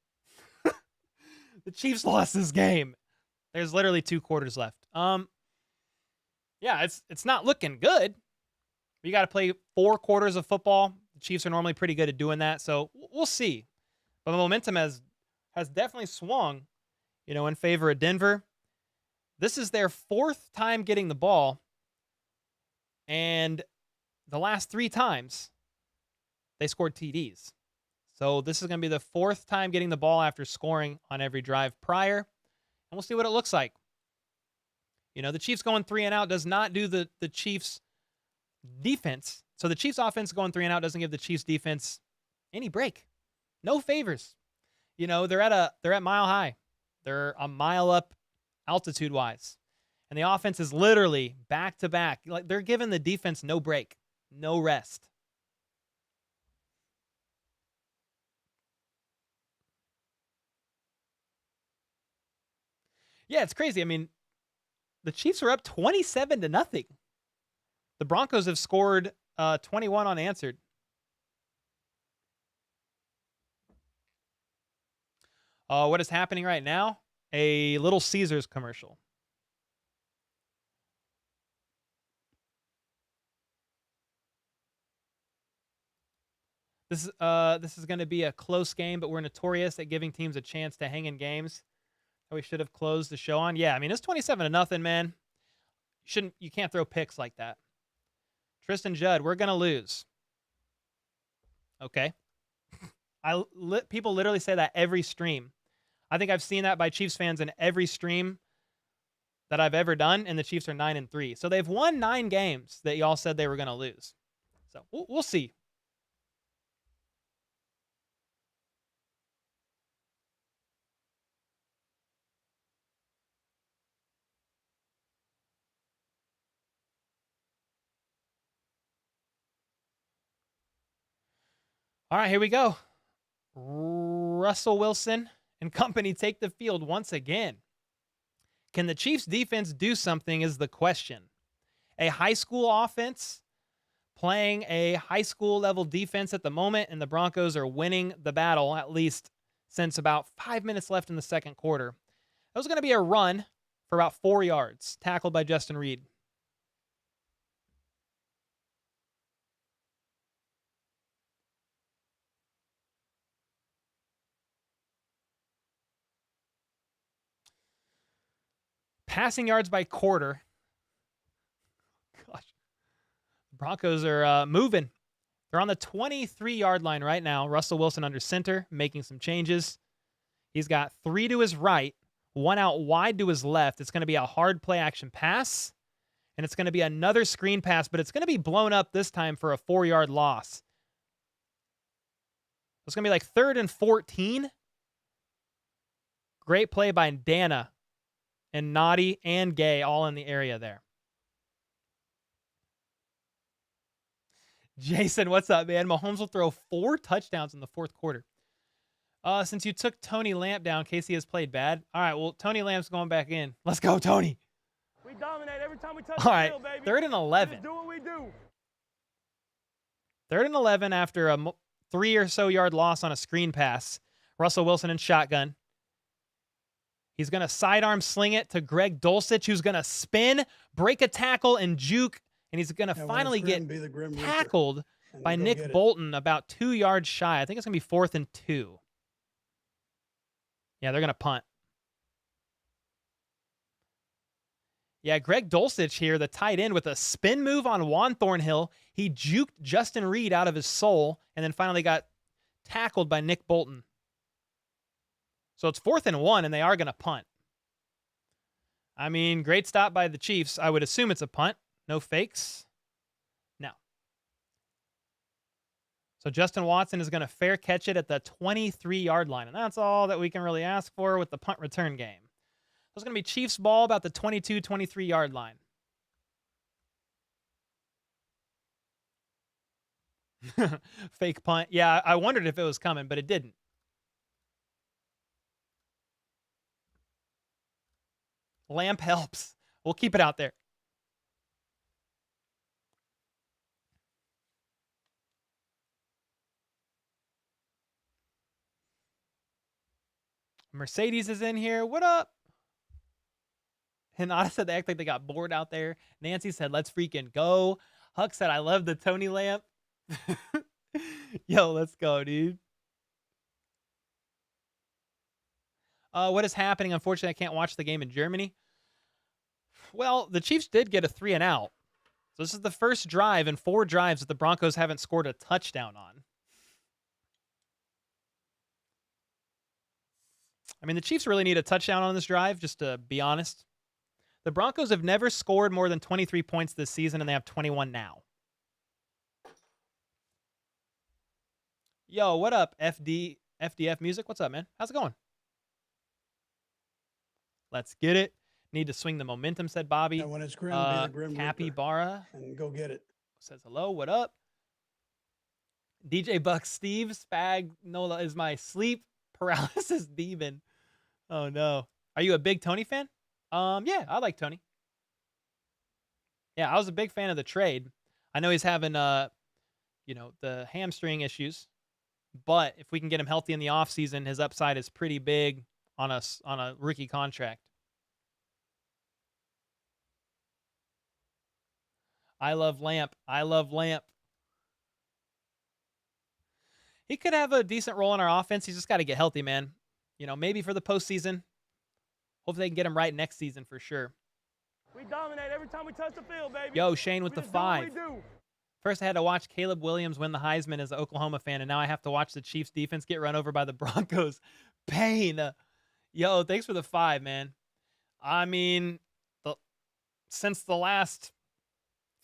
The Chiefs lost this game. There's literally 2 quarters left. Yeah, it's not looking good. You got to play 4 quarters of football. The Chiefs are normally pretty good at doing that, so we'll see. But the momentum has definitely swung, in favor of Denver. This is their 4th time getting the ball, and the last 3 times they scored TDs. So this is going to be the 4th time getting the ball after scoring on every drive prior, and we'll see what it looks like. The Chiefs going 3 and out does not do the Chiefs defense. So the Chiefs offense going 3 and out doesn't give the Chiefs defense any break. No favors. They're at mile high. They're a mile up altitude wise. And the offense is literally back to back. Like, they're giving the defense no break, no rest. Yeah, it's crazy. I mean, the Chiefs are up 27-0. The Broncos have scored 21 unanswered. What is happening right now? A Little Caesars commercial. This is going to be a close game, but we're notorious at giving teams a chance to hang in games that we should have closed the show on. Yeah, I mean, it's 27-0, man. You can't throw picks like that. Tristan Judd, we're going to lose. Okay. People literally say that every stream. I think I've seen that by Chiefs fans in every stream that I've ever done, and the Chiefs are 9-3. So they've won 9 games that y'all said they were going to lose. So we'll see. All right, here we go. Russell Wilson and company take the field once again. Can the Chiefs defense do something is the question. A high school offense playing a high school level defense at the moment, and the Broncos are winning the battle, at least since about 5 minutes left in the second quarter. That was going to be a run for about 4 yards, tackled by Justin Reed. Passing yards by quarter. Gosh. The Broncos are moving. They're on the 23-yard line right now. Russell Wilson under center, making some changes. He's got 3 to his right, 1 out wide to his left. It's going to be a hard play action pass, and it's going to be another screen pass, but it's going to be blown up this time for a 4-yard loss. It's going to be like 3rd and 14. Great play by Dana and Naughty and Gay all in the area there. Jason, what's up, man? Mahomes will throw 4 touchdowns in the fourth quarter. Since you took Tony Lamp down, Casey has played bad. All right, well, Tony Lamp's going back in. Let's go, Tony. We dominate every time we touch All the right, field, baby. 3rd and 11. Just do what we do. 3rd and 11 after a 3 or so yard loss on a screen pass. Russell Wilson in shotgun. He's going to sidearm sling it to Greg Dulcich, who's going to spin, break a tackle, and juke. And he's going to finally get tackled by Nick Bolton about 2 yards shy. I think it's going to be 4th and 2. Yeah, they're going to punt. Yeah, Greg Dulcich here, the tight end, with a spin move on Juan Thornhill. He juked Justin Reed out of his soul and then finally got tackled by Nick Bolton. So it's 4th and 1, and they are going to punt. I mean, great stop by the Chiefs. I would assume it's a punt. No fakes. No. So Justin Watson is going to fair catch it at the 23-yard line, and that's all that we can really ask for with the punt return game. So it's going to be Chiefs ball about the 22, 23-yard line. Fake punt. Yeah, I wondered if it was coming, but it didn't. Lamp helps. We'll keep it out there. Mercedes is in here. What up? Hinata said they act like they got bored out there. Nancy said, let's freaking go. Huck said, I love the Tony Lamp. Yo, let's go, dude. What is happening? Unfortunately, I can't watch the game in Germany. Well, the Chiefs did get a 3 and out. So this is the first drive in 4 drives that the Broncos haven't scored a touchdown on. I mean, the Chiefs really need a touchdown on this drive, just to be honest. The Broncos have never scored more than 23 points this season, and they have 21 now. Yo, what up, FDF Music? What's up, man? How's it going? Let's get it. Need to swing the momentum, said Bobby. And when it's grim, be the grim Capybara and go get it. says hello. What up? DJ Buck Steve Spagnola is my sleep paralysis demon. Oh no. Are you a big Tony fan? Yeah, I like Tony. Yeah, I was a big fan of the trade. I know he's having the hamstring issues, but if we can get him healthy in the offseason, his upside is pretty big on a rookie contract. I love Lamp. I love Lamp. He could have a decent role in our offense. He's just got to get healthy, man. Maybe for the postseason. Hopefully they can get him right next season for sure. We dominate every time we touch the field, baby. Yo, Shane with We the just do what we 5. do. First, I had to watch Caleb Williams win the Heisman as an Oklahoma fan, and now I have to watch the Chiefs defense get run over by the Broncos. Pain. Yo, thanks for the 5, man. I mean, since the last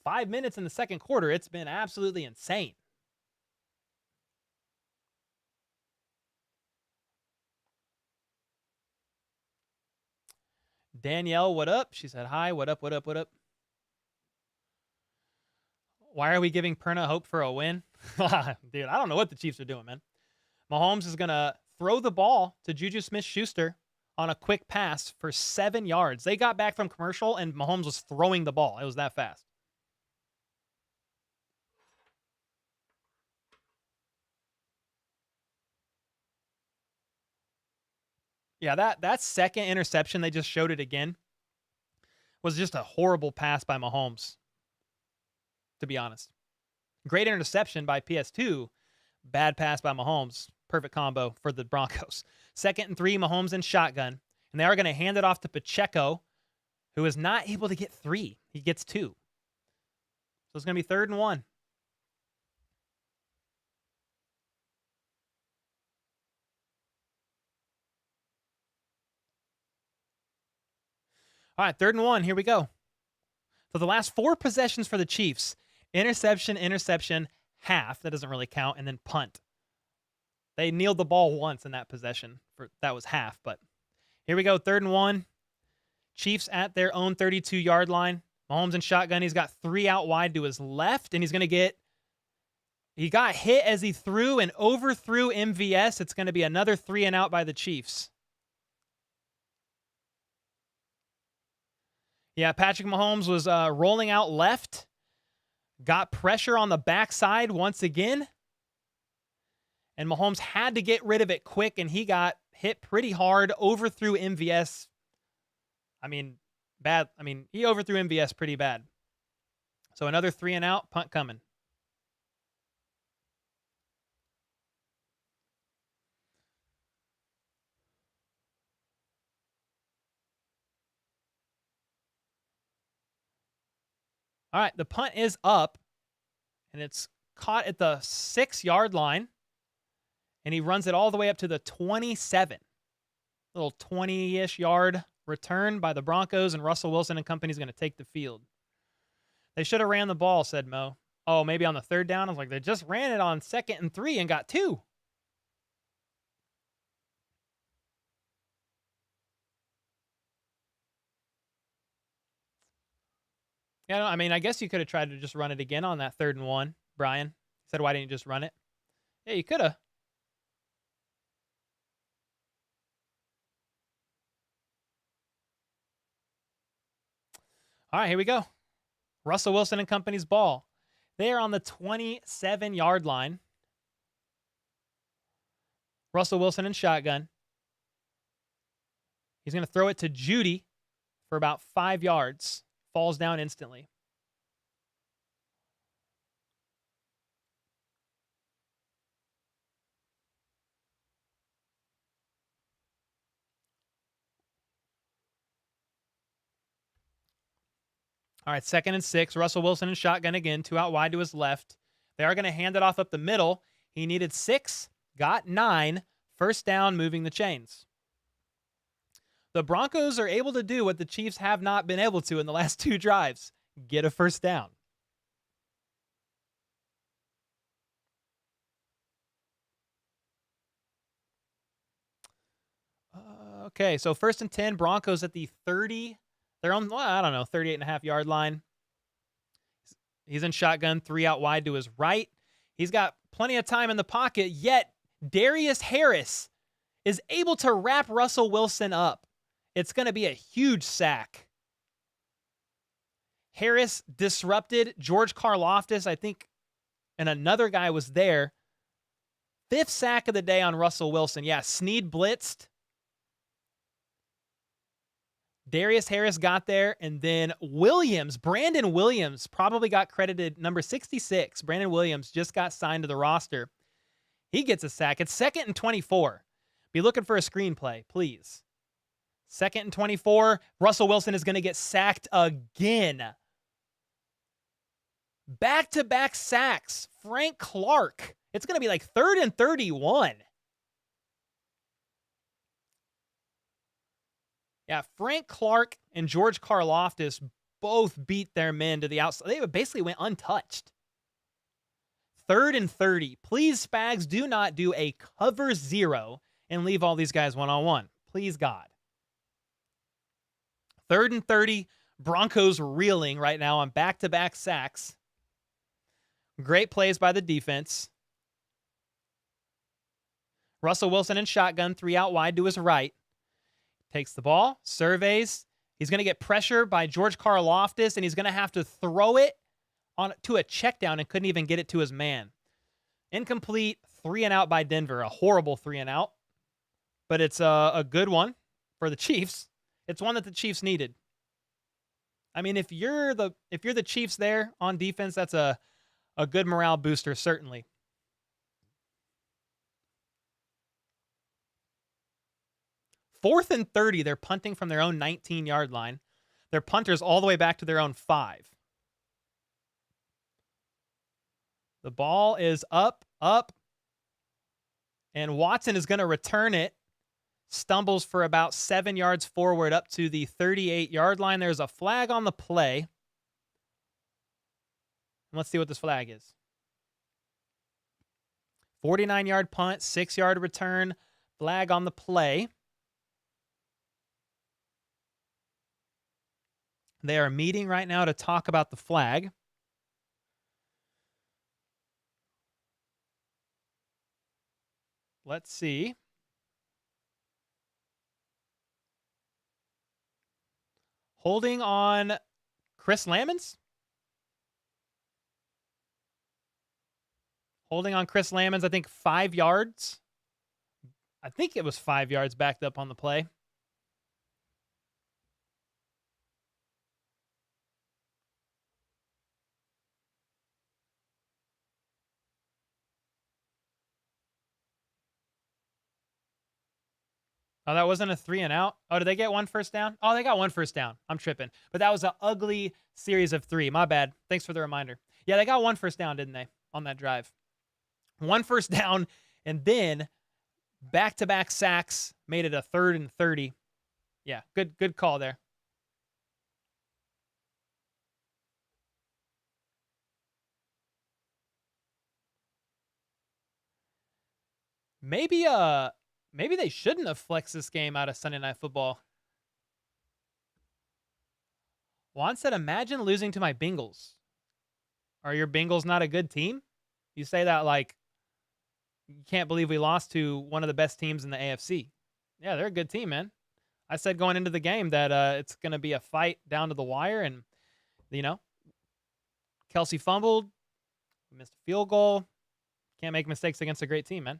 5 minutes in the second quarter, it's been absolutely insane. Danielle, what up? She said, hi, what up, what up, what up? Why are we giving Perna hope for a win? Dude, I don't know what the Chiefs are doing, man. Mahomes is going to throw the ball to Juju Smith-Schuster on a quick pass for 7 yards. They got back from commercial, and Mahomes was throwing the ball. It was that fast. Yeah, that second interception, they just showed it again, was just a horrible pass by Mahomes, to be honest. Great interception by PS2. Bad pass by Mahomes. Perfect combo for the Broncos. 2nd and 3, Mahomes in shotgun. And they are going to hand it off to Pacheco, who is not able to get 3. He gets 2. So it's going to be 3rd and 1. All right, 3rd and 1. Here we go. So the last 4 possessions for the Chiefs, interception, interception, half. That doesn't really count. And then punt. They kneeled the ball once in that possession. That was half. But here we go. 3rd and 1. Chiefs at their own 32-yard line. Mahomes in shotgun. He's got 3 out wide to his left. And he's going to get... He got hit as he threw and overthrew MVS. It's going to be another 3 and out by the Chiefs. Yeah, Patrick Mahomes was rolling out left. Got pressure on the backside once again. And Mahomes had to get rid of it quick, and he got hit pretty hard, overthrew MVS. I mean, bad. I mean, he overthrew MVS pretty bad. So another 3 and out, punt coming. All right, the punt is up, and it's caught at the 6-yard line, and he runs it all the way up to the 27. Little 20-ish yard return by the Broncos, and Russell Wilson and company is going to take the field. They should have ran the ball, said Mo. Oh, maybe on the 3rd down? I was like, they just ran it on 2nd and 3 and got 2. Yeah, I mean, I guess you could have tried to just run it again on that 3rd and 1, Brian. He said, why didn't you just run it? Yeah, you could have. All right, here we go. Russell Wilson and company's ball. They are on the 27-yard line. Russell Wilson in shotgun. He's going to throw it to Judy for about 5 yards. Falls down instantly. All right, 2nd and 6. Russell Wilson in shotgun again. 2 out wide to his left. They are going to hand it off up the middle. He needed 6, got 9. 1st down, moving the chains. The Broncos are able to do what the Chiefs have not been able to in the last 2 drives. Get a 1st down. Okay, so 1st and 10. Broncos at the 30. They're on, I don't know, 38.5-yard line. He's in shotgun, 3 out wide to his right. He's got plenty of time in the pocket, yet Darius Harris is able to wrap Russell Wilson up. It's going to be a huge sack. Harris disrupted. George Karlaftis, I think, and another guy was there. 5th sack of the day on Russell Wilson. Yeah, Snead blitzed. Darius Harris got there, and then Williams, Brandon Williams, probably got credited number 66. Brandon Williams just got signed to the roster. He gets a sack. It's 2nd and 24. Be looking for a screenplay, please. 2nd and 24. Russell Wilson is going to get sacked again. Back-to-back sacks. Frank Clark. It's going to be like 3rd and 31. Yeah, Frank Clark and George Karlaftis both beat their men to the outside. They basically went untouched. 3rd and 30. Please, Spags, do not do a cover 0 and leave all these guys one-on-one. Please, God. 3rd and 30. Broncos reeling right now on back-to-back sacks. Great plays by the defense. Russell Wilson in shotgun, 3 out wide to his right. Takes the ball, surveys. He's going to get pressure by George Karlaftis, and he's going to have to throw it on to a check down and couldn't even get it to his man. Incomplete, 3 and out by Denver. A horrible 3 and out, but it's a good one for the Chiefs. It's one that the Chiefs needed. I mean, if you're the Chiefs there on defense, that's a good morale booster, certainly. Fourth and 30, they're punting from their own 19-yard line. Their punter's all the way back to their own 5. The ball is up, and Watson is going to return it. Stumbles for about 7 yards forward up to the 38-yard line. There's a flag on the play. And let's see what this flag is. 49-yard punt, 6-yard return, flag on the play. They are meeting right now to talk about the flag. Let's see. Holding on Chris Lamons? Holding on Chris Lamons, I think 5 yards. I think it was 5 yards backed up on the play. Oh, that wasn't a 3 and out? Oh, did they get 1 first down? Oh, they got 1 first down. I'm tripping. But that was an ugly series of 3. My bad. Thanks for the reminder. Yeah, they got 1 first down, didn't they, on that drive? 1 first down, and then back-to-back sacks made it a 3rd and 30. Yeah, good call there. Maybe they shouldn't have flexed this game out of Sunday Night Football. Juan said, imagine losing to my Bengals. Are your Bengals not a good team? You say that like you can't believe we lost to one of the best teams in the AFC. Yeah, they're a good team, man. I said going into the game that it's going to be a fight down to the wire, and, you know, Kelsey fumbled, missed a field goal. Can't make mistakes against a great team, man.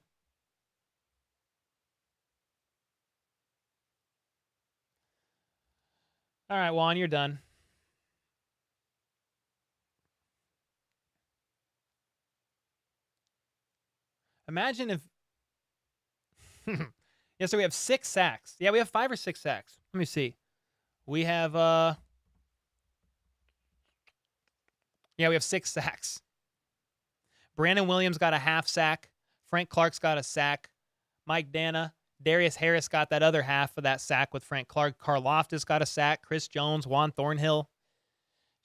All right, Juan, you're done. Imagine if... Yeah, so we have 6 sacks. Yeah, we have 5 or 6 sacks. Let me see. We have... Yeah, we have 6 sacks. Brandon Williams got a half sack. Frank Clark's got a sack. Mike Dana. Darius Harris got that other half of that sack with Frank Clark. Karlaftis got a sack. Chris Jones, Juan Thornhill.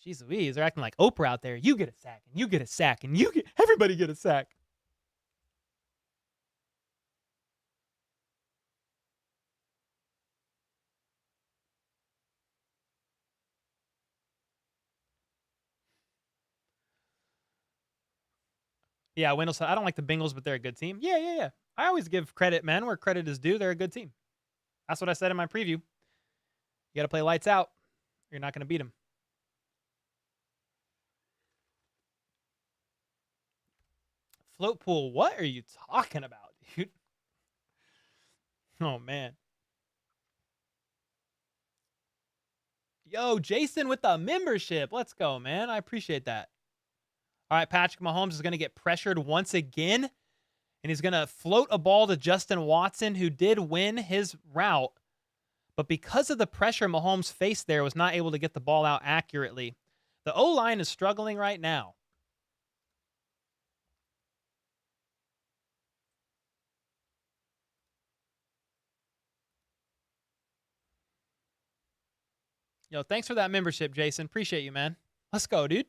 Jeez Louise, they're acting like Oprah out there. You get a sack, and you get a sack, and everybody get a sack. Yeah, Wendell said, I don't like the Bengals, but they're a good team. Yeah. I always give credit, man, where credit is due. They're a good team. That's what I said in my preview. You got to play lights out. You're not going to beat them. Float pool, what are you talking about, dude? Oh, man. Yo, Jason with the membership. Let's go, man. I appreciate that. All right, Patrick Mahomes is going to get pressured once again, and he's going to float a ball to Justin Watson, who did win his route. But because of the pressure Mahomes faced there, was not able to get the ball out accurately. The O-line is struggling right now. Yo, thanks for that membership, Jason. Appreciate you, man. Let's go, dude.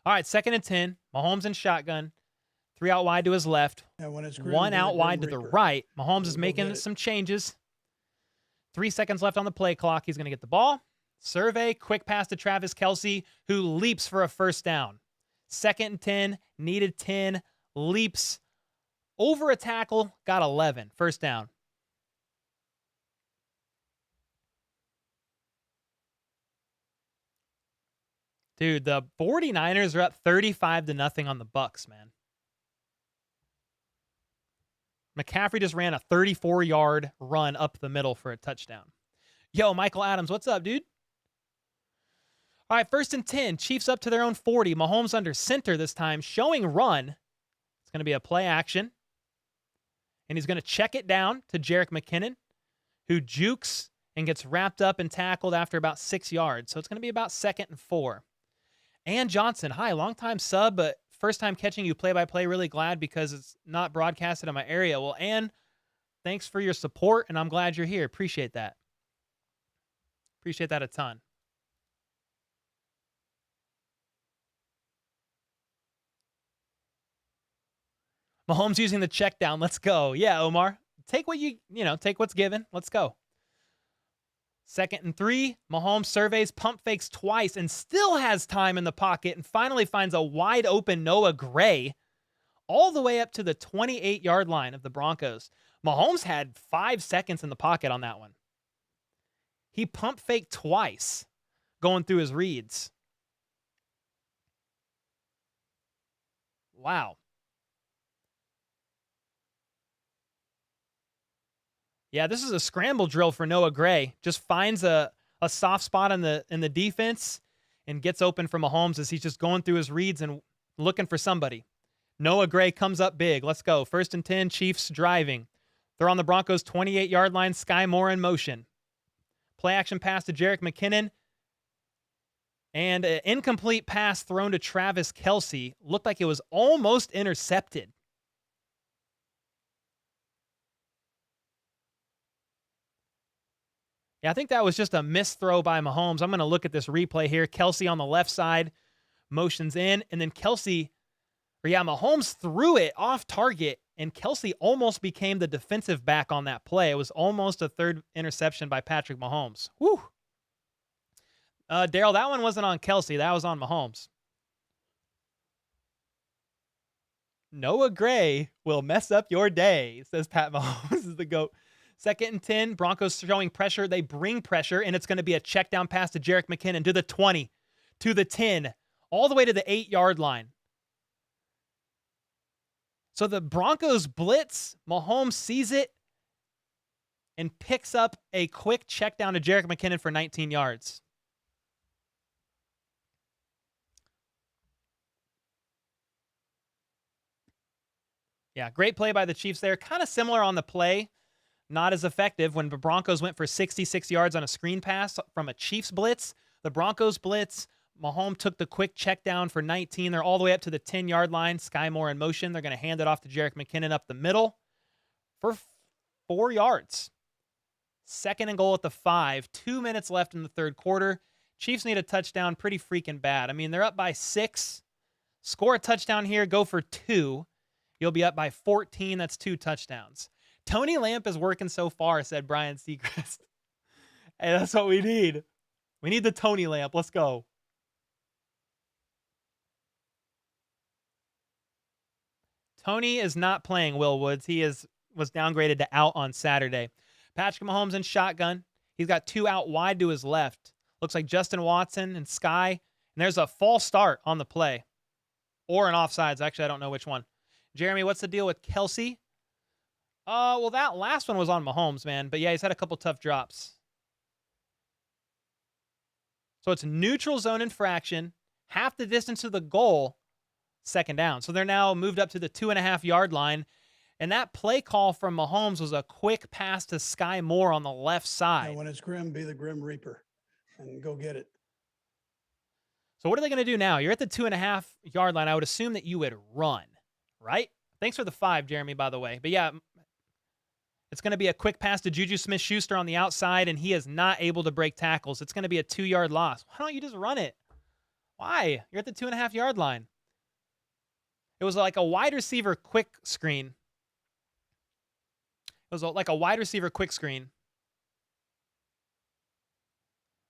All right, 2nd and 10. Mahomes in shotgun. 3 out wide to his left. And when it's Grim, 1 be the out Grim wide to the Reaper. right. Mahomes is Go making get it. some changes. 3 seconds left on the play clock. He's going to get the ball. Survey, quick pass to Travis Kelce, who leaps for a first down. 2nd and 10, needed 10, leaps over a tackle, got 11. First down. Dude, the 49ers are up 35-0 on the Bucs, man. McCaffrey just ran a 34-yard run up the middle for a touchdown. Yo, Michael Adams, what's up, dude? All right, 1st and 10. Chiefs up to their own 40. Mahomes under center this time, showing run. It's going to be a play action. And he's going to check it down to Jerick McKinnon, who jukes and gets wrapped up and tackled after about 6 yards. So it's going to be about 2nd and 4. Ann Johnson, hi, long-time sub, but first time catching you play-by-play. Really glad because it's not broadcasted in my area. Well, Ann, thanks for your support, and I'm glad you're here. Appreciate that. Appreciate that a ton. Mahomes using the check down. Let's go. Yeah, Omar. Take what take what's given. Let's go. 2nd and 3. Mahomes surveys, pump fakes twice, and still has time in the pocket and finally finds a wide open Noah Gray all the way up to the 28-yard line of the Broncos. Mahomes had 5 seconds in the pocket on that one. He pump faked twice going through his reads. Wow. Yeah, this is a scramble drill for Noah Gray. Just finds a soft spot in the defense and gets open for Mahomes as he's just going through his reads and looking for somebody. Noah Gray comes up big. Let's go. 1st and 10, Chiefs driving. They're on the Broncos' 28-yard line. Sky Moore in motion. Play action pass to Jerick McKinnon. And an incomplete pass thrown to Travis Kelce. Looked like it was almost intercepted. Yeah, I think that was just a missed throw by Mahomes. I'm going to look at this replay here. Kelce on the left side, motions in, and then Mahomes threw it off target, and Kelce almost became the defensive back on that play. It was almost a 3rd interception by Patrick Mahomes. Whew. Daryl, that one wasn't on Kelce. That was on Mahomes. Noah Gray will mess up your day, says Pat Mahomes is the GOAT. 2nd and 10, Broncos showing pressure. They bring pressure, and it's going to be a check down pass to Jerick McKinnon to the 20, to the 10, all the way to the 8-yard line. So the Broncos blitz. Mahomes sees it and picks up a quick check down to Jerick McKinnon for 19 yards. Yeah, great play by the Chiefs there. Kind of similar on the play. Not as effective when the Broncos went for 66 yards on a screen pass from a Chiefs blitz. The Broncos blitz, Mahomes took the quick check down for 19. They're all the way up to the 10-yard line. Sky Moore in motion. They're going to hand it off to Jerick McKinnon up the middle for 4 yards. 2nd and goal at the 5. 2 minutes left in the 3rd quarter. Chiefs need a touchdown pretty freaking bad. I mean, they're up by 6. Score a touchdown here, go for 2. You'll be up by 14. That's 2 touchdowns. Tony Lamp is working so far, said Brian Seacrest. Hey, that's what we need. We need the Tony Lamp. Let's go. Tony is not playing Will Woods. He was downgraded to out on Saturday. Patrick Mahomes in shotgun. He's got 2 out wide to his left. Looks like Justin Watson and Sky. And there's a false start on the play or an offsides. Actually, I don't know which one. Jeremy, what's the deal with Kelsey? Well, that last one was on Mahomes, man. But yeah, he's had a couple tough drops. So it's neutral zone infraction, half the distance to the goal, second down. So they're now moved up to the 2.5-yard line. And that play call from Mahomes was a quick pass to Sky Moore on the left side. And when it's grim, be the grim reaper and go get it. So what are they going to do now? You're at the 2.5-yard line. I would assume that you would run, right? Thanks for the 5, Jeremy, by the way. But yeah, it's going to be a quick pass to Juju Smith-Schuster on the outside, and he is not able to break tackles. It's going to be a 2-yard loss. Why don't you just run it? Why? You're at the 2.5-yard line. It was like a wide receiver quick screen. It was like a wide receiver quick screen.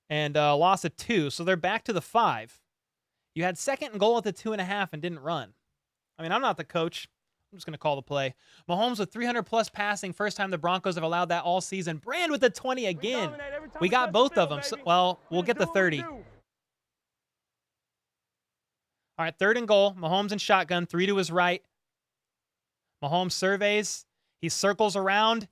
And loss of 2. So they're back to the 5. You had second and goal at the 2.5 and didn't run. I mean, I'm not the coach. I'm just going to call the play. Mahomes with 300-plus passing. First time the Broncos have allowed that all season. Brand with the 20 again. We got both of them. So, well, we'll get the 30. All right, third and goal. Mahomes in shotgun. 3 to his right. Mahomes surveys. He circles around,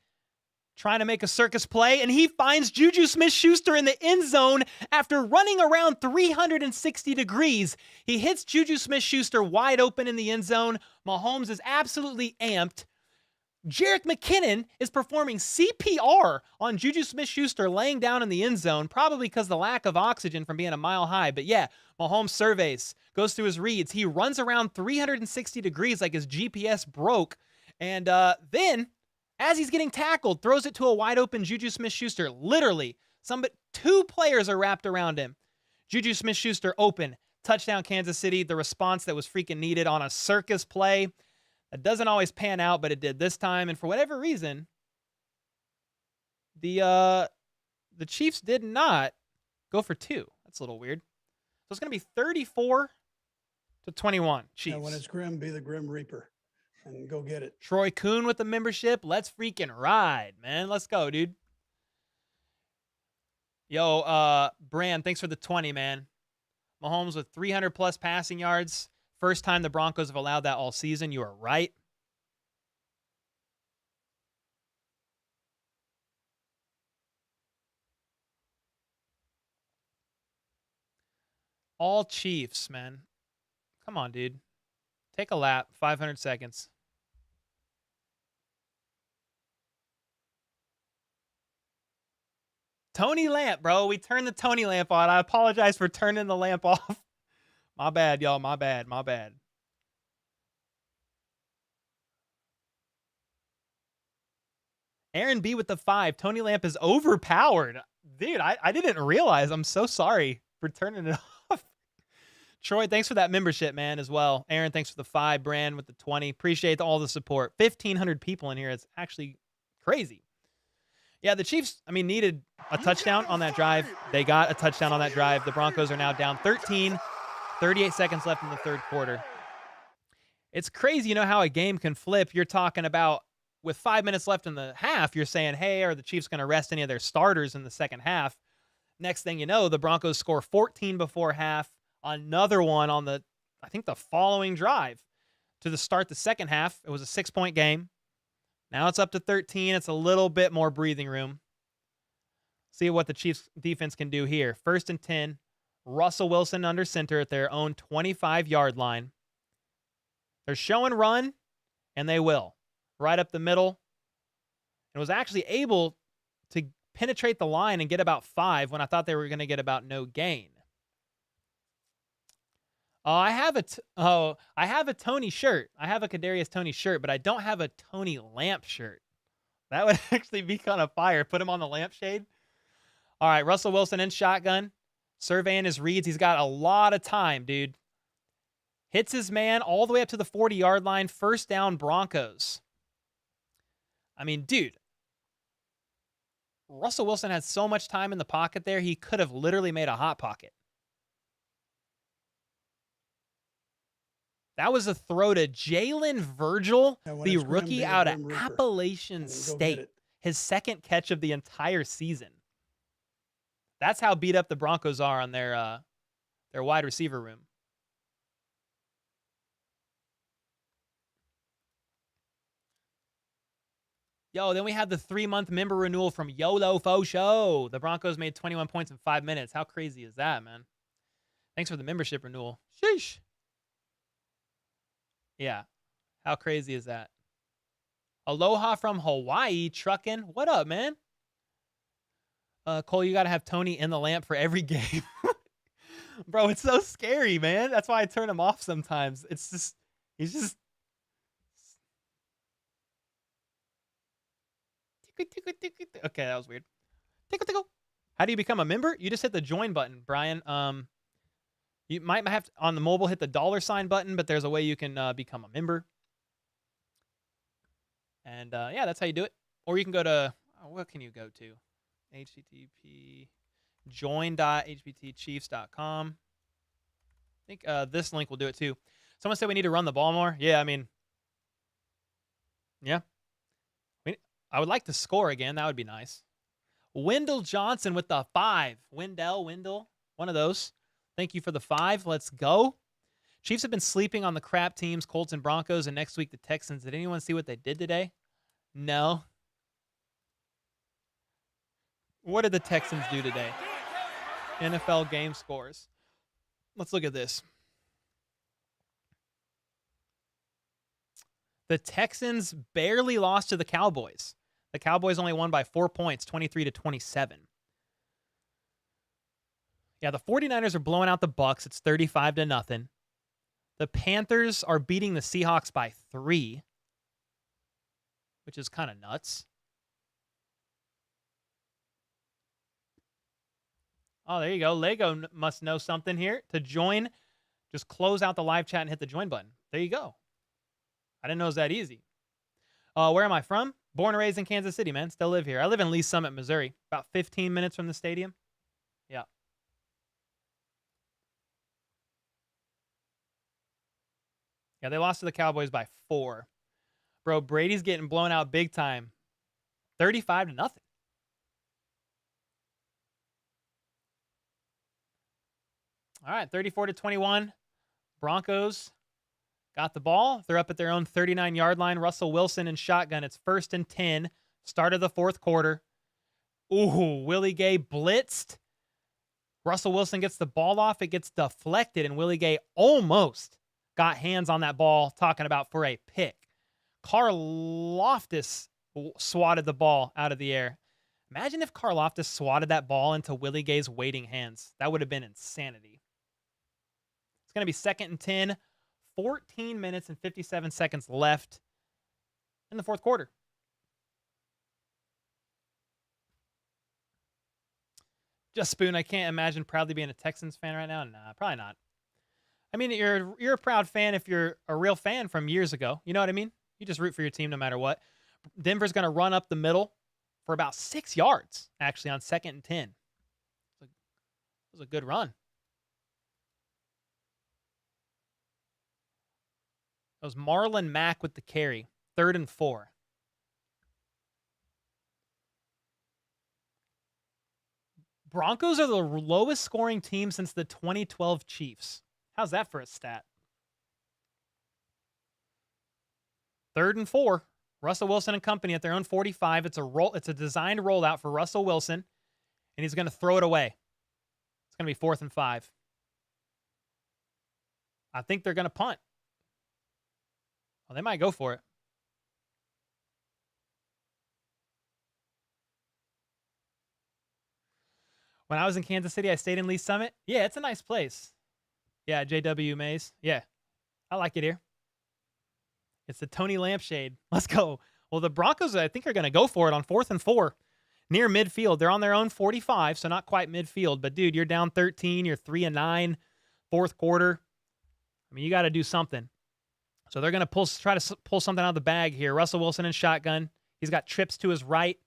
trying to make a circus play, and he finds Juju Smith-Schuster in the end zone after running around 360 degrees. He hits Juju Smith-Schuster wide open in the end zone. Mahomes is absolutely amped. Jerick McKinnon is performing CPR on Juju Smith-Schuster laying down in the end zone, probably because of the lack of oxygen from being a mile high. But yeah, Mahomes surveys, goes through his reads. He runs around 360 degrees like his GPS broke. And then, as he's getting tackled, throws it to a wide open Juju Smith-Schuster. Literally, 2 players are wrapped around him. Juju Smith-Schuster open. Touchdown Kansas City. The response that was freaking needed on a circus play. That doesn't always pan out, but it did this time. And for whatever reason, the Chiefs did not go for 2. That's a little weird. So it's going to be 34-21. Chiefs. And when it's grim, be the grim reaper and go get it. Troy Kuhn with the membership. Let's freaking ride, man. Let's go, dude. Yo, Brand, thanks for the 20, man. Mahomes with 300-plus passing yards. First time the Broncos have allowed that all season. You are right. All Chiefs, man. Come on, dude. Take a lap. 500 seconds. Tony lamp, bro. We turned the Tony lamp on. I apologize for turning the lamp off. My bad, y'all. My bad. My bad. Aaron B with the 5. Tony lamp is overpowered. Dude, I didn't realize. I'm so sorry for turning it off. Troy, thanks for that membership, man, as well. Aaron, thanks for the 5. Brand with the 20. Appreciate all the support. 1,500 people in here. It's actually crazy. Yeah, the Chiefs, needed a touchdown on that drive. They got a touchdown on that drive. The Broncos are now down 13. 38 seconds left in the third quarter. It's crazy, how a game can flip. You're talking about with 5 minutes left in the half, you're saying, hey, are the Chiefs going to rest any of their starters in the second half? Next thing you know, the Broncos score 14 before half. Another one on the following drive to start the second half. It was a 6-point game. Now it's up to 13. It's a little bit more breathing room. See what the Chiefs defense can do here. 1st and 10. Russell Wilson under center at their own 25-yard line. They're showing run, and they will. Right up the middle. And was actually able to penetrate the line and get about 5 when I thought they were going to get about no gain. I have a Tony shirt. I have a Kadarius Tony shirt, but I don't have a Tony lamp shirt. That would actually be kind of fire. Put him on the lampshade. All right, Russell Wilson in shotgun. Surveying his reads. He's got a lot of time, dude. Hits his man all the way up to the 40-yard line. First down, Broncos. Dude. Russell Wilson had so much time in the pocket there, he could have literally made a hot pocket. That was a throw to Jalen Virgil, the rookie out of Appalachian State. His second catch of the entire season. That's how beat up the Broncos are on their their wide receiver room. Yo, then we have the 3-month member renewal from YOLO Fo Show. The Broncos made 21 points in 5 minutes. How crazy is that, man? Thanks for the membership renewal. Sheesh. Yeah. How crazy is that? Aloha from Hawaii, trucking. What up, man? Cole, you got to have Tony in the lamp for every game. Bro, it's so scary, man. That's why I turn him off sometimes. It's just, he's just. Okay, that was weird. Tickle, tickle. How do you become a member? You just hit the join button, Brian. You might have to, on the mobile, hit the $sign button, but there's a way you can become a member. And yeah, that's how you do it. Or you can go to, what can you go to? HTTP join.hbtchiefs.com. I think this link will do it too. Someone said we need to run the ball more. Yeah, I mean, yeah. I would like to score again. That would be nice. Wendell Johnson with the 5. Wendell, one of those. Thank you for the 5. Let's go. Chiefs have been sleeping on the crap teams, Colts and Broncos, and next week the Texans. Did anyone see what they did today? No. What did the Texans do today? NFL game scores. Let's look at this. The Texans barely lost to the Cowboys. The Cowboys only won by 4 points, 23-27. Yeah, the 49ers are blowing out the Bucs. It's 35-0. The Panthers are beating the Seahawks by 3, which is kind of nuts. Oh, there you go. Lego must know something here. To join, just close out the live chat and hit the join button. There you go. I didn't know it was that easy. Where am I from? Born and raised in Kansas City, man. Still live here. I live in Lee Summit, Missouri. About 15 minutes from the stadium. Yeah. Yeah, they lost to the Cowboys by 4. Bro, Brady's getting blown out big time. 35-0. All right, 34-21. Broncos got the ball. They're up at their own 39-yard line. Russell Wilson in shotgun. It's 1st and 10. Start of the 4th quarter. Ooh, Willie Gay blitzed. Russell Wilson gets the ball off. It gets deflected, and Willie Gay almost got hands on that ball, talking about for a pick. Karlaftis swatted the ball out of the air. Imagine if Karlaftis swatted that ball into Willie Gay's waiting hands. That would have been insanity. It's going to be 2nd and 10. 14 minutes and 57 seconds left in the 4th quarter. Just Spoon, I can't imagine proudly being a Texans fan right now. Nah, probably not. I mean, you're a proud fan if you're a real fan from years ago. You know what I mean? You just root for your team no matter what. Denver's going to run up the middle for about 6 yards, actually, on 2nd and 10. It was a good run. It was Marlon Mack with the carry. 3rd and 4. Broncos are the lowest scoring team since the 2012 Chiefs. How's that for a stat? 3rd and 4. Russell Wilson and company at their own 45. It's a designed rollout for Russell Wilson, and he's going to throw it away. It's going to be 4th and 5. I think they're going to punt. Well, they might go for it. When I was in Kansas City, I stayed in Lee Summit. Yeah, it's a nice place. Yeah, JW Mays. Yeah, I like it here. It's the Tony Lampshade. Let's go. Well, the Broncos, I think, are going to go for it on 4th and 4 near midfield. They're on their own 45, so not quite midfield. But, dude, you're down 13. You're 3 and 9, 4th quarter. I mean, you got to do something. So they're going to try to pull something out of the bag here. Russell Wilson in shotgun. He's got trips to his right.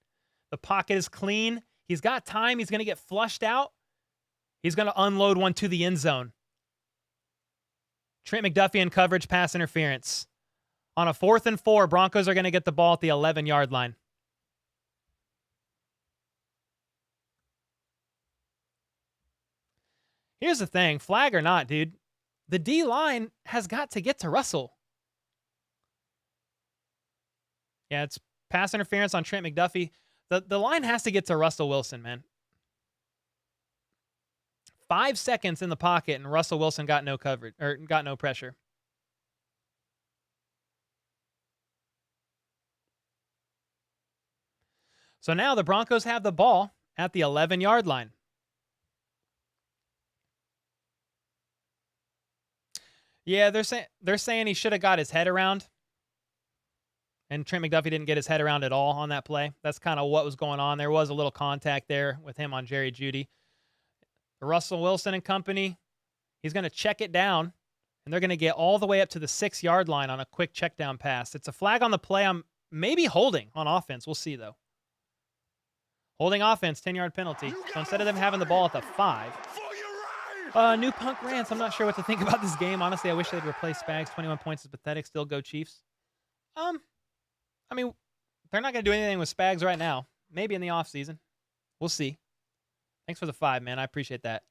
The pocket is clean. He's got time. He's going to get flushed out. He's going to unload one to the end zone. Trent McDuffie in coverage, pass interference. On a 4th and 4, Broncos are going to get the ball at the 11-yard line. Here's the thing, flag or not, dude. The D-line has got to get to Russell. Yeah, it's pass interference on Trent McDuffie. The line has to get to Russell Wilson, man. 5 seconds in the pocket, and Russell Wilson got no coverage or got no pressure. So now the Broncos have the ball at the 11-yard line. Yeah, they're saying he should have got his head around. And Trent McDuffie didn't get his head around at all on that play. That's kind of what was going on. There was a little contact there with him on Jerry Jeudy. Russell Wilson and company, he's going to check it down, and they're going to get all the way up to the 6-yard line on a quick check down pass. It's a flag on the play. I'm maybe holding on offense. We'll see, though. Holding offense, 10-yard penalty. So instead of them having the ball at the 5, new punk rants. I'm not sure what to think about this game. Honestly, I wish they'd replace Spags. 21 points is pathetic. Still go Chiefs. I mean, they're not going to do anything with Spags right now. Maybe in the offseason. We'll see. Thanks for the 5, man. I appreciate that.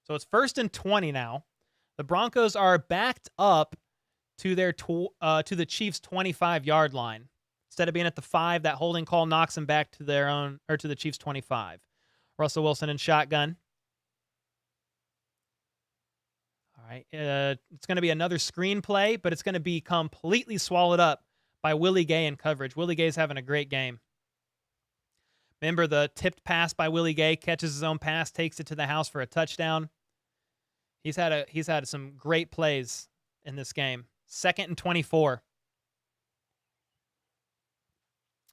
So it's 1st and 20 now. The Broncos are backed up to their to the Chiefs' 25-yard line. Instead of being at the 5, that holding call knocks them back to their own or to the Chiefs' 25. Russell Wilson in shotgun. All right, it's going to be another screen play, but it's going to be completely swallowed up by Willie Gay in coverage. Willie Gay's having a great game. Remember the tipped pass by Willie Gay, catches his own pass, takes it to the house for a touchdown. He's had some great plays in this game. 2nd and 24.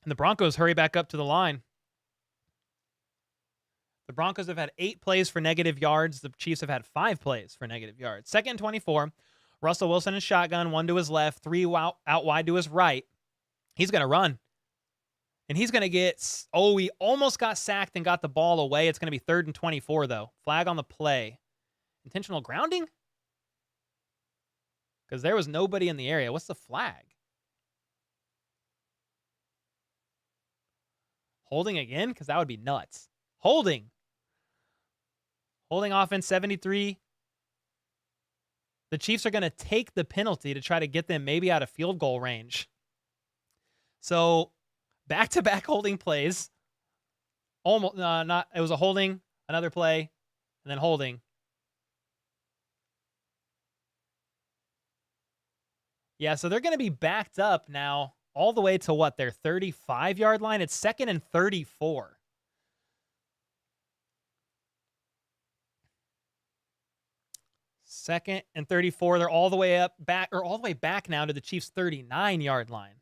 And the Broncos hurry back up to the line. The Broncos have had 8 plays for negative yards. The Chiefs have had 5 plays for negative yards. 2nd and 24. Russell Wilson in shotgun, 1 to his left, 3 out wide to his right. He's going to run. And he's going to get, he almost got sacked and got the ball away. It's going to be 3rd and 24, though. Flag on the play. Intentional grounding? Because there was nobody in the area. What's the flag? Holding again? Because that would be nuts. Holding offense, 73. The Chiefs are going to take the penalty to try to get them maybe out of field goal range. So, back-to-back holding plays. Almost it was a holding, another play, and then holding. Yeah, so they're going to be backed up now all the way to what? Their 35-yard line? It's 2nd and 34. Second and 34. They're all the way back now to the Chiefs' 39-yard line.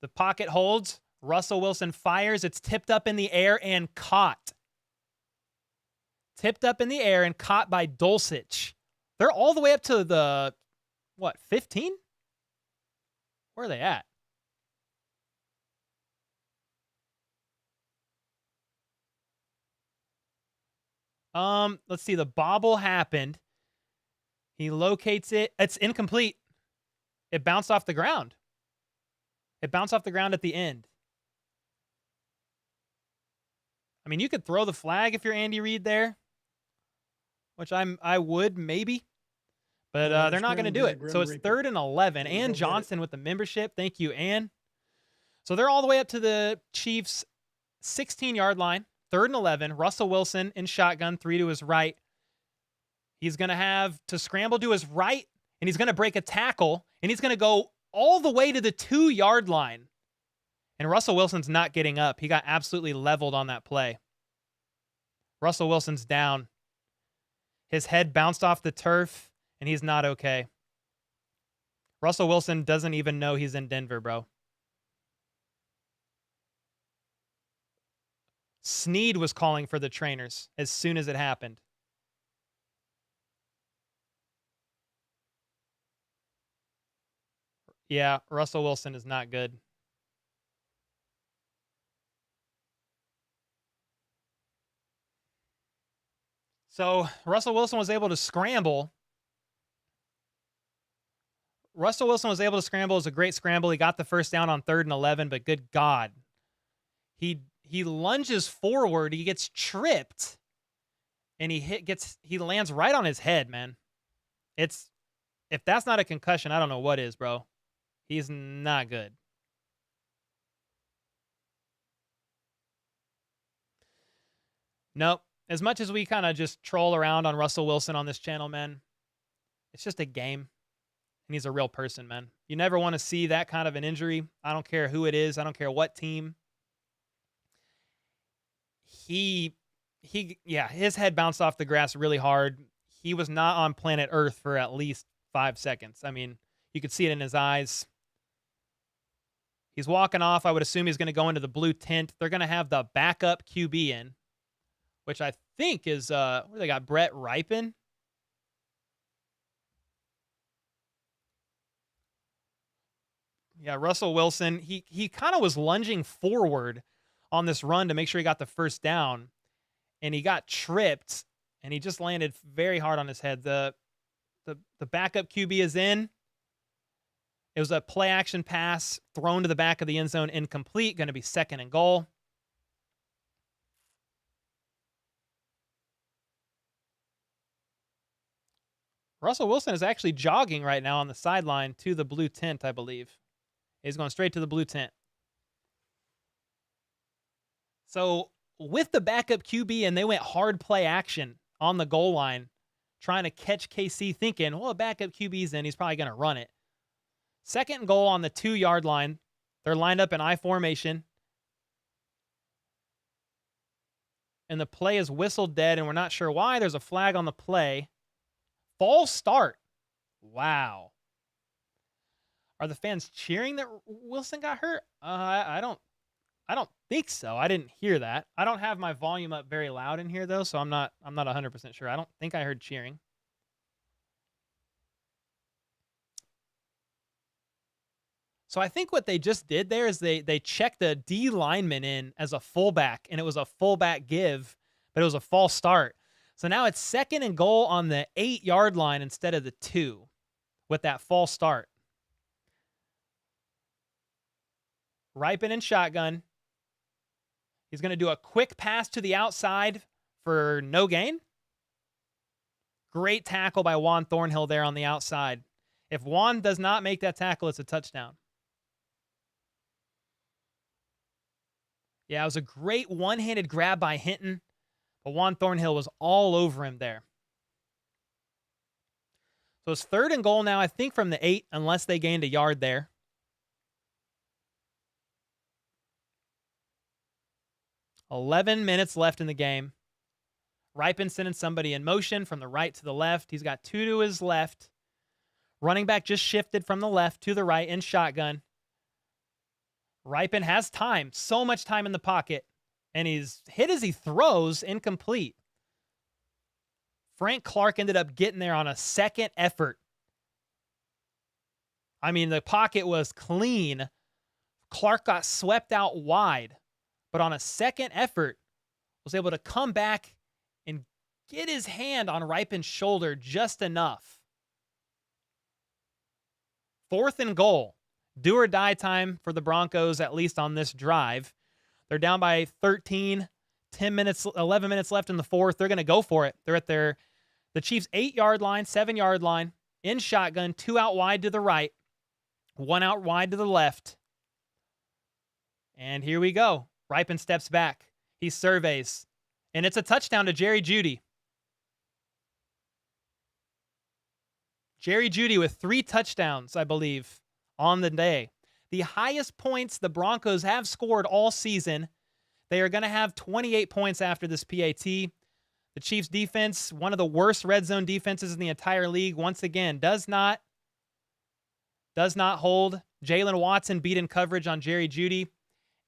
The pocket holds. Russell Wilson fires. It's tipped up in the air and caught. Tipped up in the air and caught by Dulcich. They're all the way up to the, 15? Where are they at? Let's see. The bobble happened. He locates it. It's incomplete. It bounced off the ground. It bounced off the ground at the end. I mean, you could throw the flag if you're Andy Reid there, which I would maybe, but they're not going to do it. So it's 3rd and 11. Ann Johnson with the membership. Thank you, Ann. So they're all the way up to the Chiefs' 16-yard line. 3rd and 11. Russell Wilson in shotgun, 3 to his right. He's going to have to scramble to his right, and he's going to break a tackle, and he's going to go all the way to the 2-yard line. And Russell Wilson's not getting up. He got absolutely leveled on that play. Russell Wilson's down. His head bounced off the turf, and he's not okay. Russell Wilson doesn't even know he's in Denver, bro. Snead was calling for the trainers as soon as it happened. Yeah, Russell Wilson is not good. So Russell Wilson was able to scramble. Russell Wilson was able to scramble. It was a great scramble. He got the first down on 3rd and 11, but good God. he lunges forward, he gets tripped, and he lands right on his head, man. If that's not a concussion, I don't know what is, bro. He's not good. Nope. As much as we kind of just troll around on Russell Wilson on this channel, man, it's just a game. And he's a real person, man. You never want to see that kind of an injury. I don't care who it is. I don't care what team. His head bounced off the grass really hard. He was not on planet Earth for at least 5 seconds. I mean, you could see it in his eyes. He's walking off. I would assume he's going to go into the blue tent. They're going to have the backup QB in, which I think is, where they got Brett Ripon. Yeah, Russell Wilson, he kind of was lunging forward on this run to make sure he got the first down, and he got tripped, and he just landed very hard on his head. The backup QB is in. It was a play action pass thrown to the back of the end zone, incomplete, going to be 2nd and goal. Russell Wilson is actually jogging right now on the sideline to the blue tent, I believe. He's going straight to the blue tent. So with the backup QB, and they went hard play action on the goal line, trying to catch KC, thinking, well, a backup QB's in, he's probably going to run it. 2nd and goal on the 2-yard line. They're lined up in I formation. And the play is whistled dead, and we're not sure why. There's a flag on the play. False start. Wow. Are the fans cheering that Wilson got hurt? I don't think so. I didn't hear that. I don't have my volume up very loud in here though, so I'm not 100% sure. I don't think I heard cheering. So I think what they just did there is they checked the D lineman in as a fullback, and it was a fullback give, but it was a false start. So now it's 2nd and goal on the 8-yard line instead of the 2 with that false start. Ripon in shotgun. He's going to do a quick pass to the outside for no gain. Great tackle by Juan Thornhill there on the outside. If Juan does not make that tackle, it's a touchdown. Yeah, it was a great one-handed grab by Hinton, but Juan Thornhill was all over him there. So it's 3rd and goal now, I think, from the 8, unless they gained a yard there. $11 minutes left in the game. Ripon sending somebody in motion from the right to the left. He's got 2 to his left. Running back just shifted from the left to the right in shotgun. Ripon has time, so much time in the pocket, and he's hit as he throws, incomplete. Frank Clark ended up getting there on a 2nd effort. I mean, the pocket was clean. Clark got swept out wide, but on a 2nd effort, was able to come back and get his hand on Ripon's shoulder just enough. 4th and goal. Do or die time for the Broncos, at least on this drive. They're down by 13, 11 minutes left in the 4th. They're going to go for it. They're at the Chiefs' 8-yard line, 7-yard line, in shotgun, 2 out wide to the right, 1 out wide to the left. And here we go. Ripon steps back. He surveys. And it's a touchdown to Jerry Jeudy. Jerry Jeudy with 3 touchdowns, I believe, on the day. The highest points the Broncos have scored all season. They are going to have 28 points after this PAT. The Chiefs defense, one of the worst red zone defenses in the entire league, once again, does not hold. Jalen Watson beat in coverage on Jerry Jeudy.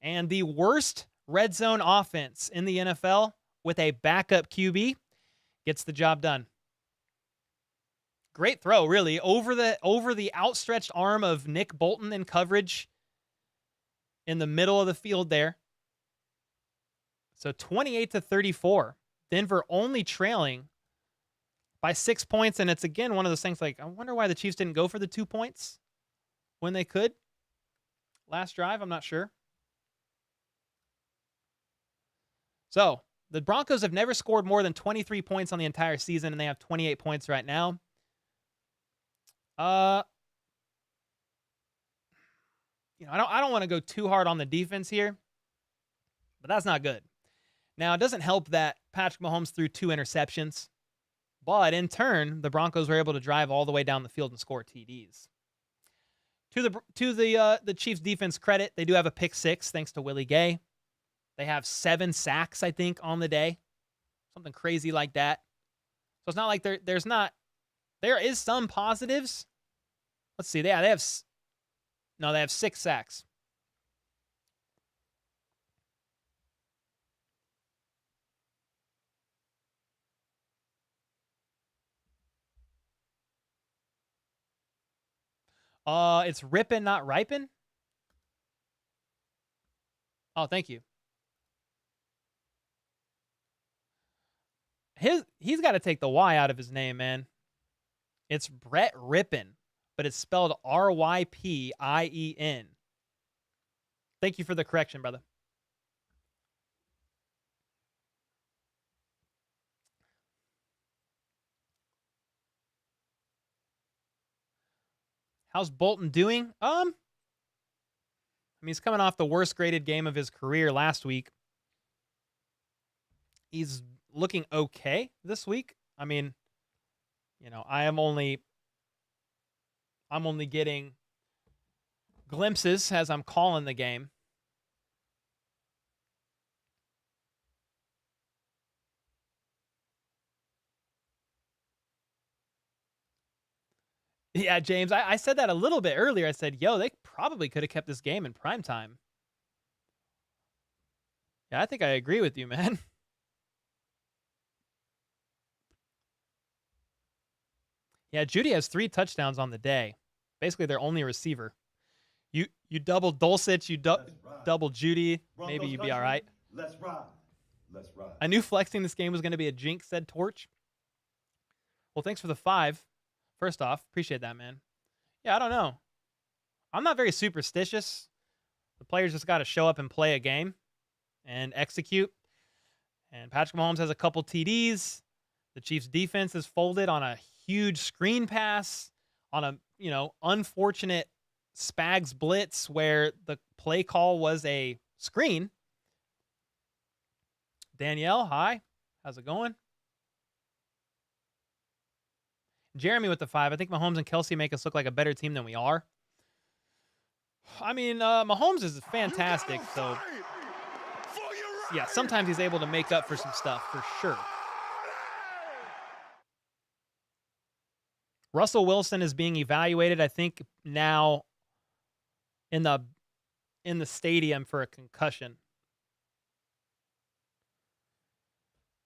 And the worst red zone offense in the NFL with a backup QB gets the job done. Great throw, really, over the outstretched arm of Nick Bolton in coverage in the middle of the field there. So 28-34. Denver only trailing by 6 points, and it's, again, one of those things like, I wonder why the Chiefs didn't go for the 2 points when they could. Last drive, I'm not sure. So the Broncos have never scored more than 23 points on the entire season, and they have 28 points right now. I don't want to go too hard on the defense here, but that's not good. Now, it doesn't help that Patrick Mahomes threw 2 interceptions, but in turn, the Broncos were able to drive all the way down the field and score TDs. To the Chiefs defense credit, they do have a pick 6 thanks to Willie Gay. They have 7 sacks, I think, on the day. Something crazy like that. So it's not like there is some positives. Let's see. They have 6 sacks. It's rippin', not ripin'. Oh, thank you. He's got to take the Y out of his name, man. It's Brett Rippin, but it's spelled Rypien. Thank you for the correction, brother. How's Bolton doing? I mean, he's coming off the worst graded game of his career last week. He's looking okay this week. I mean, I'm only getting glimpses as I'm calling the game. Yeah, James, I said that a little bit earlier. I said, yo, they probably could have kept this game in prime time. Yeah, I think I agree with you, man. Yeah, Judy has 3 touchdowns on the day. Basically, their only receiver. You double Dulcich, double Judy. Broncos Maybe you'd be country, all right. Let's ride. Let's ride. I knew flexing this game was going to be a jinx, said Torch. Well, thanks for the 5. First off, appreciate that, man. Yeah, I don't know. I'm not very superstitious. The players just got to show up and play a game and execute. And Patrick Mahomes has a couple TDs. The Chiefs defense is folded on a huge screen pass on a, unfortunate Spags blitz where the play call was a screen. Danielle, hi. How's it going? Jeremy with the 5. I think Mahomes and Kelsey make us look like a better team than we are. I mean, Mahomes is fantastic, so yeah, sometimes he's able to make up for some stuff, for sure. Russell Wilson is being evaluated, I think, now in the stadium for a concussion.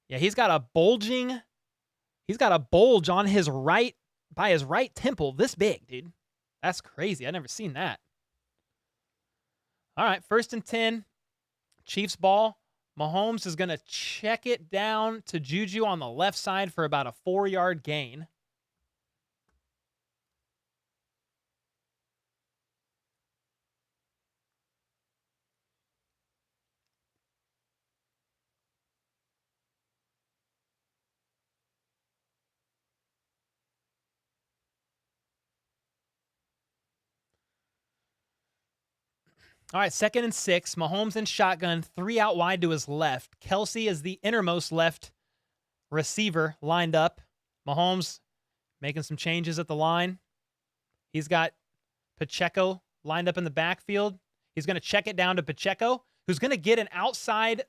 Yeah, he's got a bulge on his right, by his right temple, this big, dude. That's crazy. I've never seen that. All right, 1st and 10, Chiefs ball. Mahomes is going to check it down to Juju on the left side for about a 4-yard gain. All right, 2nd and 6. Mahomes in shotgun, 3 out wide to his left. Kelsey is the innermost left receiver lined up. Mahomes making some changes at the line. He's got Pacheco lined up in the backfield. He's going to check it down to Pacheco, who's going to get an outside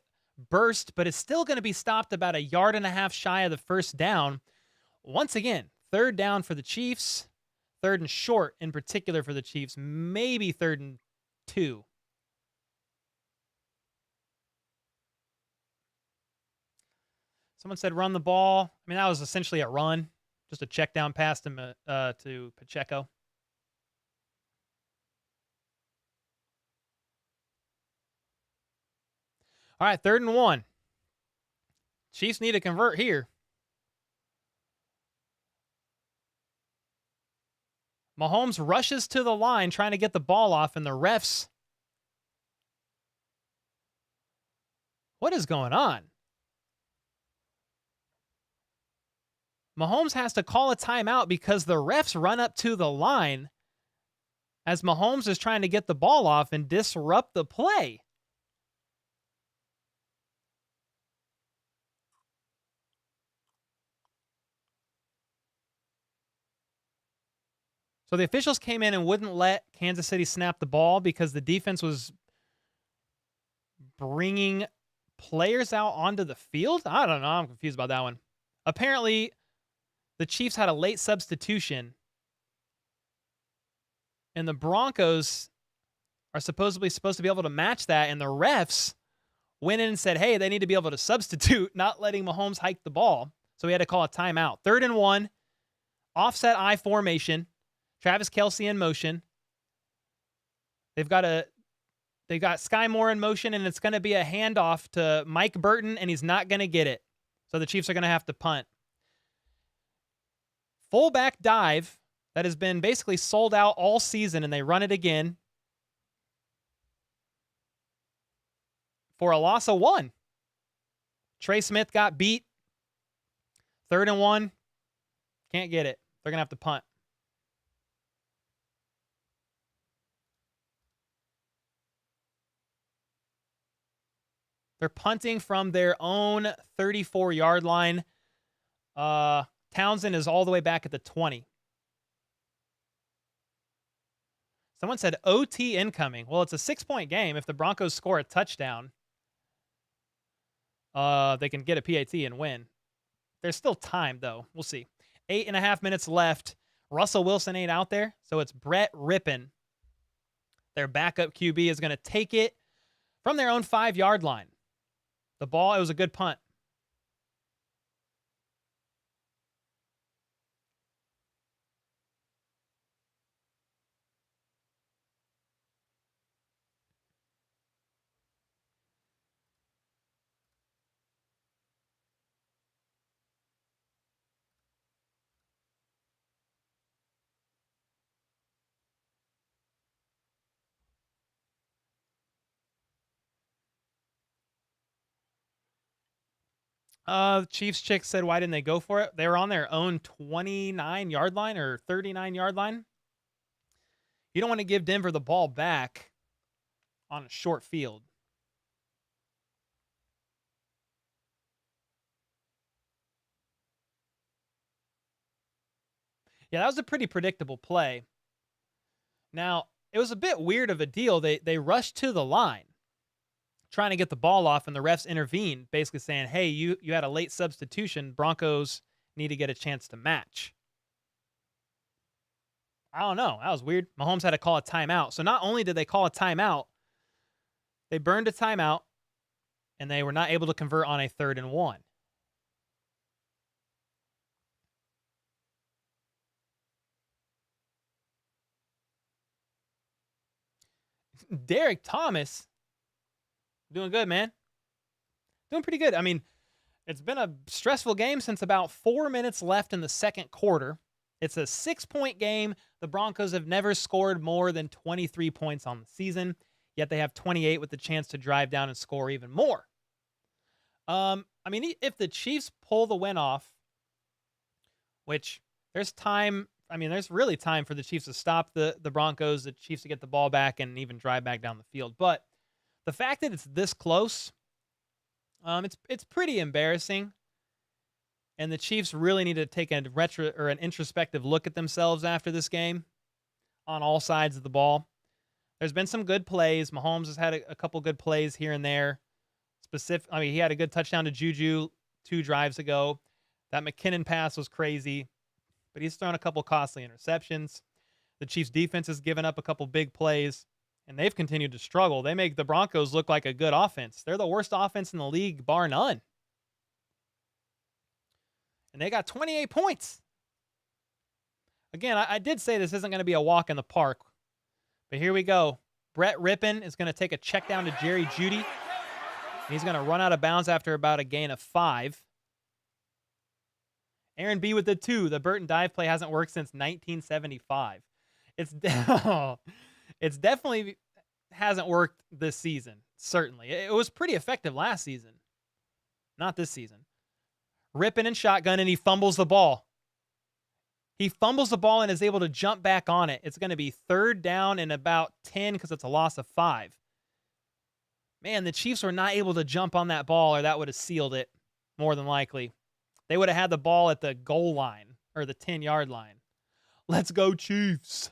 burst, but is still going to be stopped about 1.5 yards shy of the first down. Once again, 3rd down for the Chiefs. 3rd and short in particular for the Chiefs. Maybe 3rd and 2. Someone said run the ball. I mean, that was essentially a run. Just a check down pass to Pacheco. All right, 3rd and 1. Chiefs need to convert here. Mahomes rushes to the line trying to get the ball off, and the refs. What is going on? Mahomes has to call a timeout because the refs run up to the line as Mahomes is trying to get the ball off and disrupt the play. So the officials came in and wouldn't let Kansas City snap the ball because the defense was bringing players out onto the field? I don't know. I'm confused about that one. Apparently, the Chiefs had a late substitution, and the Broncos are supposed to be able to match that, and the refs went in and said, hey, they need to be able to substitute, not letting Mahomes hike the ball. So we had to call a timeout. 3rd and 1, offset I formation. Travis Kelce in motion. They've got Sky Moore in motion, and it's going to be a handoff to Mike Burton, and he's not going to get it. So the Chiefs are going to have to punt. Fullback dive that has been basically sold out all season, and they run it again for a loss of 1. Trey Smith got beat. 3rd and 1. Can't get it. They're going to have to punt. They're punting from their own 34-yard line. Townsend is all the way back at the 20. Someone said OT incoming. Well, it's a 6-point game. If the Broncos score a touchdown, they can get a PAT and win. There's still time, though. We'll see. 8.5 minutes left. Russell Wilson ain't out there, so it's Brett Rippon. Their backup QB is going to take it from their own 5-yard line. The ball, it was a good punt. Chiefs chick said, why didn't they go for it? They were on their own 29-yard line or 39-yard line. You don't want to give Denver the ball back on a short field. Yeah, that was a pretty predictable play. Now, it was a bit weird of a deal. They rushed to the line, trying to get the ball off, and the refs intervened, basically saying, hey, you had a late substitution. Broncos need to get a chance to match. I don't know. That was weird. Mahomes had to call a timeout. So not only did they call a timeout, they burned a timeout, and they were not able to convert on a 3rd and 1. Derek Thomas, doing good, man. Doing pretty good. I mean, it's been a stressful game since about 4 minutes left in the second quarter. It's a 6-point game. The Broncos have never scored more than 23 points on the season, yet they have 28 with the chance to drive down and score even more. I mean, if the Chiefs pull the win off, which there's time, I mean, there's really time for the Chiefs to stop the Broncos, the Chiefs to get the ball back and even drive back down the field. But the fact that it's this close, it's pretty embarrassing. And the Chiefs really need to take an introspective look at themselves after this game on all sides of the ball. There's been some good plays. Mahomes has had a couple good plays here and there. He had a good touchdown to Juju 2 drives ago. That McKinnon pass was crazy, but he's thrown a couple costly interceptions. The Chiefs defense has given up a couple big plays, and they've continued to struggle. They make the Broncos look like a good offense. They're the worst offense in the league, bar none. And they got 28 points. Again, I did say this isn't going to be a walk in the park, but here we go. Brett Rippon is going to take a check down to Jerry Jeudy. He's going to run out of bounds after about a gain of 5. Aaron B with the 2. The Burton dive play hasn't worked since 1975. It's definitely hasn't worked this season, certainly. It was pretty effective last season. Not this season. Ripping and shotgun, and he fumbles the ball. He fumbles the ball and is able to jump back on it. It's going to be 3rd down and about 10 because it's a loss of 5. Man, the Chiefs were not able to jump on that ball, or that would have sealed it, more than likely. They would have had the ball at the goal line, or the 10-yard line. Let's go, Chiefs.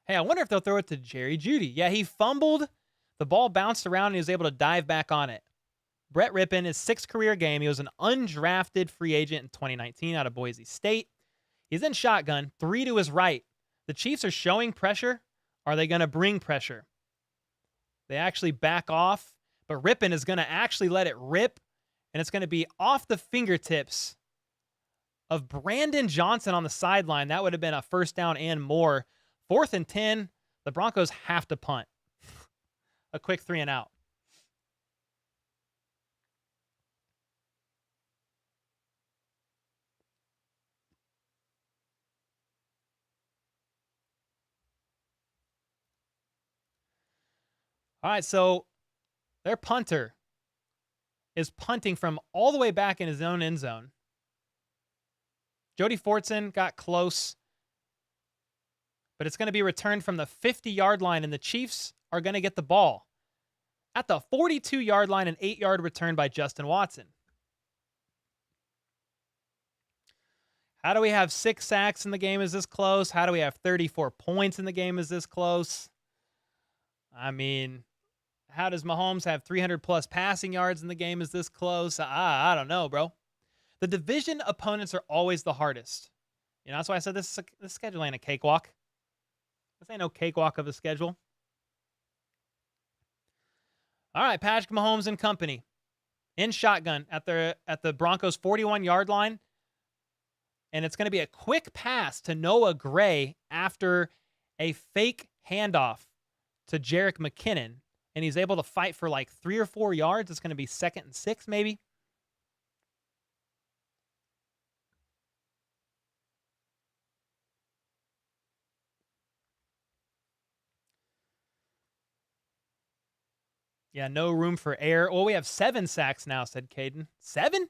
Hey, I wonder if they'll throw it to Jerry Jeudy. Yeah, he fumbled. The ball bounced around, and he was able to dive back on it. Brett Rippon, his 6th career game. He was an undrafted free agent in 2019 out of Boise State. He's in shotgun, 3 to his right. The Chiefs are showing pressure. Are they going to bring pressure? They actually back off, but Rippon is going to actually let it rip, and it's going to be off the fingertips of Brandon Johnson on the sideline. That would have been a 1st down and more. 4th and 10, the Broncos have to punt. A quick 3 and out. All right, so their punter is punting from all the way back in his own end zone. Jody Fortson got close, but it's going to be returned from the 50-yard line, and the Chiefs are going to get the ball at the 42-yard line, an 8-yard return by Justin Watson. How do we have 6 sacks in the game is this close? How do we have 34 points in the game is this close? I mean, how does Mahomes have 300-plus passing yards in the game is this close? I don't know, bro. The division opponents are always the hardest. You know, that's why I said this schedule ain't a cakewalk. This ain't no cakewalk of a schedule. All right, Patrick Mahomes and company in shotgun at the Broncos 41-yard line. And it's going to be a quick pass to Noah Gray after a fake handoff to Jerick McKinnon. And he's able to fight for like 3 or 4 yards. It's going to be 2nd and 6 maybe. Yeah, no room for error. Well, we have 7 sacks now, said Caden. 7?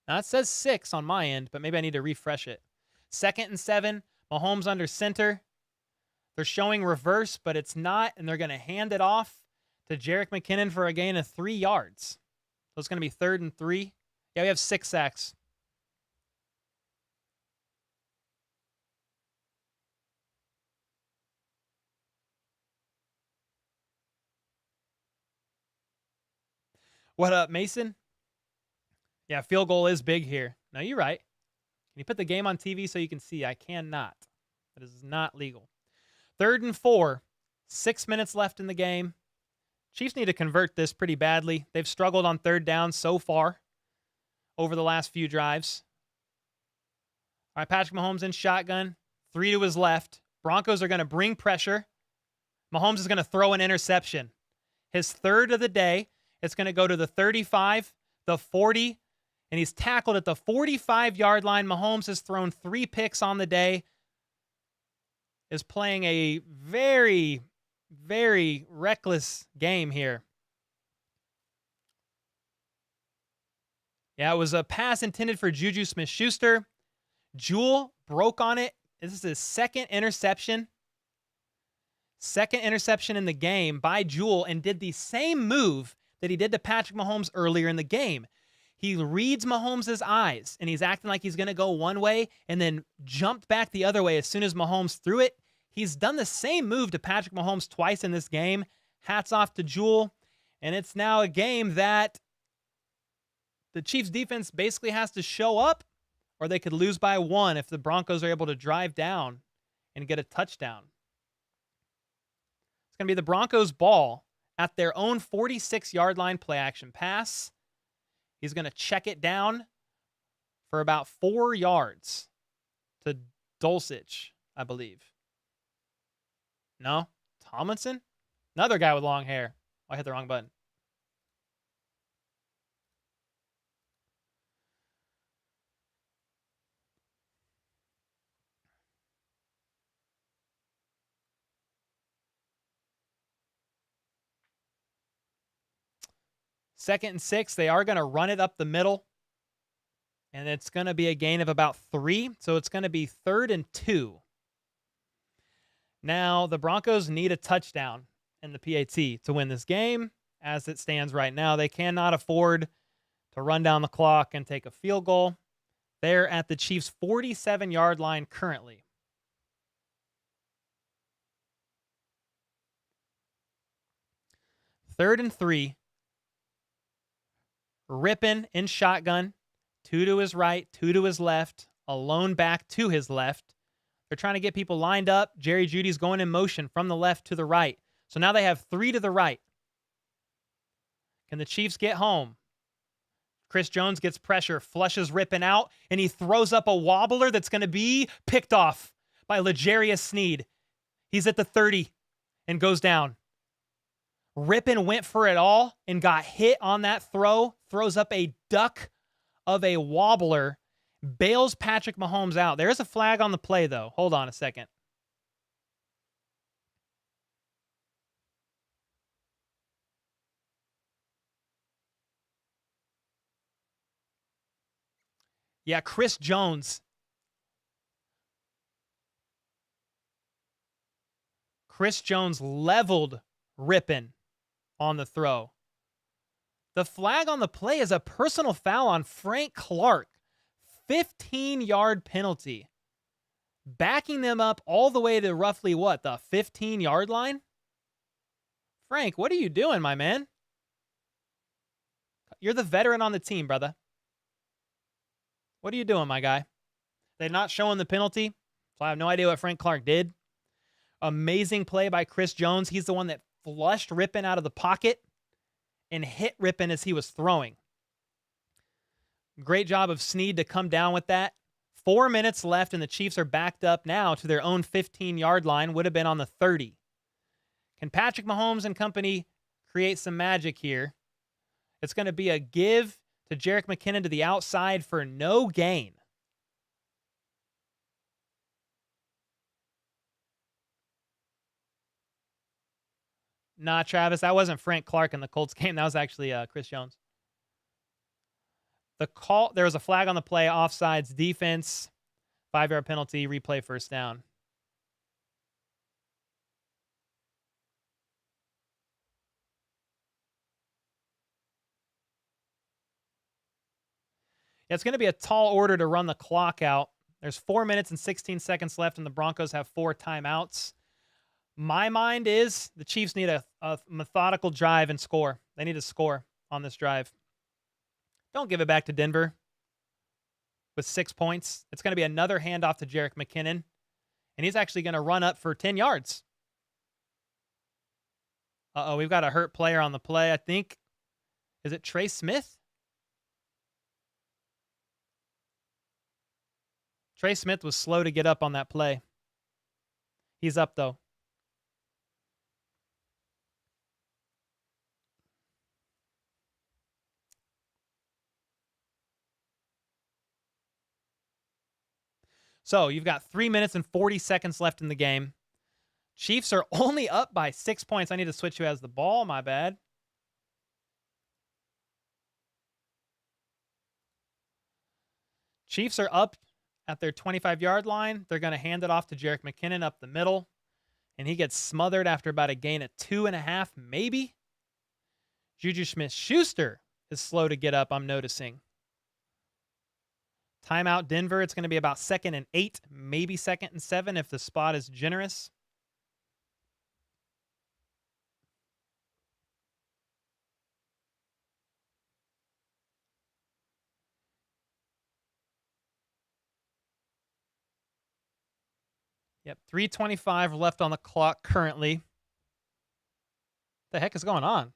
Now it says 6 on my end, but maybe I need to refresh it. 2nd and 7. Mahomes under center. They're showing reverse, but it's not, and they're going to hand it off to Jerick McKinnon for a gain of 3 yards. So it's going to be 3rd and 3. Yeah, we have 6 sacks. What up, Mason? Yeah, field goal is big here. No, you're right. Can you put the game on TV so you can see? I cannot. That is not legal. 3rd and 4. 6 minutes left in the game. Chiefs need to convert this pretty badly. They've struggled on 3rd down so far over the last few drives. All right, Patrick Mahomes in shotgun. 3 to his left. Broncos are going to bring pressure. Mahomes is going to throw an interception. His 3rd of the day. It's going to go to the 35, the 40, and he's tackled at the 45-yard line. Mahomes has thrown 3 picks on the day. Is playing a very, very reckless game here. Yeah, it was a pass intended for Juju Smith-Schuster. Jewell broke on it. This is his 2nd interception. 2nd interception in the game by Jewell, and did the same move that he did to Patrick Mahomes earlier in the game. He reads Mahomes' eyes, and he's acting like he's going to go one way and then jumped back the other way as soon as Mahomes threw it. He's done the same move to Patrick Mahomes twice in this game. Hats off to Jewell. And it's now a game that the Chiefs defense basically has to show up, or they could lose by 1 if the Broncos are able to drive down and get a touchdown. It's going to be the Broncos' ball at their own 46-yard line, play action pass. He's going to check it down for about 4 yards to Dulcich, I believe. No? Tomlinson? Another guy with long hair. Oh, I hit the wrong button. Second and 6, they are going to run it up the middle. And it's going to be a gain of about 3. So it's going to be 3rd and 2. Now, the Broncos need a touchdown in the PAT to win this game. As it stands right now, they cannot afford to run down the clock and take a field goal. They're at the Chiefs' 47-yard line currently. Third and 3. Rippin in shotgun. 2 to his right, 2 to his left. A lone back to his left. They're trying to get people lined up. Jerry Jeudy's going in motion from the left to the right. So now they have 3 to the right. Can the Chiefs get home? Chris Jones gets pressure, flushes Rippin out, and he throws up a wobbler that's going to be picked off by L'Jarius Sneed. He's at the 30 and goes down. Rippin went for it all and got hit on that throw, throws up a duck of a wobbler, bails Patrick Mahomes out. There's a flag on the play, though. Hold on a second. Yeah, Chris Jones. Chris Jones leveled Rippin on the throw. The flag on the play is a personal foul on Frank Clark. 15-yard penalty. Backing them up all the way to roughly what? The 15-yard line? Frank, what are you doing, my man? You're the veteran on the team, brother. What are you doing, my guy? They're not showing the penalty, so I have no idea what Frank Clark did. Amazing play by Chris Jones. He's the one that flushed Rippin out of the pocket and hit Rippin as he was throwing. Great job of Sneed to come down with that. 4 minutes left, and the Chiefs are backed up now to their own 15-yard line. Would have been on the 30. Can Patrick Mahomes and company create some magic here? It's going to be a give to Jerick McKinnon to the outside for no gain. Nah, Travis, that wasn't Frank Clark in the Colts game. That was actually Chris Jones. The call, there was a flag on the play, offsides, defense, 5-yard penalty, replay, first down. Yeah, it's going to be a tall order to run the clock out. There's 4 minutes and 16 seconds left, and the Broncos have 4 timeouts. My mind is the Chiefs need a methodical drive and score. They need to score on this drive. Don't give it back to Denver with 6 points. It's going to be another handoff to Jerick McKinnon, and he's actually going to run up for 10 yards. Uh-oh, we've got a hurt player on the play, I think. Is it Trey Smith? Trey Smith was slow to get up on that play. He's up, though. So you've got 3 minutes and 40 seconds left in the game. Chiefs are only up by 6 points. I need to switch who has the ball. My bad. Chiefs are up at their 25-yard line. They're going to hand it off to Jerick McKinnon up the middle. And he gets smothered after about a gain of 2.5, maybe. Juju Smith-Schuster is slow to get up, I'm noticing. Timeout Denver. It's going to be about 2nd and 8, maybe 2nd and 7 if the spot is generous. Yep, 3:25 left on the clock currently. What the heck is going on?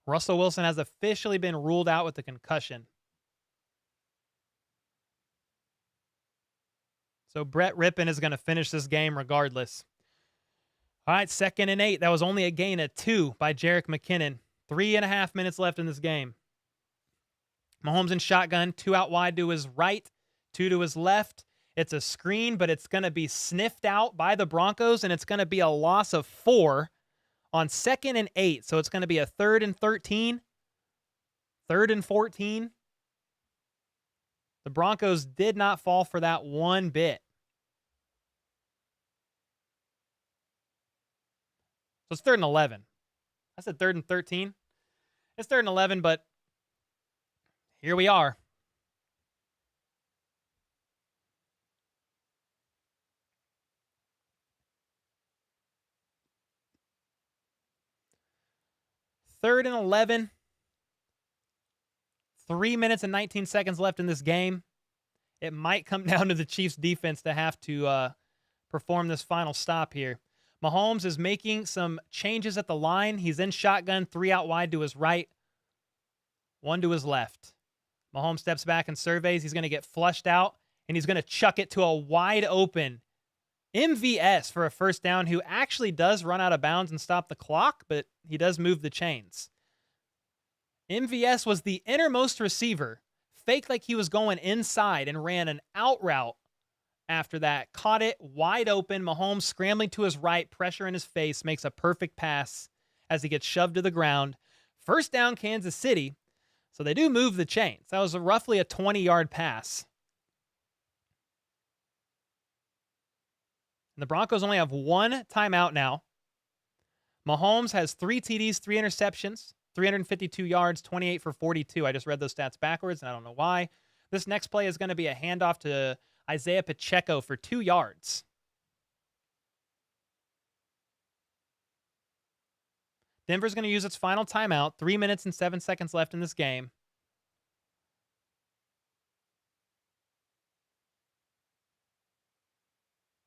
Russell Wilson has officially been ruled out with a concussion. So Brett Rippon is going to finish this game regardless. All right, 2nd and 8. That was only a gain of 2 by Jerick McKinnon. 3.5 minutes left in this game. Mahomes in shotgun, 2 out wide to his right, 2 to his left. It's a screen, but it's going to be sniffed out by the Broncos, and it's going to be a loss of 4 on 2nd and 8. So it's going to be a 3rd and 13, 3rd and 14. The Broncos did not fall for that one bit. So it's 3rd and 11. I said 3rd and 13. It's 3rd and 11, but here we are. Third and 11. 3 minutes and 19 seconds left in this game. It might come down to the Chiefs defense to have to perform this final stop here. Mahomes is making some changes at the line. He's in shotgun, 3 out wide to his right, 1 to his left. Mahomes steps back and surveys. He's going to get flushed out, and he's going to chuck it to a wide open MVS for a first down, who actually does run out of bounds and stop the clock, but he does move the chains. MVS was the innermost receiver, faked like he was going inside and ran an out route after that. Caught it wide open. Mahomes scrambling to his right, pressure in his face, makes a perfect pass as he gets shoved to the ground. First down, Kansas City. So they do move the chains. That was roughly a 20-yard pass. And the Broncos only have 1 timeout now. Mahomes has 3 TDs, 3 interceptions, 352 yards, 28 for 42. I just read those stats backwards, and I don't know why. This next play is going to be a handoff to Isaiah Pacheco for 2 yards. Denver's going to use its final timeout. 3 minutes and 7 seconds left in this game.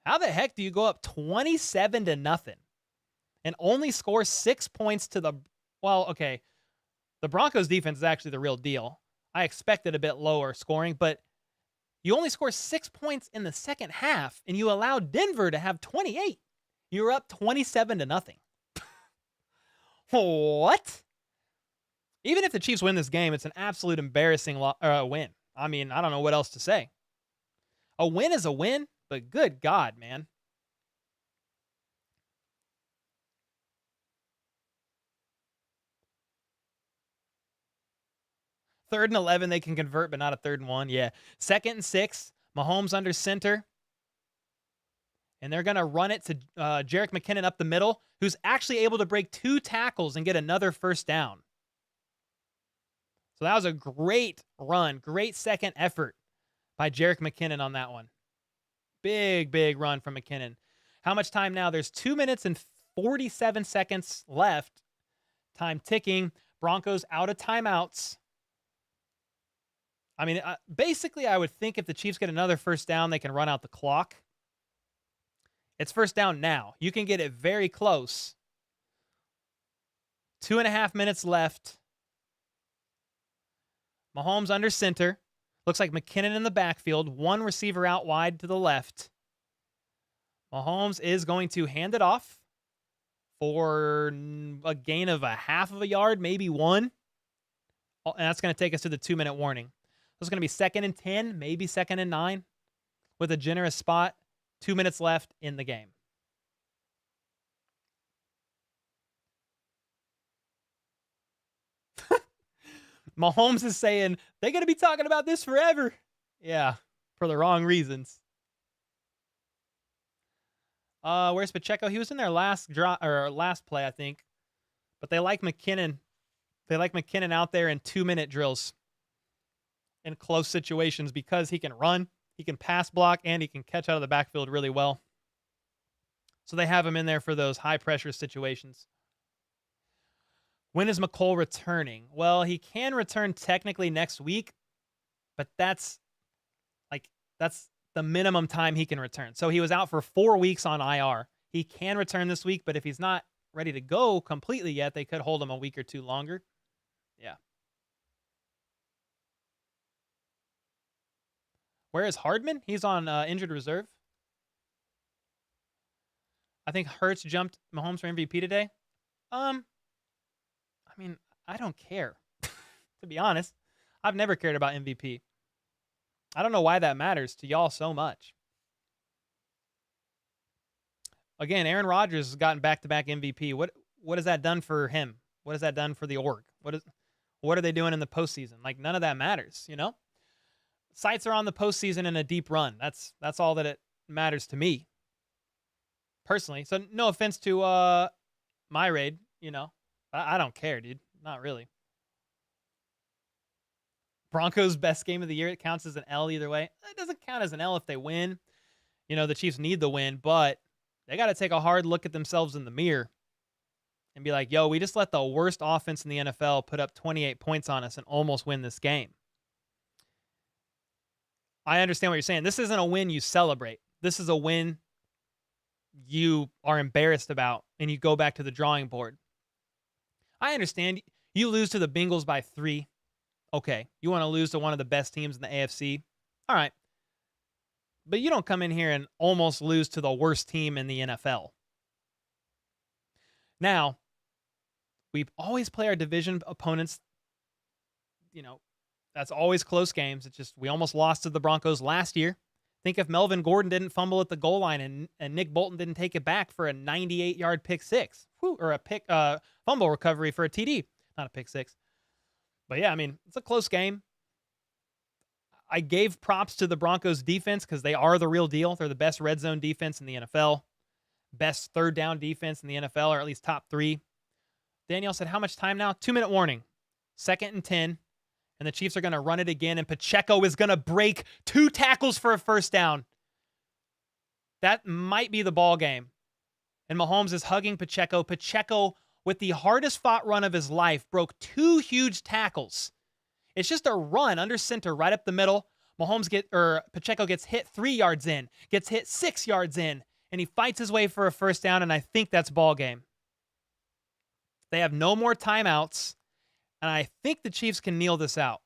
How the heck do you go up 27-0 and only score 6 points to the... Well, okay, the Broncos defense is actually the real deal. I expected a bit lower scoring, but you only score 6 points in the second half, and you allow Denver to have 28. You're up 27-0. What? Even if the Chiefs win this game, it's an absolute embarrassing win. I mean, I don't know what else to say. A win is a win, but good God, man. Third and 11, they can convert, but not a 3rd and 1. Yeah. 2nd and 6, Mahomes under center. And they're going to run it to Jerick McKinnon up the middle, who's actually able to break 2 tackles and get another first down. So that was a great run, great second effort by Jerick McKinnon on that one. Big, big run from McKinnon. How much time now? There's 2 minutes and 47 seconds left. Time ticking. Broncos out of timeouts. I mean, basically, I would think if the Chiefs get another first down, they can run out the clock. It's first down now. You can get it very close. 2.5 minutes left. Mahomes under center. Looks like McKinnon in the backfield. 1 receiver out wide to the left. Mahomes is going to hand it off for a gain of a half of a yard, maybe 1. And that's going to take us to the 2-minute warning. So it's going to be 2nd and 10, maybe 2nd and 9 with a generous spot. 2 minutes left in the game. Mahomes is saying they're going to be talking about this forever. Yeah, for the wrong reasons. Where's Pacheco? He was in their last play, I think. But they like McKinnon. They like McKinnon out there in 2-minute drills in close situations because he can run, he can pass block, and he can catch out of the backfield really well. So they have him in there for those high-pressure situations. When is McColl returning? Well, he can return technically next week, but that's the minimum time he can return. So he was out for 4 weeks on IR. He can return this week, but if he's not ready to go completely yet, they could hold him a week or 2 longer. Yeah. Where is Hardman? He's on injured reserve. I think Hurts jumped Mahomes for MVP today. I mean, I don't care. To be honest, I've never cared about MVP. I don't know why that matters to y'all so much. Again, Aaron Rodgers has gotten back-to-back MVP. What what has that done for him? What has that done for the org? What are they doing in the postseason? Like, none of that matters, you know? Sights are on the postseason and a deep run. That's all that it matters to me, personally. So no offense to my raid, you know. I don't care, dude. Not really. Broncos best game of the year. It counts as an L either way. It doesn't count as an L if they win. You know, the Chiefs need the win, but they got to take a hard look at themselves in the mirror and be like, yo, we just let the worst offense in the NFL put up 28 points on us and almost win this game. I understand what you're saying. This isn't a win you celebrate. This is a win you are embarrassed about and you go back to the drawing board. I understand you lose to the Bengals by 3. Okay, you want to lose to one of the best teams in the AFC? All right. But you don't come in here and almost lose to the worst team in the NFL. Now, we always play our division opponents. You know, that's always close games. It's just we almost lost to the Broncos last year. Think if Melvin Gordon didn't fumble at the goal line and Nick Bolton didn't take it back for a 98-yard pick six. Or a fumble recovery for a TD. Not a pick six. But yeah, I mean, it's a close game. I gave props to the Broncos defense because they are the real deal. They're the best red zone defense in the NFL. Best third down defense in the NFL, or at least top 3. Danielle said, how much time now? 2-minute warning. 2nd and 10. And the Chiefs are going to run it again, and Pacheco is going to break 2 tackles for a first down. That might be the ball game. And Mahomes is hugging Pacheco. Pacheco, with the hardest fought run of his life, broke 2 huge tackles. It's just a run under center right up the middle. Pacheco gets hit 3 yards in, gets hit 6 yards in, and he fights his way for a first down, and I think that's ball game. They have no more timeouts, and I think the Chiefs can kneel this out.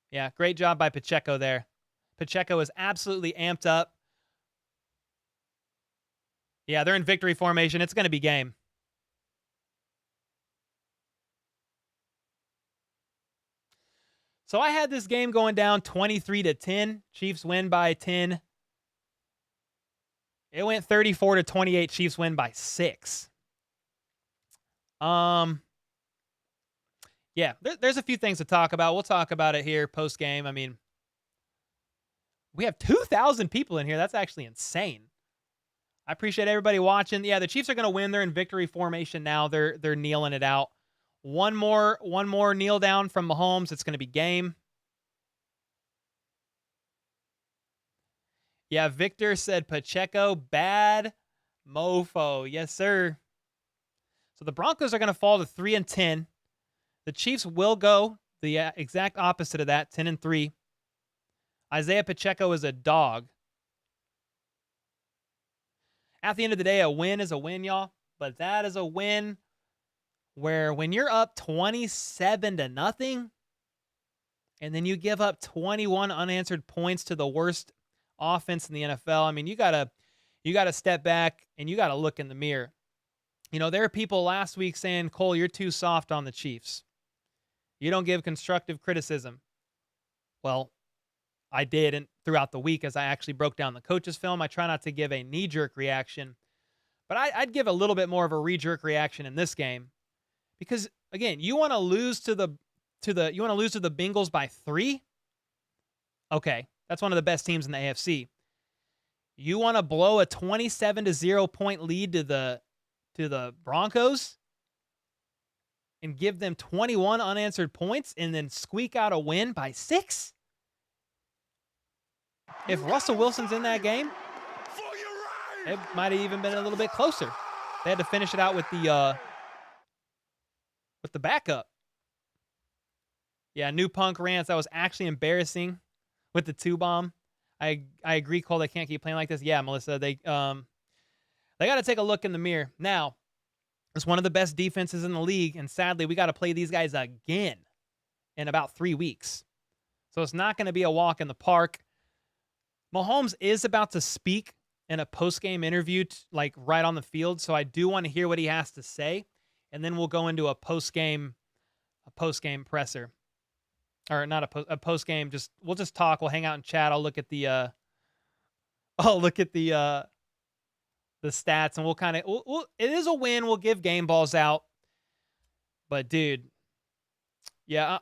Yeah, great job by Pacheco there. Pacheco is absolutely amped up. Yeah, they're in victory formation. It's going to be game. So I had this game going down 23-10. Chiefs win by 10. It went 34-28. Chiefs win by 6. Yeah, there's a few things to talk about. We'll talk about it here post game. I mean, we have 2,000 people in here. That's actually insane. I appreciate everybody watching. Yeah, the Chiefs are going to win. They're in victory formation now. They're kneeling it out. One more kneel down from Mahomes. It's going to be game. Yeah, Victor said Pacheco, bad mofo. Yes, sir. So the Broncos are going to fall to 3-10. The Chiefs will go the exact opposite of that, 10-3. Isaiah Pacheco is a dog. At the end of the day, a win is a win, y'all. But that is a win where when you're up 27-0, and then you give up 21 unanswered points to the worst offense in the NFL, I mean, you gotta step back and you gotta look in the mirror. You know, there are people last week saying, Cole, you're too soft on the Chiefs. You don't give constructive criticism. Well, I did, and throughout the week as I actually broke down the coach's film. I try not to give a knee-jerk reaction, but I'd give a little bit more of a re-jerk reaction in this game because again, you want to lose to the Bengals by 3. Okay, that's one of the best teams in the AFC. You want to blow a 27-0 point lead to the Broncos and give them 21 unanswered points and then squeak out a win by 6? If Russell Wilson's in that game, it might have even been a little bit closer. They had to finish it out with the backup. Yeah, new punk rants. That was actually embarrassing with the 2-bomb. I agree, Cole. They can't keep playing like this. Yeah, Melissa. They got to take a look in the mirror. Now, it's one of the best defenses in the league, and sadly, we got to play these guys again in about 3 weeks. So it's not going to be a walk in the park. Mahomes is about to speak in a post-game interview, like right on the field. So I do want to hear what he has to say, and then we'll go into a post-game presser, or not a post-game. We'll just talk. We'll hang out and chat. I'll look at the the stats, and we'll kind of it is a win. We'll give game balls out. But dude, yeah,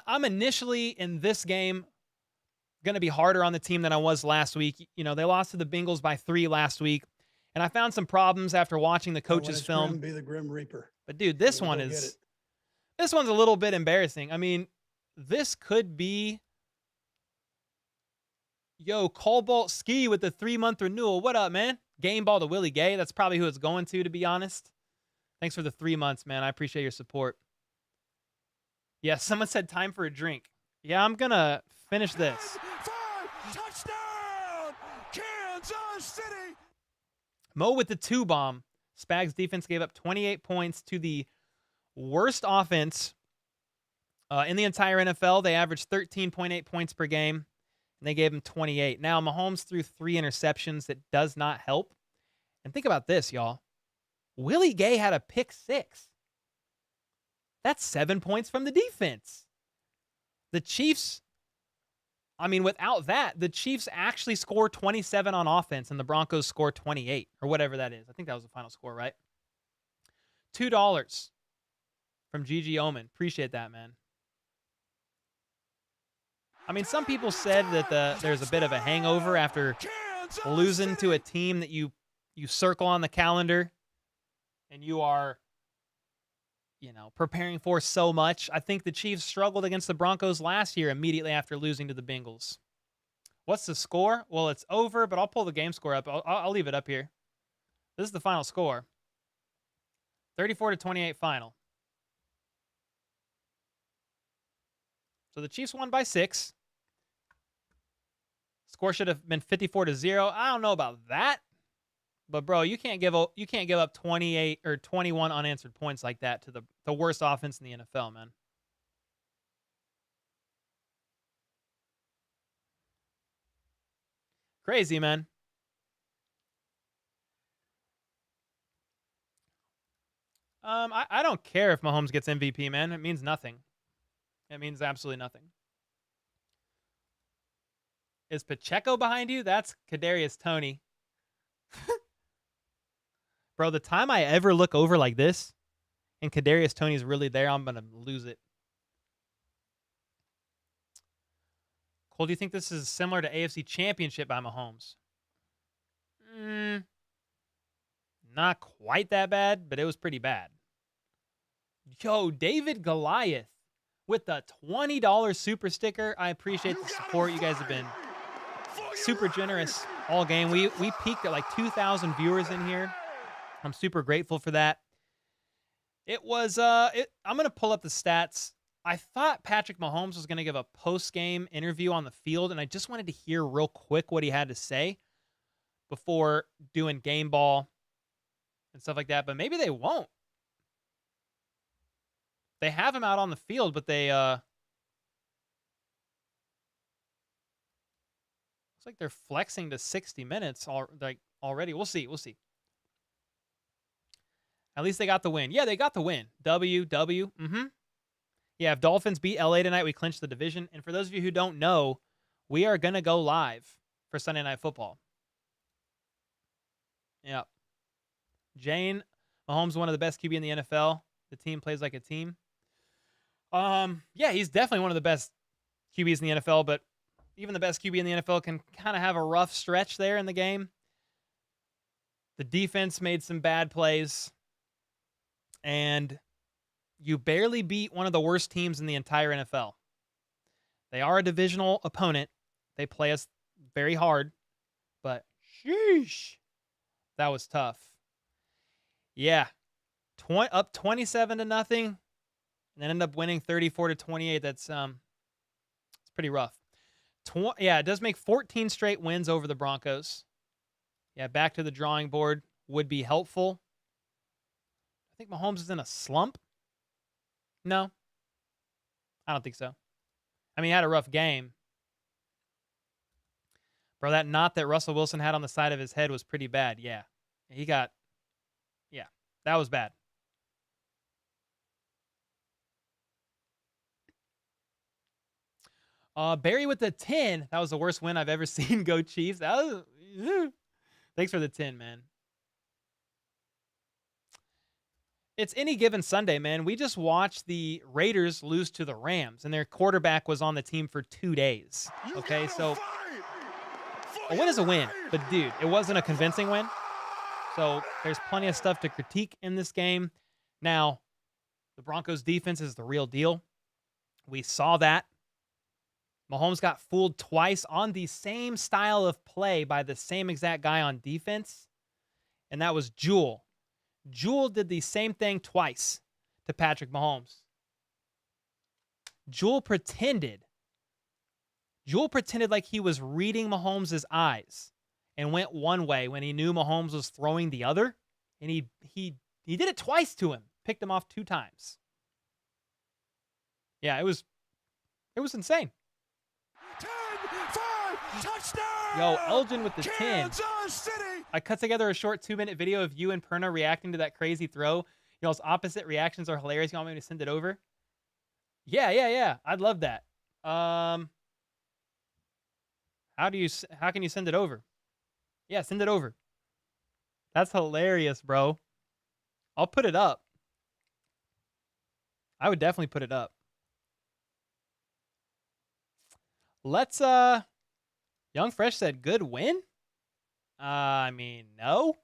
I'm initially in this game going to be harder on the team than I was last week. They lost to the Bengals by 3 last week, and I found some problems after watching the coach's film. Grim, be the Grim Reaper. But dude, this one's a little bit embarrassing. I mean, this could be Cobalt Ski with the 3-month renewal. What up, man? Game ball to Willie Gay. That's probably who it's going to be honest. Thanks for the 3 months, man. I appreciate your support. Yeah, someone said time for a drink. Yeah, I'm going to finish this. Touchdown, Kansas City. Mo with the 2-bomb. Spags defense gave up 28 points to the worst offense in the entire NFL. They averaged 13.8 points per game, and they gave him 28. Now, Mahomes threw 3 interceptions. That does not help. And think about this, y'all. Willie Gay had a pick 6. That's 7 points from the defense. The Chiefs, without that, the Chiefs actually score 27 on offense, and the Broncos score 28, or whatever that is. I think that was the final score, right? $2 from Gigi Omen. Appreciate that, man. Some people said that there's a bit of a hangover after losing to a team that you circle on the calendar and you are, preparing for so much. I think the Chiefs struggled against the Broncos last year immediately after losing to the Bengals. What's the score? Well, it's over, but I'll pull the game score up. I'll leave it up here. This is the final score. 34-28 final. So the Chiefs won by 6. Score should have been 54-0. I don't know about that. But bro, you can't give up 28 or 21 unanswered points like that to the worst offense in the NFL, man. Crazy, man. I don't care if Mahomes gets MVP, man. It means nothing. It means absolutely nothing. Is Pacheco behind you? That's Kadarius Toney. Bro, the time I ever look over like this and Kadarius Toney's really there, I'm going to lose it. Cole, do you think this is similar to AFC Championship by Mahomes? Not quite that bad, but it was pretty bad. Yo, David Goliath with the $20 super sticker. I appreciate the support. You guys have been super generous all game. We peaked at like 2,000 viewers in here. I'm super grateful for that. It was, I'm going to pull up the stats. I thought Patrick Mahomes was going to give a post-game interview on the field, and I just wanted to hear real quick what he had to say before doing game ball and stuff like that, but maybe they won't. They have him out on the field, but they, looks like they're flexing to 60 minutes already. We'll see. At least they got the win. Yeah, they got the win. W. Yeah, if Dolphins beat LA tonight, we clinch the division. And for those of you who don't know, we are going to go live for Sunday Night Football. Yeah. Jane, Mahomes, one of the best QB in the NFL. The team plays like a team. Yeah, he's definitely one of the best QBs in the NFL, but even the best QB in the NFL can kind of have a rough stretch there in the game. The defense made some bad plays. And you barely beat one of the worst teams in the entire NFL. They are a divisional opponent. They play us very hard. But sheesh, that was tough. Yeah. Up 27-0, and then end up winning 34-28. That's it's pretty rough. Yeah, it does make 14 straight wins over the Broncos. Yeah, back to the drawing board would be helpful. I think Mahomes is in a slump. No, I don't think so. I mean, he had a rough game. Bro, that knot that Russell Wilson had on the side of his head was pretty bad. Yeah. That was bad. Barry with the 10. That was the worst win I've ever seen. Go Chiefs. That was, Thanks for the 10, man. It's any given Sunday, man. We just watched the Raiders lose to the Rams, and their quarterback was on the team for 2 days. Okay, so a win is a win, but dude, it wasn't a convincing win. So there's plenty of stuff to critique in this game. Now, the Broncos defense is the real deal. We saw that. Mahomes got fooled twice on the same style of play by the same exact guy on defense, and that was Jewel. Jewel did the same thing twice to Patrick Mahomes. Jewel pretended like he was reading Mahomes' eyes and went one way when he knew Mahomes was throwing the other, and he did it twice to him, picked him off 2 times. Yeah, it was insane. 10-5 touchdown. Yo, Elgin with the 10. Kansas City. I cut together a short 2-minute video of you and Perna reacting to that crazy throw. Y'all's opposite reactions are hilarious. You want me to send it over? Yeah. I'd love that. How can you send it over? Yeah, send it over. That's hilarious, bro. I'll put it up. I would definitely put it up. Let's Young Fresh said good win? I mean, no.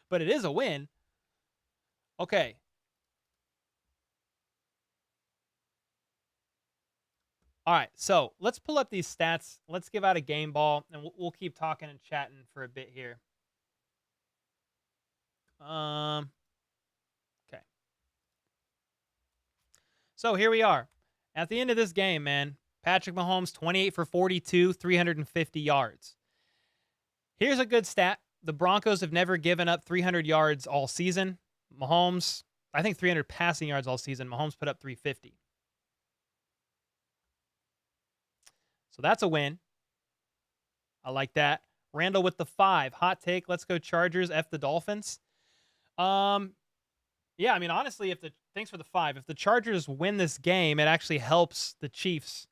But it is a win. Okay. All right, so let's pull up these stats. Let's give out a game ball, and we'll keep talking and chatting for a bit here. Okay. So here we are. At the end of this game, man, Patrick Mahomes, 28 for 42, 350 yards. Here's a good stat. The Broncos have never given up 300 yards all season. Mahomes, I think 300 passing yards all season. Mahomes put up 350. So that's a win. I like that. Randall with the 5. Hot take. Let's go Chargers. F the Dolphins. Yeah, I mean, honestly, thanks for the 5. If the Chargers win this game, it actually helps the Chiefs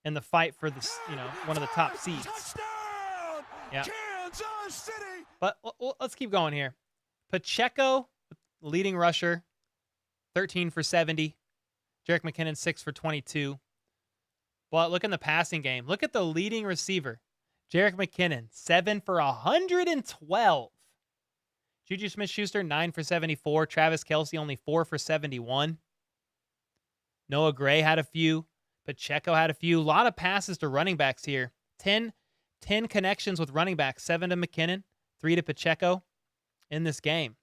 in the fight for this, one of the top seeds. Touchdown. Yeah. Kansas City. But let's keep going here. Pacheco, leading rusher, 13 for 70. Jerick McKinnon, 6 for 22. But look in the passing game. Look at the leading receiver. Jerick McKinnon, 7 for 112. Juju Smith-Schuster, 9 for 74. Travis Kelce, only 4 for 71. Noah Gray had a few. Pacheco had a few. A lot of passes to running backs here. 10 connections with running backs. 7 to McKinnon, 3 to Pacheco in this game.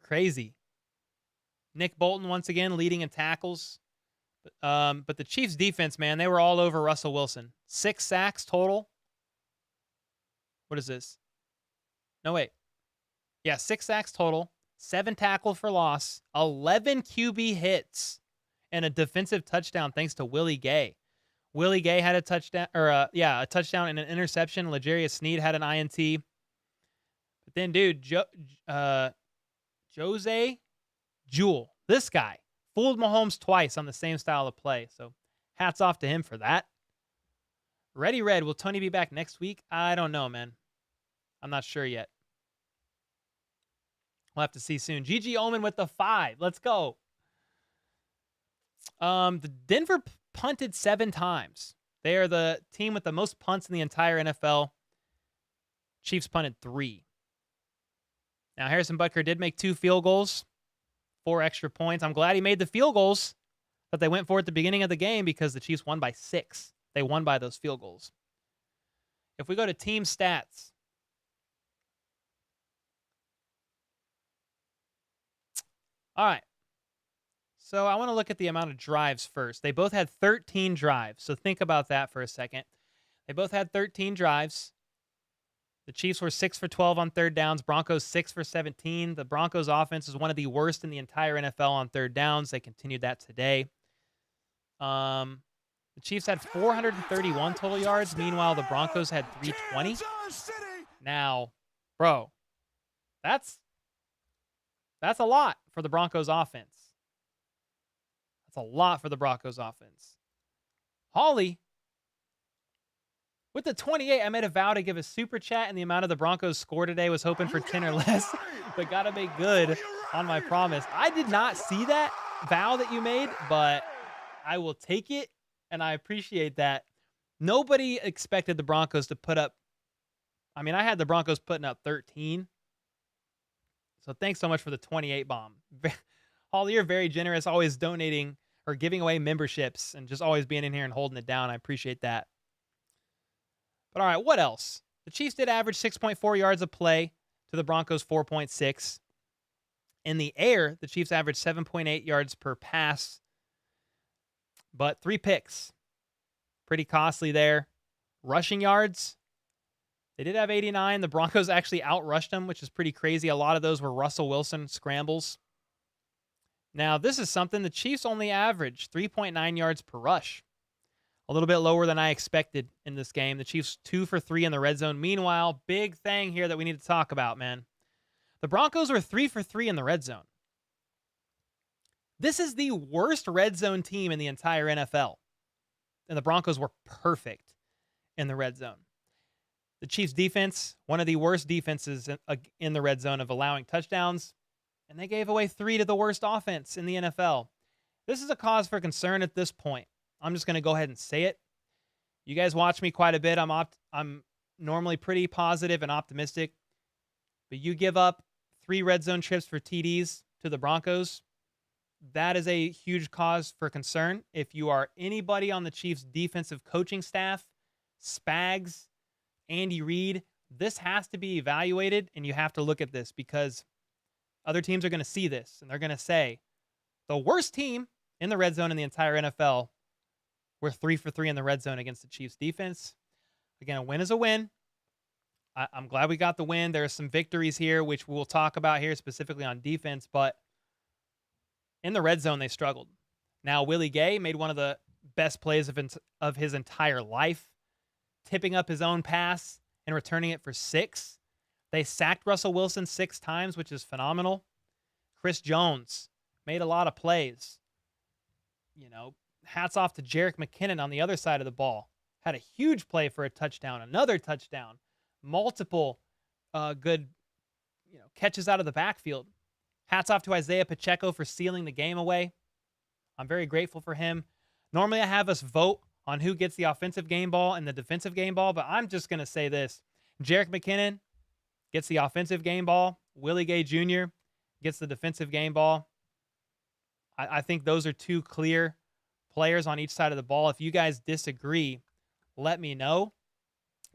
Crazy. Nick Bolton, once again, leading in tackles. But the Chiefs' defense, man, they were all over Russell Wilson. 6 sacks total. What is this? No, wait. Yeah, 6 sacks total. 7 tackle for loss. 11 QB hits. And a defensive touchdown thanks to Willie Gay. Willie Gay had a touchdown, a touchdown and an interception. L'Jarius Sneed had an INT. But then, dude, Jose Jewell, this guy, fooled Mahomes twice on the same style of play. So hats off to him for that. Ready Red, will Tony be back next week? I don't know, man. I'm not sure yet. We'll have to see soon. GG Omen with the 5. Let's go. The Denver punted 7 times. They are the team with the most punts in the entire NFL. Chiefs punted 3. Now, Harrison Butker did make 2 field goals, 4 extra points. I'm glad he made the field goals that they went for at the beginning of the game because the Chiefs won by 6. They won by those field goals. If we go to team stats, all right. So I want to look at the amount of drives first. They both had 13 drives. So think about that for a second. They both had 13 drives. The Chiefs were 6 for 12 on third downs. Broncos 6 for 17. The Broncos offense is one of the worst in the entire NFL on third downs. They continued that today. The Chiefs had 431 total yards. Meanwhile, the Broncos had 320. Now, bro, that's a lot for the Broncos offense. That's a lot for the Broncos offense. Holly, With the 28, I made a vow to give a super chat, and the amount of the Broncos score today was hoping for 10 or less, but got to make good on my promise. I did not see that vow that you made, but I will take it, and I appreciate that. Nobody expected the Broncos to put up, I mean, I had the Broncos putting up 13. So thanks so much for the 28 bomb. Holly, you're very generous, always donating or giving away memberships and just always being in here and holding it down. I appreciate that. But all right, what else? The Chiefs did average 6.4 yards a play to the Broncos 4.6. In the air, the Chiefs averaged 7.8 yards per pass, but 3 picks. Pretty costly there. Rushing yards, they did have 89. The Broncos actually outrushed them, which is pretty crazy. A lot of those were Russell Wilson scrambles. Now, this is something the Chiefs only averaged 3.9 yards per rush. A little bit lower than I expected in this game. The Chiefs 2 for 3 in the red zone. Meanwhile, big thing here that we need to talk about, man. The Broncos were 3 for 3 in the red zone. This is the worst red zone team in the entire NFL. And the Broncos were perfect in the red zone. The Chiefs defense, one of the worst defenses in the red zone of allowing touchdowns. And they gave away 3 to the worst offense in the NFL. This is a cause for concern at this point. I'm just going to go ahead and say it. You guys watch me quite a bit. I'm normally pretty positive and optimistic. But you give up 3 red zone trips for TDs to the Broncos. That is a huge cause for concern. If you are anybody on the Chiefs defensive coaching staff, Spags, Andy Reid, this has to be evaluated, and you have to look at this because other teams are going to see this, and they're going to say, the worst team in the red zone in the entire NFL, we're 3 for 3 in the red zone against the Chiefs defense. Again, a win is a win. I'm glad we got the win. There are some victories here, which we'll talk about here specifically on defense, but in the red zone, they struggled. Now, Willie Gay made one of the best plays of his entire life, tipping up his own pass and returning it for 6. They sacked Russell Wilson 6 times, which is phenomenal. Chris Jones made a lot of plays. You know, hats off to Jerick McKinnon on the other side of the ball. Had a huge play for a touchdown, another touchdown, multiple good catches out of the backfield. Hats off to Isaiah Pacheco for sealing the game away. I'm very grateful for him. Normally I have us vote on who gets the offensive game ball and the defensive game ball, but I'm just going to say this. Jerick McKinnon gets the offensive game ball. Willie Gay Jr. gets the defensive game ball. I think those are 2 clear players on each side of the ball. If you guys disagree, let me know.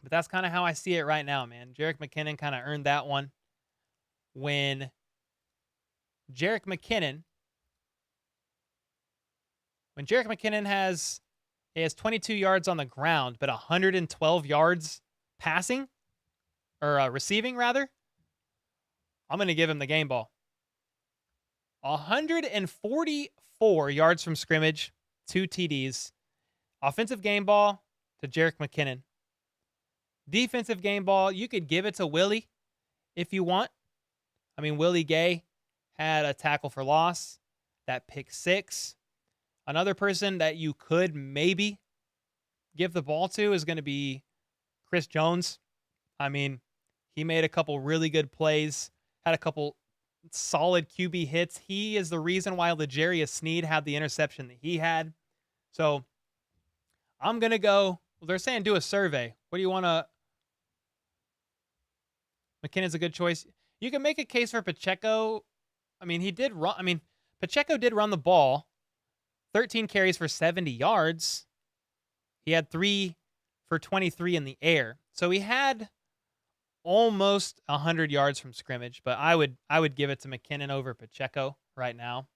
But that's kind of how I see it right now, man. Jerick McKinnon kind of earned that one. When Jerick McKinnon has 22 yards on the ground, but 112 yards passing, or receiving, rather, I'm going to give him the game ball. 144 yards from scrimmage, 2 TDs. Offensive game ball to Jerick McKinnon. Defensive game ball, you could give it to Willie if you want. I mean, Willie Gay had a tackle for loss, that pick 6. Another person that you could maybe give the ball to is going to be Chris Jones. I mean, he made a couple really good plays, had a couple solid QB hits. He is the reason why L'Jarius Sneed had the interception that he had. So I'm going to go, well, they're saying do a survey. What do you want to? McKinnon's a good choice. You can make a case for Pacheco. I mean, he did run. I mean, Pacheco did run the ball. 13 carries for 70 yards. He had 3 for 23 in the air. So he had almost 100 yards from scrimmage, but I would give it to McKinnon over Pacheco right now.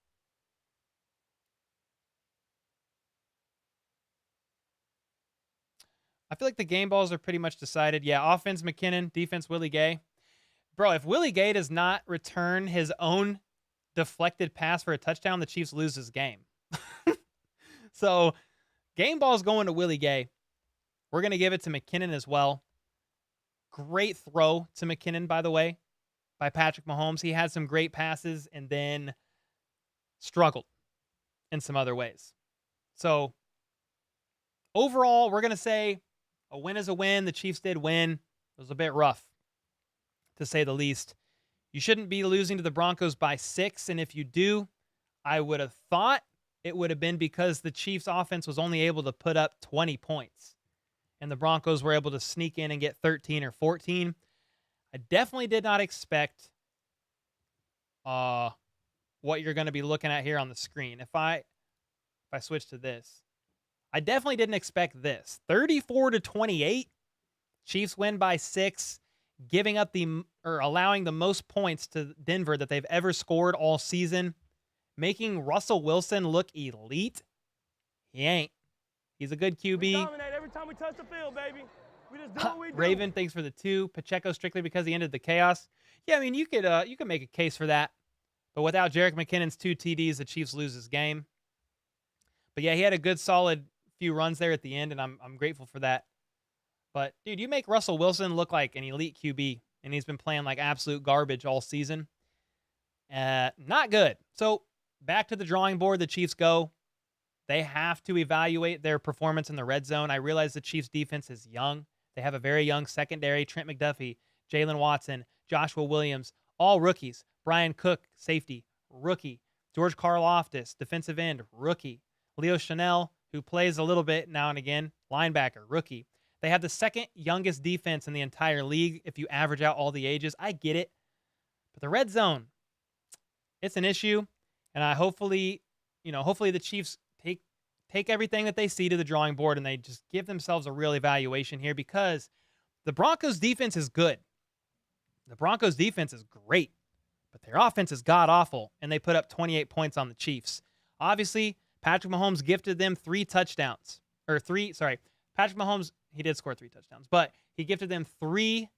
I feel like the game balls are pretty much decided. Yeah, offense McKinnon, defense Willie Gay. Bro, if Willie Gay does not return his own deflected pass for a touchdown, the Chiefs lose this game. So, game ball's going to Willie Gay. We're going to give it to McKinnon as well. Great throw to McKinnon, by the way, by Patrick Mahomes. He had some great passes and then struggled in some other ways. So, overall, we're going to say A win is a win. The Chiefs did win. It was a bit rough, to say the least. You shouldn't be losing to the Broncos by 6, and if you do, I would have thought it would have been because the Chiefs' offense was only able to put up 20 points, and the Broncos were able to sneak in and get 13 or 14. I definitely did not expect what you're going to be looking at here on the screen. If I switch to this, I definitely didn't expect this. 34-28, Chiefs win by 6, giving up allowing the most points to Denver that they've ever scored all season, making Russell Wilson look elite. He ain't. He's a good We QB. dominate every time we touch the field, baby. We just do what we do. Raven, thanks for the 2. Pacheco strictly because he ended the chaos. Yeah, I mean, you could make a case for that. But without Jerick McKinnon's 2 TDs, the Chiefs lose this game. But yeah, he had a good, solid few runs there at the end, and I'm grateful for that. But, dude, you make Russell Wilson look like an elite QB, and he's been playing like absolute garbage all season. Not good. So, back to the drawing board, the Chiefs go. They have to evaluate their performance in the red zone. I realize the Chiefs' defense is young. They have a very young secondary. Trent McDuffie, Jalen Watson, Joshua Williams, all rookies. Brian Cook, safety, rookie. George Karlaftis, defensive end, rookie. Leo Chanel, who plays a little bit now and again, linebacker, rookie. They have the second youngest defense in the entire league if you average out all the ages. I get it. But the red zone, it's an issue. And hopefully the Chiefs take everything that they see to the drawing board and they just give themselves a real evaluation here, because the Broncos defense is good. The Broncos defense is great, but their offense is god-awful, and they put up 28 points on the Chiefs. Obviously, Patrick Mahomes gifted them 3 touchdowns. Patrick Mahomes, he did score 3 touchdowns, but he gifted them 3.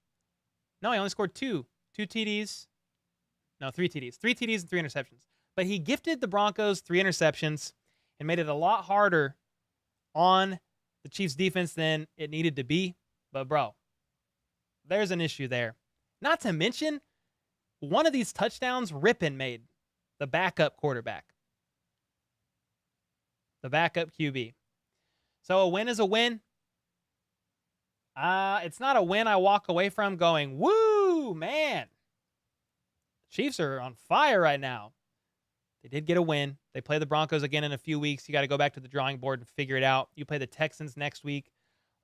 No, he only scored 2. 2 TDs. No, 3 TDs. 3 TDs and 3 interceptions. But he gifted the Broncos 3 interceptions and made it a lot harder on the Chiefs defense than it needed to be. But, bro, there's an issue there. Not to mention, one of these touchdowns Rippon made, the backup quarterback. The backup QB. So a win is a win. It's not a win I walk away from going, woo, man. The Chiefs are on fire right now. They did get a win. They play the Broncos again in a few weeks. You got to go back to the drawing board and figure it out. You play the Texans next week.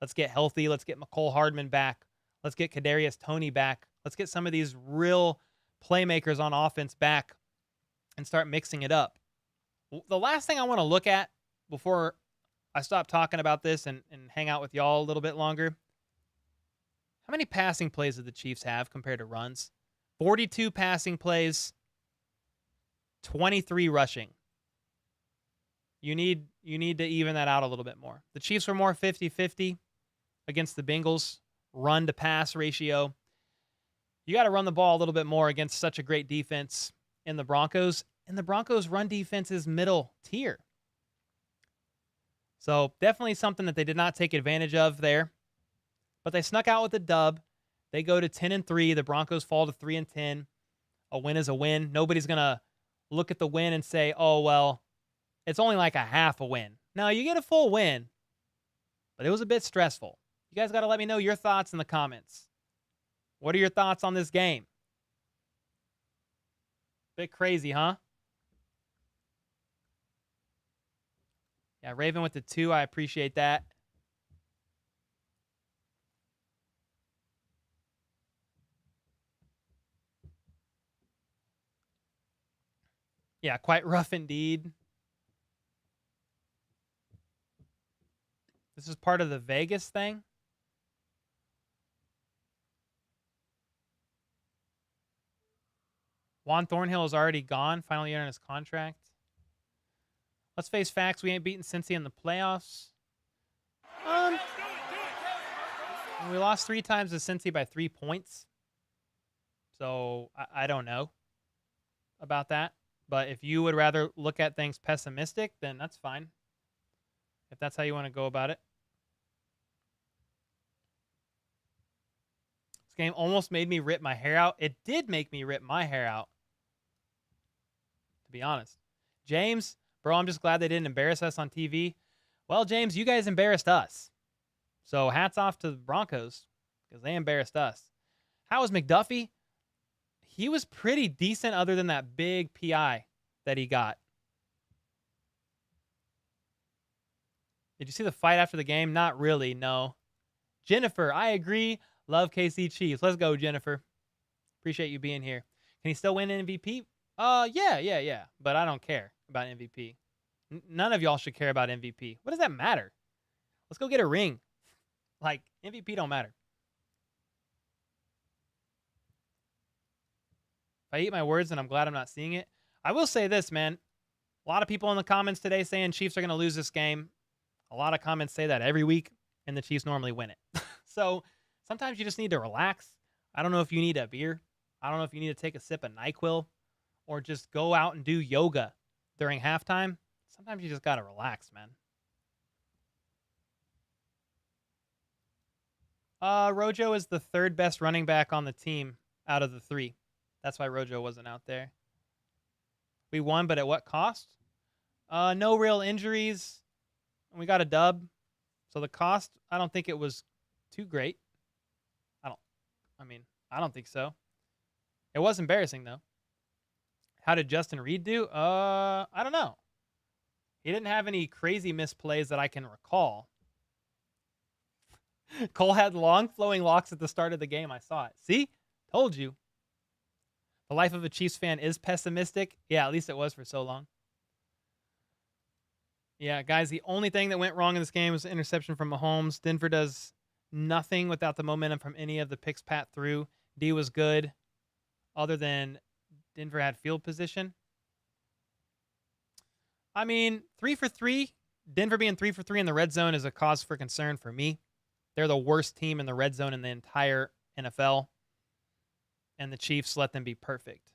Let's get healthy. Let's get McCole Hardman back. Let's get Kadarius Toney back. Let's get some of these real playmakers on offense back and start mixing it up. The last thing I want to look at before I stop talking about this and hang out with y'all a little bit longer, how many passing plays did the Chiefs have compared to runs? 42 passing plays, 23 rushing. You need to even that out a little bit more. The Chiefs were more 50-50 against the Bengals, run to pass ratio. You got to run the ball a little bit more against such a great defense in the Broncos, and the Broncos' run defense is middle tier. So definitely something that they did not take advantage of there. But they snuck out with a dub. They go to 10-3. The Broncos fall to 3-10. A win is a win. Nobody's going to look at the win and say, oh, well, it's only like a half a win. No, you get a full win, but it was a bit stressful. You guys got to let me know your thoughts in the comments. What are your thoughts on this game? Bit crazy, huh? Yeah, Raven with the 2. I appreciate that. Yeah, quite rough indeed. This is part of the Vegas thing. Juan Thornhill is already gone, final year on his contract. Let's face facts, we ain't beaten Cincy in the playoffs. We lost 3 times to Cincy by 3 points. So, I don't know about that. But if you would rather look at things pessimistic, then that's fine. If that's how you want to go about it. This game almost made me rip my hair out. It did make me rip my hair out, to be honest. James, bro, I'm just glad they didn't embarrass us on TV. Well, James, you guys embarrassed us. So hats off to the Broncos because they embarrassed us. How was McDuffie? He was pretty decent other than that big PI that he got. Did you see the fight after the game? Not really, no. Jennifer, I agree. Love KC Chiefs. Let's go, Jennifer. Appreciate you being here. Can he still win MVP? Yeah. But I don't care about MVP. None of y'all should care about MVP. What does that matter? Let's go get a ring. Like, MVP don't matter. If I eat my words, then I'm glad I'm not seeing it. I will say this, man. A lot of people in the comments today saying Chiefs are going to lose this game. A lot of comments say that every week, and the Chiefs normally win it. So sometimes you just need to relax. I don't know if you need a beer. I don't know if you need to take a sip of NyQuil or just go out and do yoga during halftime. Sometimes you just got to relax, man. Rojo is the third best running back on the team out of the three. That's why Rojo wasn't out there. We won, but at what cost? No real injuries. We got a dub. So the cost, I don't think it was too great. I don't think so. It was embarrassing, though. How did Justin Reed do? I don't know. He didn't have any crazy misplays that I can recall. Cole had long flowing locks at the start of the game. I saw it. See? Told you. The life of a Chiefs fan is pessimistic. Yeah, at least it was for so long. Yeah, guys, the only thing that went wrong in this game was the interception from Mahomes. Denver does nothing without the momentum from any of the picks Pat threw. D was good, other than Denver had field position. I mean, 3 for 3. Denver being 3 for 3 in the red zone is a cause for concern for me. They're the worst team in the red zone in the entire NFL. And the Chiefs let them be perfect.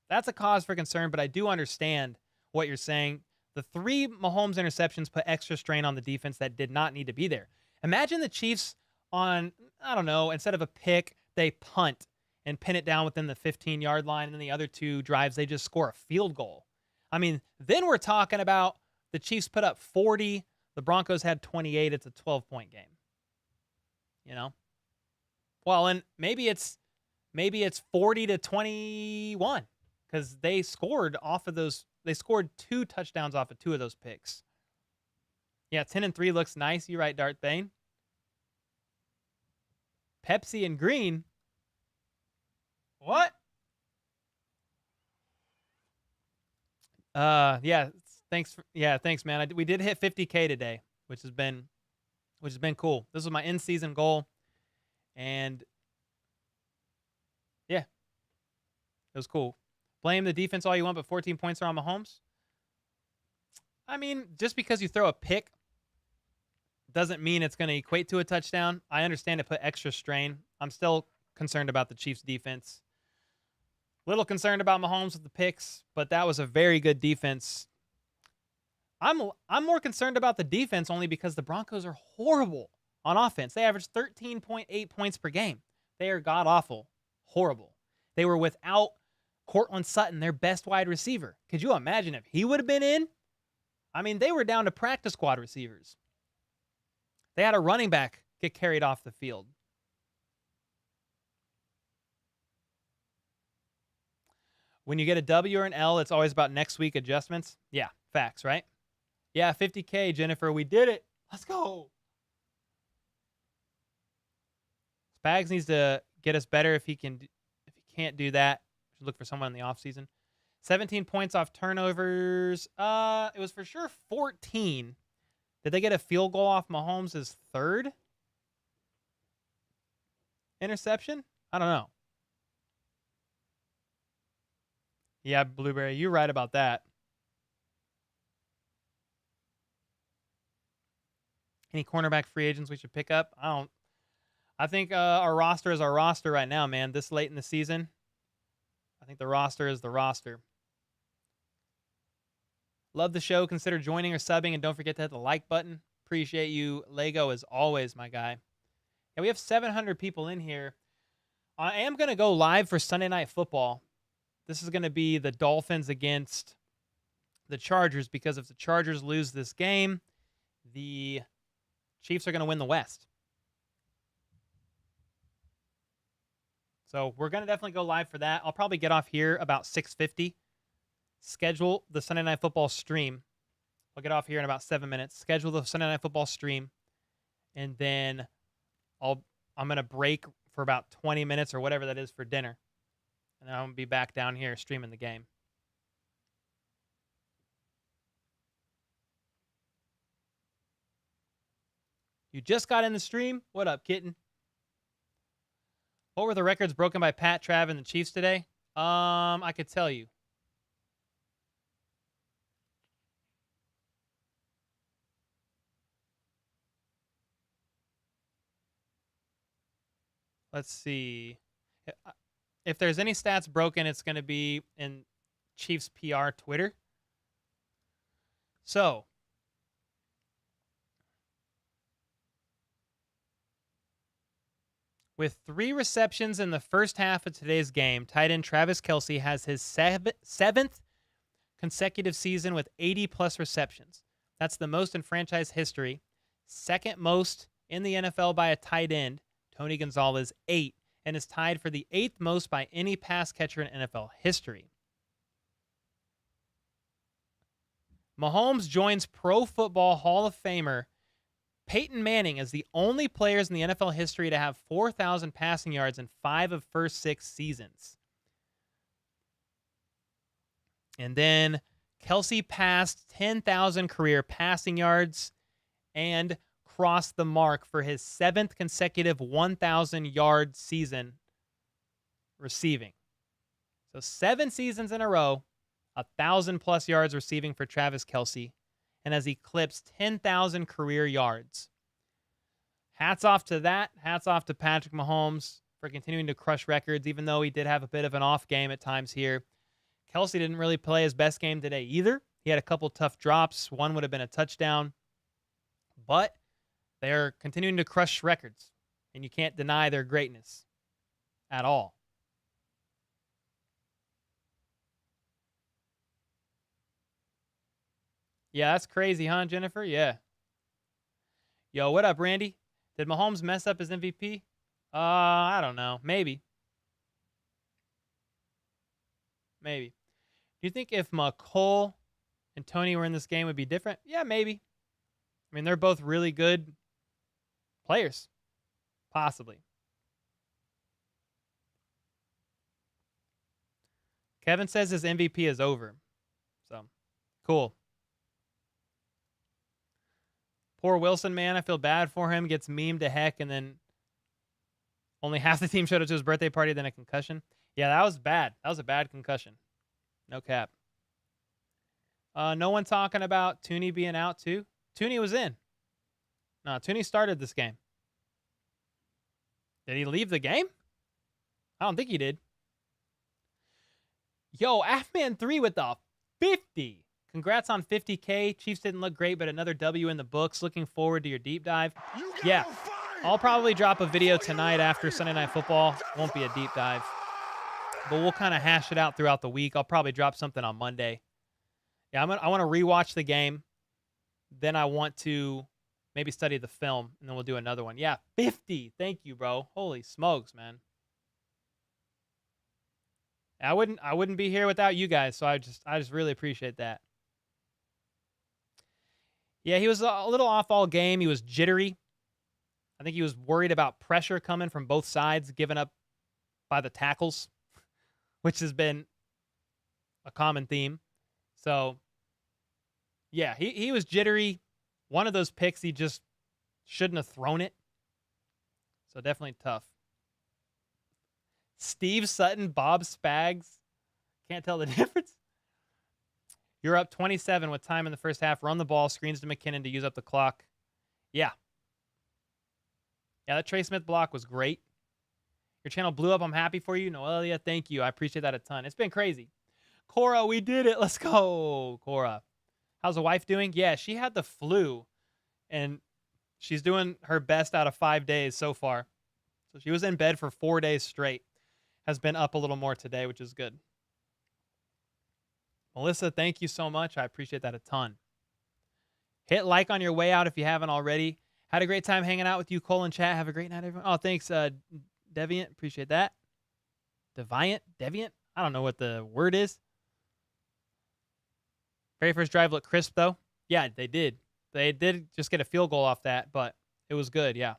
That's a cause for concern, but I do understand what you're saying. The 3 Mahomes interceptions put extra strain on the defense that did not need to be there. Imagine the Chiefs on, I don't know, instead of a pick, they punt and pin it down within the 15-yard line, and then the other 2 drives, they just score a field goal. I mean, then we're talking about the Chiefs put up 40, the Broncos had 28. It's a 12-point game. You know? Well, and maybe it's 40-21 because they scored off of those. They scored 2 touchdowns off of 2 of those picks. Yeah, 10-3 looks nice. You're right, Darth Bane. Pepsi and green. What? Yeah. Thanks, man. We did hit 50K today, which has been cool. This was my in-season goal, and yeah, it was cool. Blame the defense all you want, but 14 points are on Mahomes. I mean, just because you throw a pick doesn't mean it's going to equate to a touchdown. I understand it put extra strain. I'm still concerned about the Chiefs' defense. Little concerned about Mahomes with the picks, but that was a very good defense. I'm more concerned about the defense only because the Broncos are horrible on offense. They average 13.8 points per game. They are god-awful. Horrible. They were without Cortland Sutton, their best wide receiver. Could you imagine if he would have been in? I mean, they were down to practice squad receivers. They had a running back get carried off the field. When you get a W or an L, it's always about next week adjustments. Yeah, facts, right? Yeah, 50K, Jennifer. We did it. Let's go. Spags needs to get us better if he can't do that. We should look for someone in the offseason. 17 points off turnovers. It was for sure 14. Did they get a field goal off Mahomes' third interception? I don't know. Yeah, Blueberry, you're right about that. Any cornerback free agents we should pick up? I think our roster is our roster right now, man. This late in the season, I think the roster is the roster. Love the show. Consider joining or subbing, and don't forget to hit the like button. Appreciate you, Lego, as always, my guy. Yeah, we have 700 people in here. I am going to go live for Sunday Night Football. This is going to be the Dolphins against the Chargers, because if the Chargers lose this game, the Chiefs are going to win the West. So we're going to definitely go live for that. I'll probably get off here about 6:50. Schedule the Sunday Night Football stream. I'll get off here in about 7 minutes. Schedule the Sunday Night Football stream. And then I'm going to break for about 20 minutes or whatever that is for dinner. And then I'm going to be back down here streaming the game. You just got in the stream? What up, kitten? What were the records broken by Pat, Trav, and the Chiefs today? I could tell you. Let's see. If there's any stats broken, it's going to be in Chiefs PR Twitter. So, with 3 receptions in the first half of today's game, tight end Travis Kelce has his 7th consecutive season with 80-plus receptions. That's the most in franchise history. Second most in the NFL by a tight end, Tony Gonzalez, 8, and is tied for the 8th most by any pass catcher in NFL history. Mahomes joins Pro Football Hall of Famer Peyton Manning as the only players in the NFL history to have 4,000 passing yards in 5 of first 6 seasons. And then Kelce passed 10,000 career passing yards and crossed the mark for his 7th consecutive 1,000-yard season receiving. So 7 seasons in a row, 1,000-plus yards receiving for Travis Kelce, and has eclipsed 10,000 career yards. Hats off to that. Hats off to Patrick Mahomes for continuing to crush records, even though he did have a bit of an off game at times here. Kelce didn't really play his best game today either. He had a couple tough drops. One would have been a touchdown. But they're continuing to crush records, and you can't deny their greatness at all. Yeah, that's crazy, huh, Jennifer? Yeah. Yo, what up, Randy? Did Mahomes mess up his MVP? I don't know. Maybe. Maybe. Do you think if McCole and Tony were in this game, it would be different? Yeah, maybe. I mean, they're both really good players. Possibly. Kevin says his MVP is over. So, cool. Poor Wilson, man. I feel bad for him. Gets memed to heck, and then only half the team showed up to his birthday party, then a concussion. Yeah, that was bad. That was a bad concussion. No cap. No one talking about Tooney being out, too? Tooney was in. No, Tooney started this game. Did he leave the game? I don't think he did. Yo, Afman3 with the 50. Congrats on 50K. Chiefs didn't look great, but another W in the books. Looking forward to your deep dive. Yeah, I'll probably drop a video tonight after Sunday Night Football. Won't be a deep dive, but we'll kind of hash it out throughout the week. I'll probably drop something on Monday. Yeah, I want to rewatch the game. Then I want to maybe study the film, and then we'll do another one. Yeah, 50. Thank you, bro. Holy smokes, man. I wouldn't be here without you guys, so I just really appreciate that. Yeah, he was a little off all game. He was jittery. I think he was worried about pressure coming from both sides, given up by the tackles, which has been a common theme. So, yeah, he was jittery. One of those picks, he just shouldn't have thrown it. So definitely tough. Steve Sutton, Bob Spags. Can't tell the difference. You're up 27 with time in the first half. Run the ball. Screens to McKinnon to use up the clock. Yeah. Yeah, that Trey Smith block was great. Your channel blew up. I'm happy for you. Noelia, thank you. I appreciate that a ton. It's been crazy. Cora, we did it. Let's go, Cora. How's the wife doing? Yeah, she had the flu, and she's doing her best out of 5 days so far. So she was in bed for 4 days straight. Has been up a little more today, which is good. Melissa, thank you so much. I appreciate that a ton. Hit like on your way out if you haven't already. Had a great time hanging out with you, Cole, and chat. Have a great night, everyone. Oh, thanks, Deviant. Appreciate that. Deviant? I don't know what the word is. Very first drive looked crisp, though. Yeah, they did. They did just get a field goal off that, but it was good, yeah.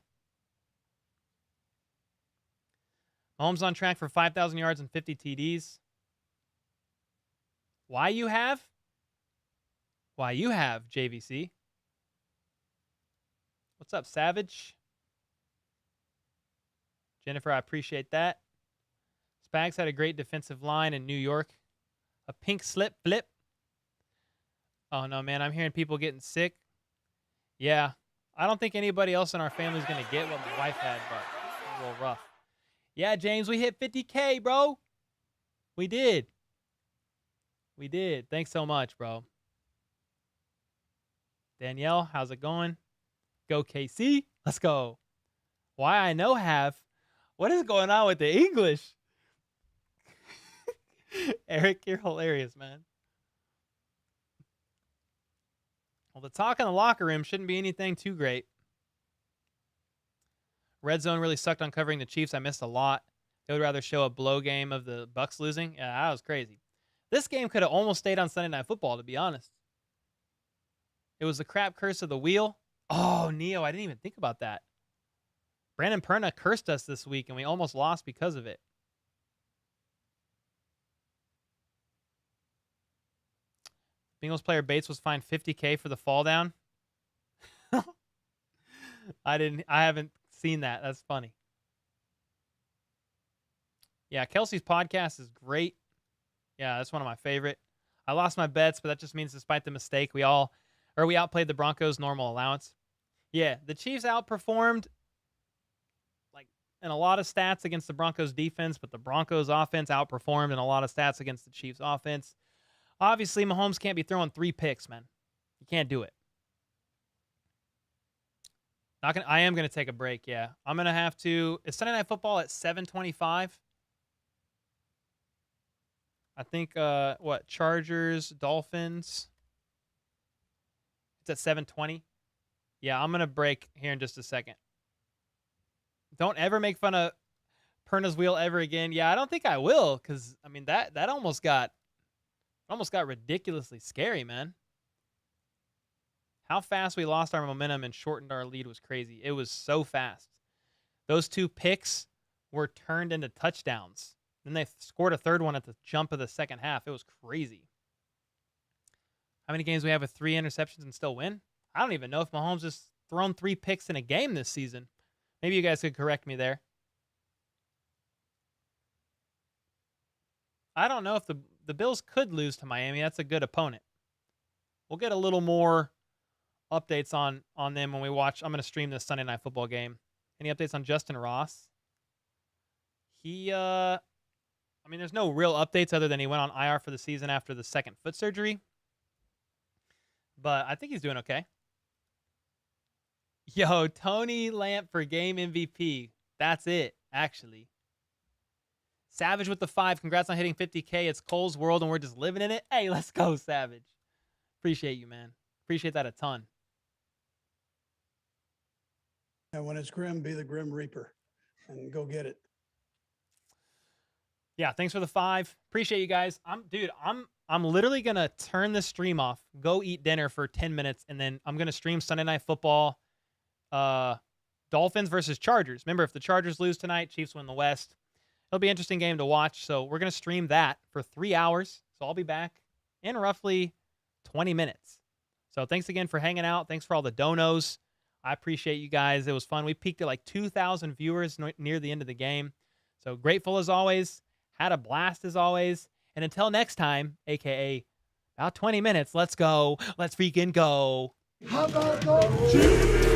Mahomes on track for 5,000 yards and 50 TDs. Why you have, JVC. What's up, Savage? Jennifer, I appreciate that. Spags had a great defensive line in New York. A pink slip flip. Oh, no, man. I'm hearing people getting sick. Yeah. I don't think anybody else in our family is going to get what my wife had, but it's a little rough. Yeah, James, we hit 50K, bro. We did. We did. Thanks so much, bro. Danielle, how's it going? Go KC. Let's go. Why I know have. What is going on with the English? Eric, you're hilarious, man. Well, the talk in the locker room shouldn't be anything too great. Red zone really sucked on covering the Chiefs. I missed a lot. They would rather show a blow game of the Bucs losing. Yeah, that was crazy. This game could have almost stayed on Sunday Night Football, to be honest. It was the crap curse of the wheel. Oh, Neo, I didn't even think about that. Brandon Perna cursed us this week, and we almost lost because of it. Bengals player Bates was fined $50K for the fall down. I haven't seen that. That's funny. Yeah, Kelsey's podcast is great. Yeah, that's one of my favorite. I lost my bets, but that just means despite the mistake, we outplayed the Broncos' normal allowance. Yeah, the Chiefs outperformed like in a lot of stats against the Broncos defense, but the Broncos offense outperformed in a lot of stats against the Chiefs offense. Obviously, Mahomes can't be throwing 3 picks, man. You can't do it. I am going to take a break, yeah. I'm going to have to. It's Sunday Night Football at 7:25. I think, Chargers, Dolphins. It's at 7:20. Yeah, I'm going to break here in just a second. Don't ever make fun of Perna's wheel ever again. Yeah, I don't think I will, because, I mean, that almost got ridiculously scary, man. How fast we lost our momentum and shortened our lead was crazy. It was so fast. Those 2 picks were turned into touchdowns. Then they scored a third one at the jump of the second half. It was crazy. How many games we have with 3 interceptions and still win? I don't even know if Mahomes has thrown 3 picks in a game this season. Maybe you guys could correct me there. I don't know if the Bills could lose to Miami. That's a good opponent. We'll get a little more updates on them when we watch. I'm going to stream this Sunday Night Football game. Any updates on Justin Ross? There's no real updates other than he went on IR for the season after the second foot surgery. But I think he's doing okay. Yo, Tony Lamp for game MVP. That's it, actually. Savage with the 5. Congrats on hitting 50K. It's Cole's world, and we're just living in it. Hey, let's go, Savage. Appreciate you, man. Appreciate that a ton. And when it's grim, be the Grim Reaper and go get it. Yeah, thanks for the 5. Appreciate you guys. I'm literally gonna turn the stream off, go eat dinner for 10 minutes, and then I'm gonna stream Sunday Night Football. Dolphins versus Chargers. Remember, if the Chargers lose tonight, Chiefs win the West. It'll be an interesting game to watch. So we're gonna stream that for 3 hours. So I'll be back in roughly 20 minutes. So thanks again for hanging out. Thanks for all the donos. I appreciate you guys. It was fun. We peaked at like 2,000 viewers near the end of the game. So grateful as always. Had a blast as always. And until next time, a.k.a. about 20 minutes, let's go. Let's freaking go. How about those Chiefs?